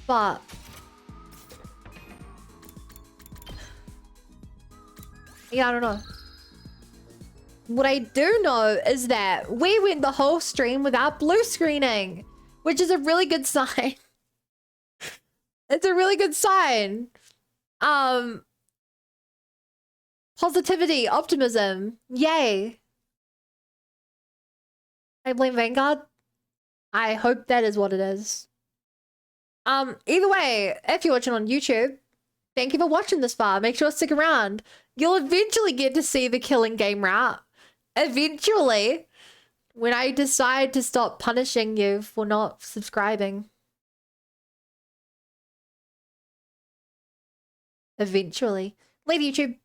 Speaker 1: But yeah, I don't know. What I do know is that we went the whole stream without blue screening, which is a really good sign. It's a really good sign. Positivity, optimism, yay. I blame Vanguard. I hope that is what it is. Either way, if you're watching on YouTube, thank you for watching this far. Make sure to stick around. You'll eventually get to see the killing game route. Eventually, when I decide to stop punishing you for not subscribing. Eventually. Leave YouTube.